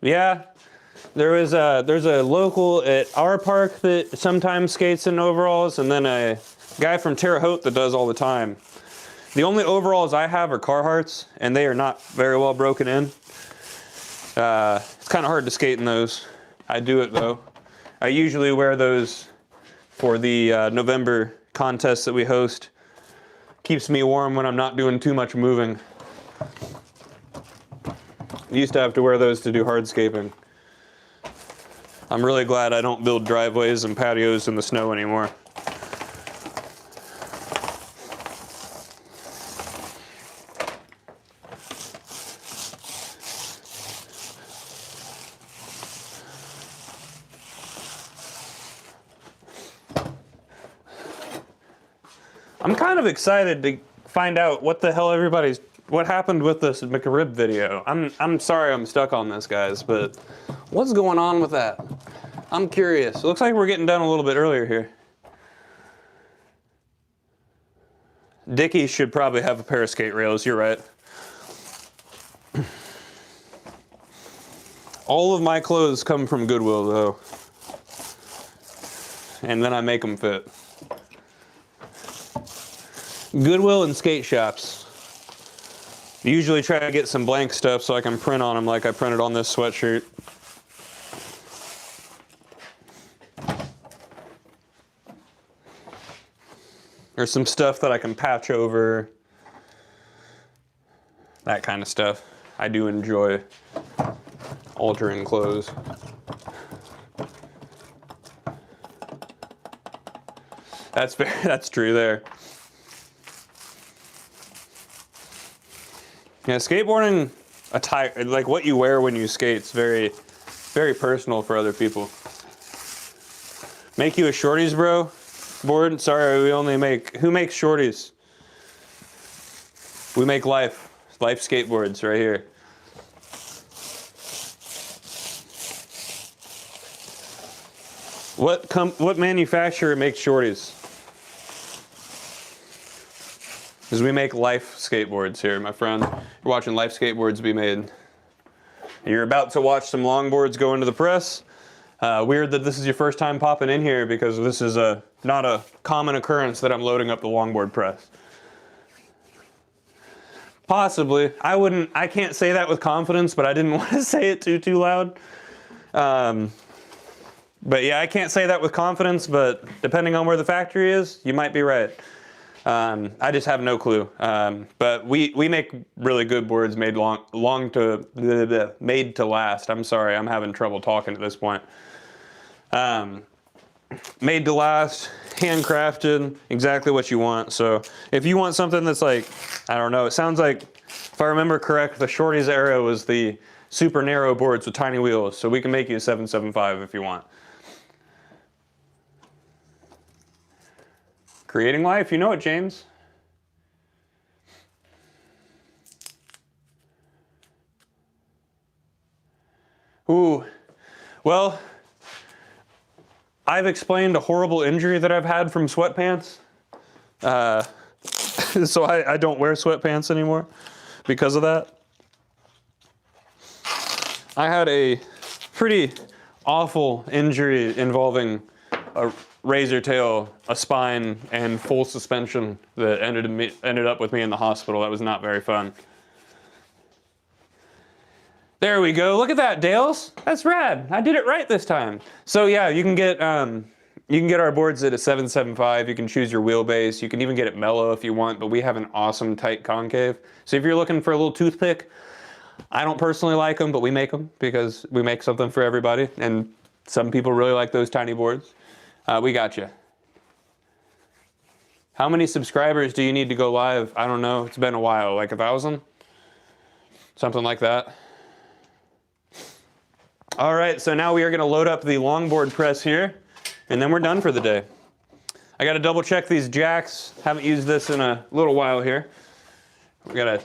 Yeah, there's a local at our park that sometimes skates in overalls, and then a guy from Terre Haute that does all the time. The only overalls I have are Carhartts, and they are not very well broken in. It's kind of hard to skate in those. I do it though. I usually wear those for the November contest that we host. Keeps me warm when I'm not doing too much moving. I used to have to wear those to do hardscaping. I'm really glad I don't build driveways and patios in the snow anymore. I'm kind of excited to find out what the hell what happened with this McRib video. I'm sorry I'm stuck on this, guys, but what's going on with that? I'm curious. It looks like we're getting done a little bit earlier here. Dickie should probably have a pair of skate rails, you're right. All of my clothes come from Goodwill, though. And then I make them fit. Goodwill and skate shops. Usually try to get some blank stuff so I can print on them like I printed on this sweatshirt. There's some stuff that I can patch over. That kind of stuff. I do enjoy altering clothes. That's true there. Yeah, skateboarding attire, like what you wear when you skate, is very, very personal for other people. Make you a shorties, bro? Board? Sorry, we only make, who makes shorties? We make Life Skateboards right here. What manufacturer makes shorties? Because we make Life Skateboards here, my friend. You're watching Life Skateboards be made. You're about to watch some longboards go into the press. Weird that this is your first time popping in here because this is not a common occurrence that I'm loading up the longboard press. Possibly. I can't say that with confidence, but I didn't want to say it too loud. But yeah, I can't say that with confidence, but depending on where the factory is, you might be right. I just have no clue. But we make really good boards made made to last. I'm sorry, I'm having trouble talking at this point. Made to last, handcrafted, exactly what you want. So if you want something that's like, I don't know, it sounds like, if I remember correct, the shorties era was the super narrow boards with tiny wheels. So we can make you a 775 if you want. Creating life, you know it, James. Ooh, well, I've explained a horrible injury that I've had from sweatpants. So I don't wear sweatpants anymore because of that. I had a pretty awful injury involving a razor tail, a spine, and full suspension that ended up with me in the hospital. That was not very fun. There we go. Look at that, Dales. That's rad. I did it right this time. So yeah, you can get our boards at a 775. You can choose your wheelbase. You can even get it mellow if you want, but we have an awesome tight concave. So if you're looking for a little toothpick, I don't personally like them, but we make them because we make something for everybody, and some people really like those tiny boards. We got you. How many subscribers do you need to go live? I don't know. It's been a while, like 1,000? Something like that. All right, so now we are going to load up the longboard press here, and then we're done for the day. I got to double check these jacks. Haven't used this in a little while here. We got to...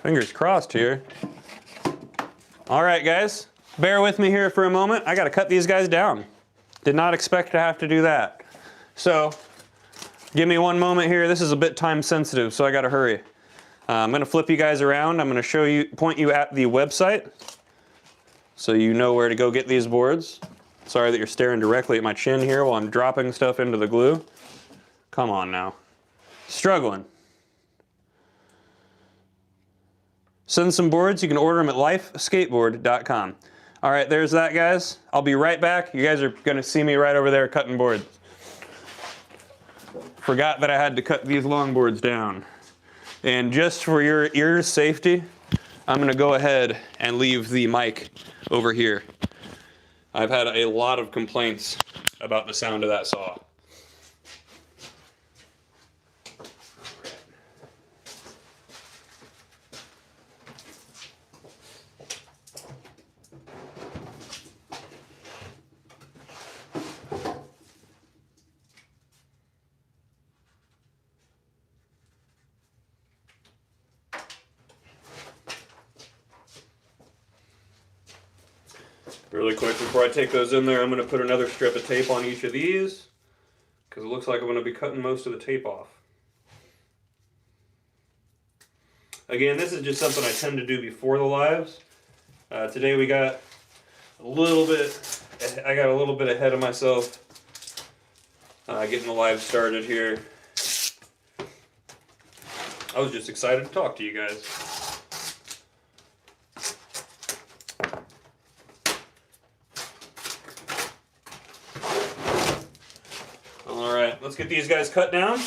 Fingers crossed here. All right, guys, bear with me here for a moment. I got to cut these guys down. Did not expect to have to do that. So, give me one moment here. This is a bit time sensitive, so I got to hurry. I'm going to flip you guys around. I'm going to point you at the website so you know where to go get these boards. Sorry that you're staring directly at my chin here while I'm dropping stuff into the glue. Come on now. Struggling. Send some boards. You can order them at lifeskateboard.com. All right, there's that, guys. I'll be right back. You guys are going to see me right over there cutting boards. forgot that I had to cut these longboards down. And just for your ears' safety, I'm gonna go ahead and leave the mic over here. I've had a lot of complaints about the sound of that saw. Really quick, before I take those in there, I'm going to put another strip of tape on each of these, because it looks like I'm going to be cutting most of the tape off. Again, this is just something I tend to do before the lives. Today we got a little bit, I got a little bit ahead of myself getting the live started here. I was just excited to talk to you guys. Let's get these guys cut down,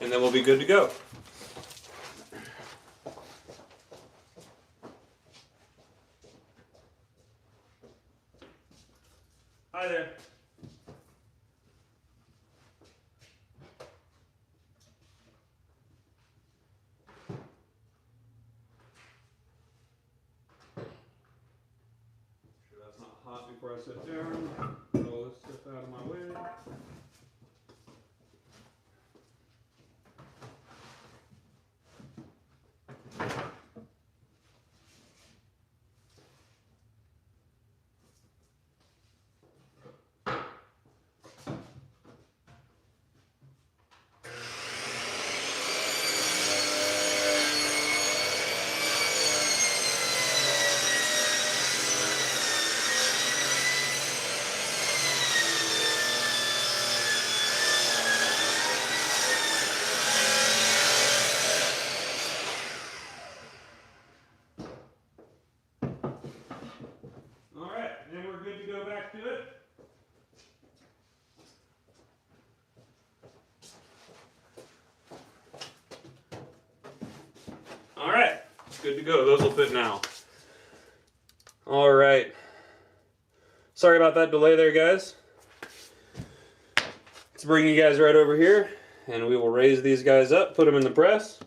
and then we'll be good to go. Hi there. Sure that's not hot before I sit down. Put all this stuff out of my way. Good to go. Those will fit now. All right. Sorry about that delay there, guys. Let's bring you guys right over here, and we will raise these guys up, put them in the press.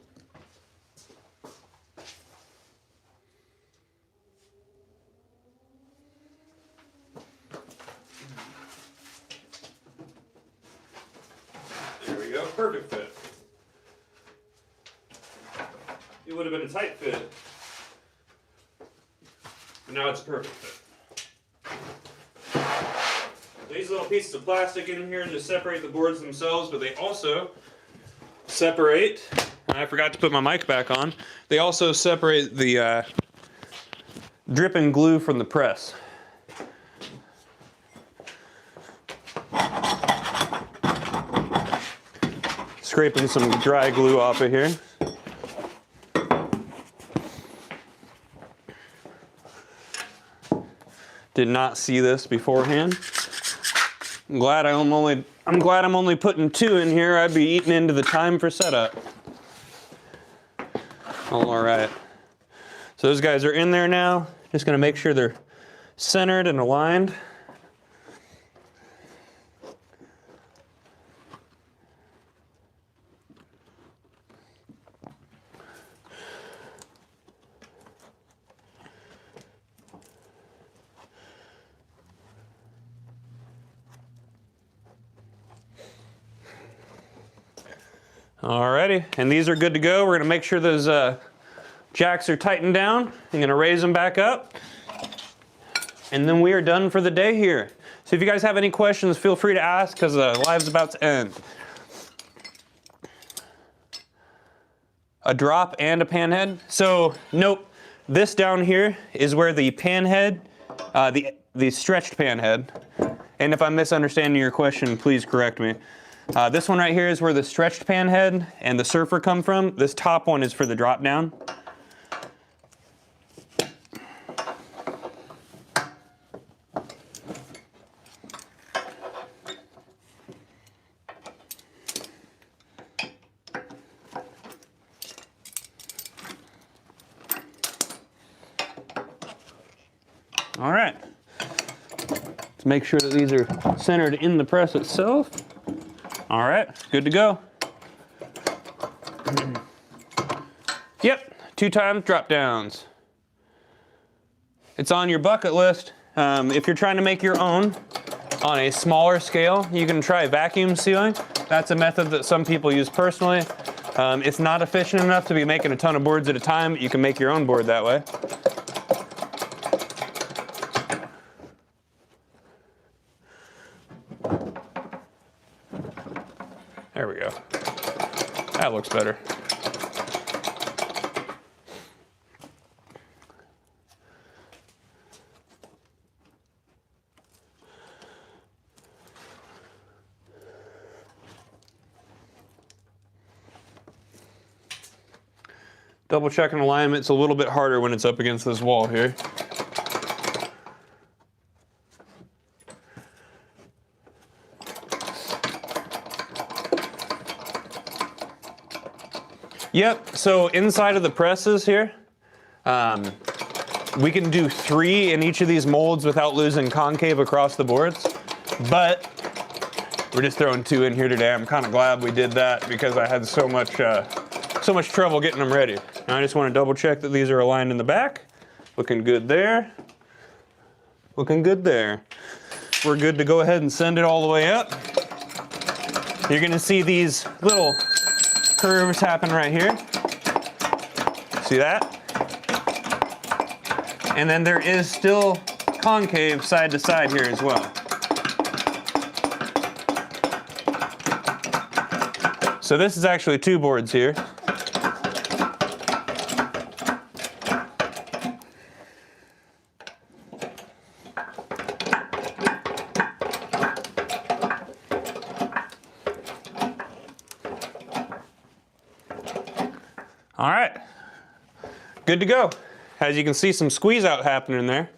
There we go. Perfect fit. It would have been a tight fit, but now it's a perfect fit. These little pieces of plastic in here just separate the boards themselves, but they also separate, and I forgot to put my mic back on, they also separate the dripping glue from the press. Scraping some dry glue off of here. Did not see this beforehand. I'm glad I'm only putting 2 in here. I'd be eating into the time for setup. All right. So those guys are in there now. Just gonna make sure they're centered and aligned. Alrighty, and these are good to go. We're gonna make sure those jacks are tightened down. I'm gonna raise them back up. And then we are done for the day here. So if you guys have any questions, feel free to ask because the live's about to end. A drop and a pan head. So nope, this down here is where the pan head, the stretched pan head, and if I'm misunderstanding your question, please correct me. This one right here is where the stretched pan head and the surfer come from. This top one is for the drop down. All right. Let's make sure that these are centered in the press itself. All right, good to go. Yep, 2 times drop downs. It's on your bucket list. If you're trying to make your own on a smaller scale, you can try vacuum sealing. That's a method that some people use personally. It's not efficient enough to be making a ton of boards at a time. You can make your own board that way. There we go. That looks better. Double checking alignment's a little bit harder when it's up against this wall here. Yep, so inside of the presses here, we can do 3 in each of these molds without losing concave across the boards, but we're just throwing 2 in here today. I'm kind of glad we did that because I had so much trouble getting them ready. Now I just want to double check that these are aligned in the back. Looking good there. Looking good there. We're good to go ahead and send it all the way up. You're going to see these little curves happen right here. See that? And then there is still concave side to side here as well. So this is actually 2 boards here. All right, good to go. As you can see, some squeeze out happening there.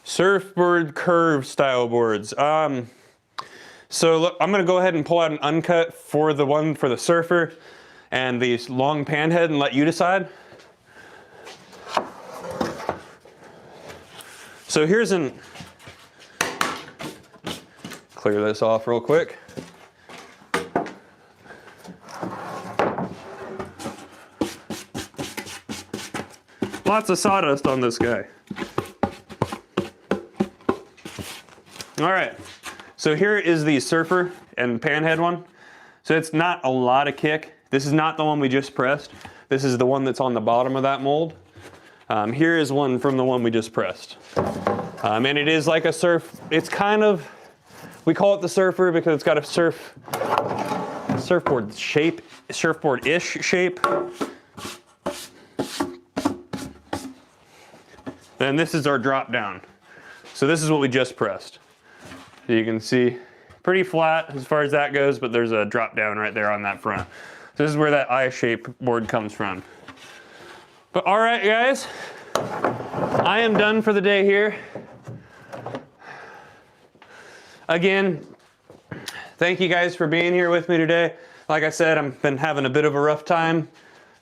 Surfboard curve style boards. So look, I'm gonna go ahead and pull out an uncut for the one for the surfer and the long pan head and let you decide. So here's an, clear this off real quick. Lots of sawdust on this guy. All right, so here is the surfer and panhead one. So it's not a lot of kick. This is not the one we just pressed. This is the one that's on the bottom of that mold. Here is one from the one we just pressed. And it is like a surf, it's kind of, we call it the surfer because it's got a surfboard shape, surfboard-ish shape. Then this is our drop down. So this is what we just pressed. You can see pretty flat as far as that goes, but there's a drop down right there on that front. So this is where that I-shape board comes from. But all right, guys, I am done for the day here. Again, thank you guys for being here with me today. Like I said, I've been having a bit of a rough time,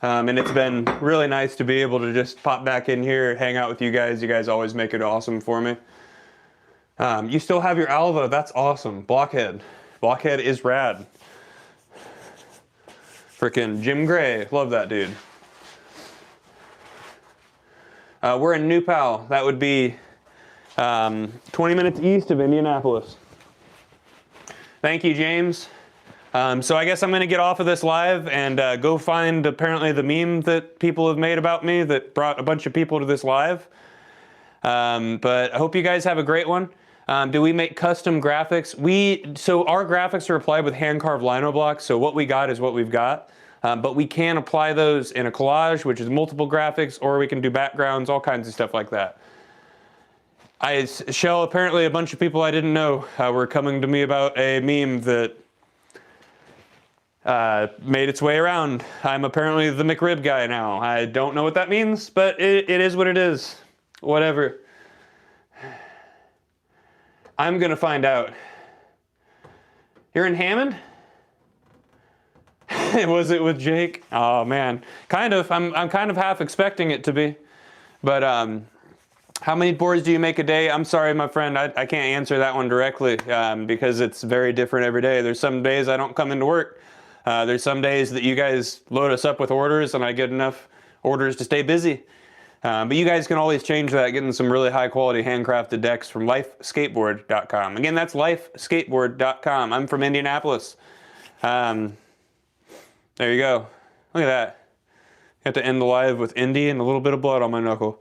and it's been really nice to be able to just pop back in here, hang out with you guys. You guys always make it awesome for me. You still have your Alva, that's awesome. Blockhead. Blockhead is rad. Frickin' Jim Gray, love that dude. We're in New Pal. That would be 20 minutes east of Indianapolis. Thank you, James. So I guess I'm gonna get off of this live and go find apparently the meme that people have made about me that brought a bunch of people to this live. But I hope you guys have a great one. Do we make custom graphics? So our graphics are applied with hand-carved lino blocks, so what we got is what we've got. But we can apply those in a collage, which is multiple graphics, or we can do backgrounds, all kinds of stuff like that. Shell, apparently a bunch of people I didn't know were coming to me about a meme that made its way around. I'm apparently the McRib guy now. I don't know what that means, but it is what it is. Whatever. I'm gonna find out. You're in Hammond? Was it with Jake? Oh man, kind of. I'm kind of half expecting it to be. But how many boards do you make a day? I'm sorry, my friend, I can't answer that one directly because it's very different every day. There's some days I don't come into work. There's some days that you guys load us up with orders and I get enough orders to stay busy. But you guys can always change that, getting some really high quality handcrafted decks from lifeskateboard.com. Again, that's lifeskateboard.com. I'm from Indianapolis. There you go. Look at that. I have to end the live with Indy and a little bit of blood on my knuckle.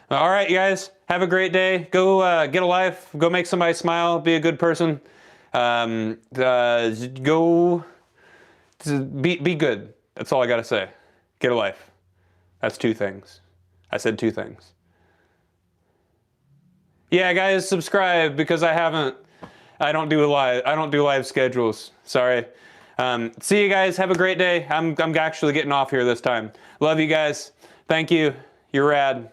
All right, you guys, have a great day. Go get a life. Go make somebody smile. Be a good person. Go be good. That's all I got to say. Get a life. That's 2 things. I said 2 things. Yeah, guys, subscribe because I don't do live schedules. Sorry. See you guys. Have a great day. I'm actually getting off here this time. Love you guys. Thank you. You're rad.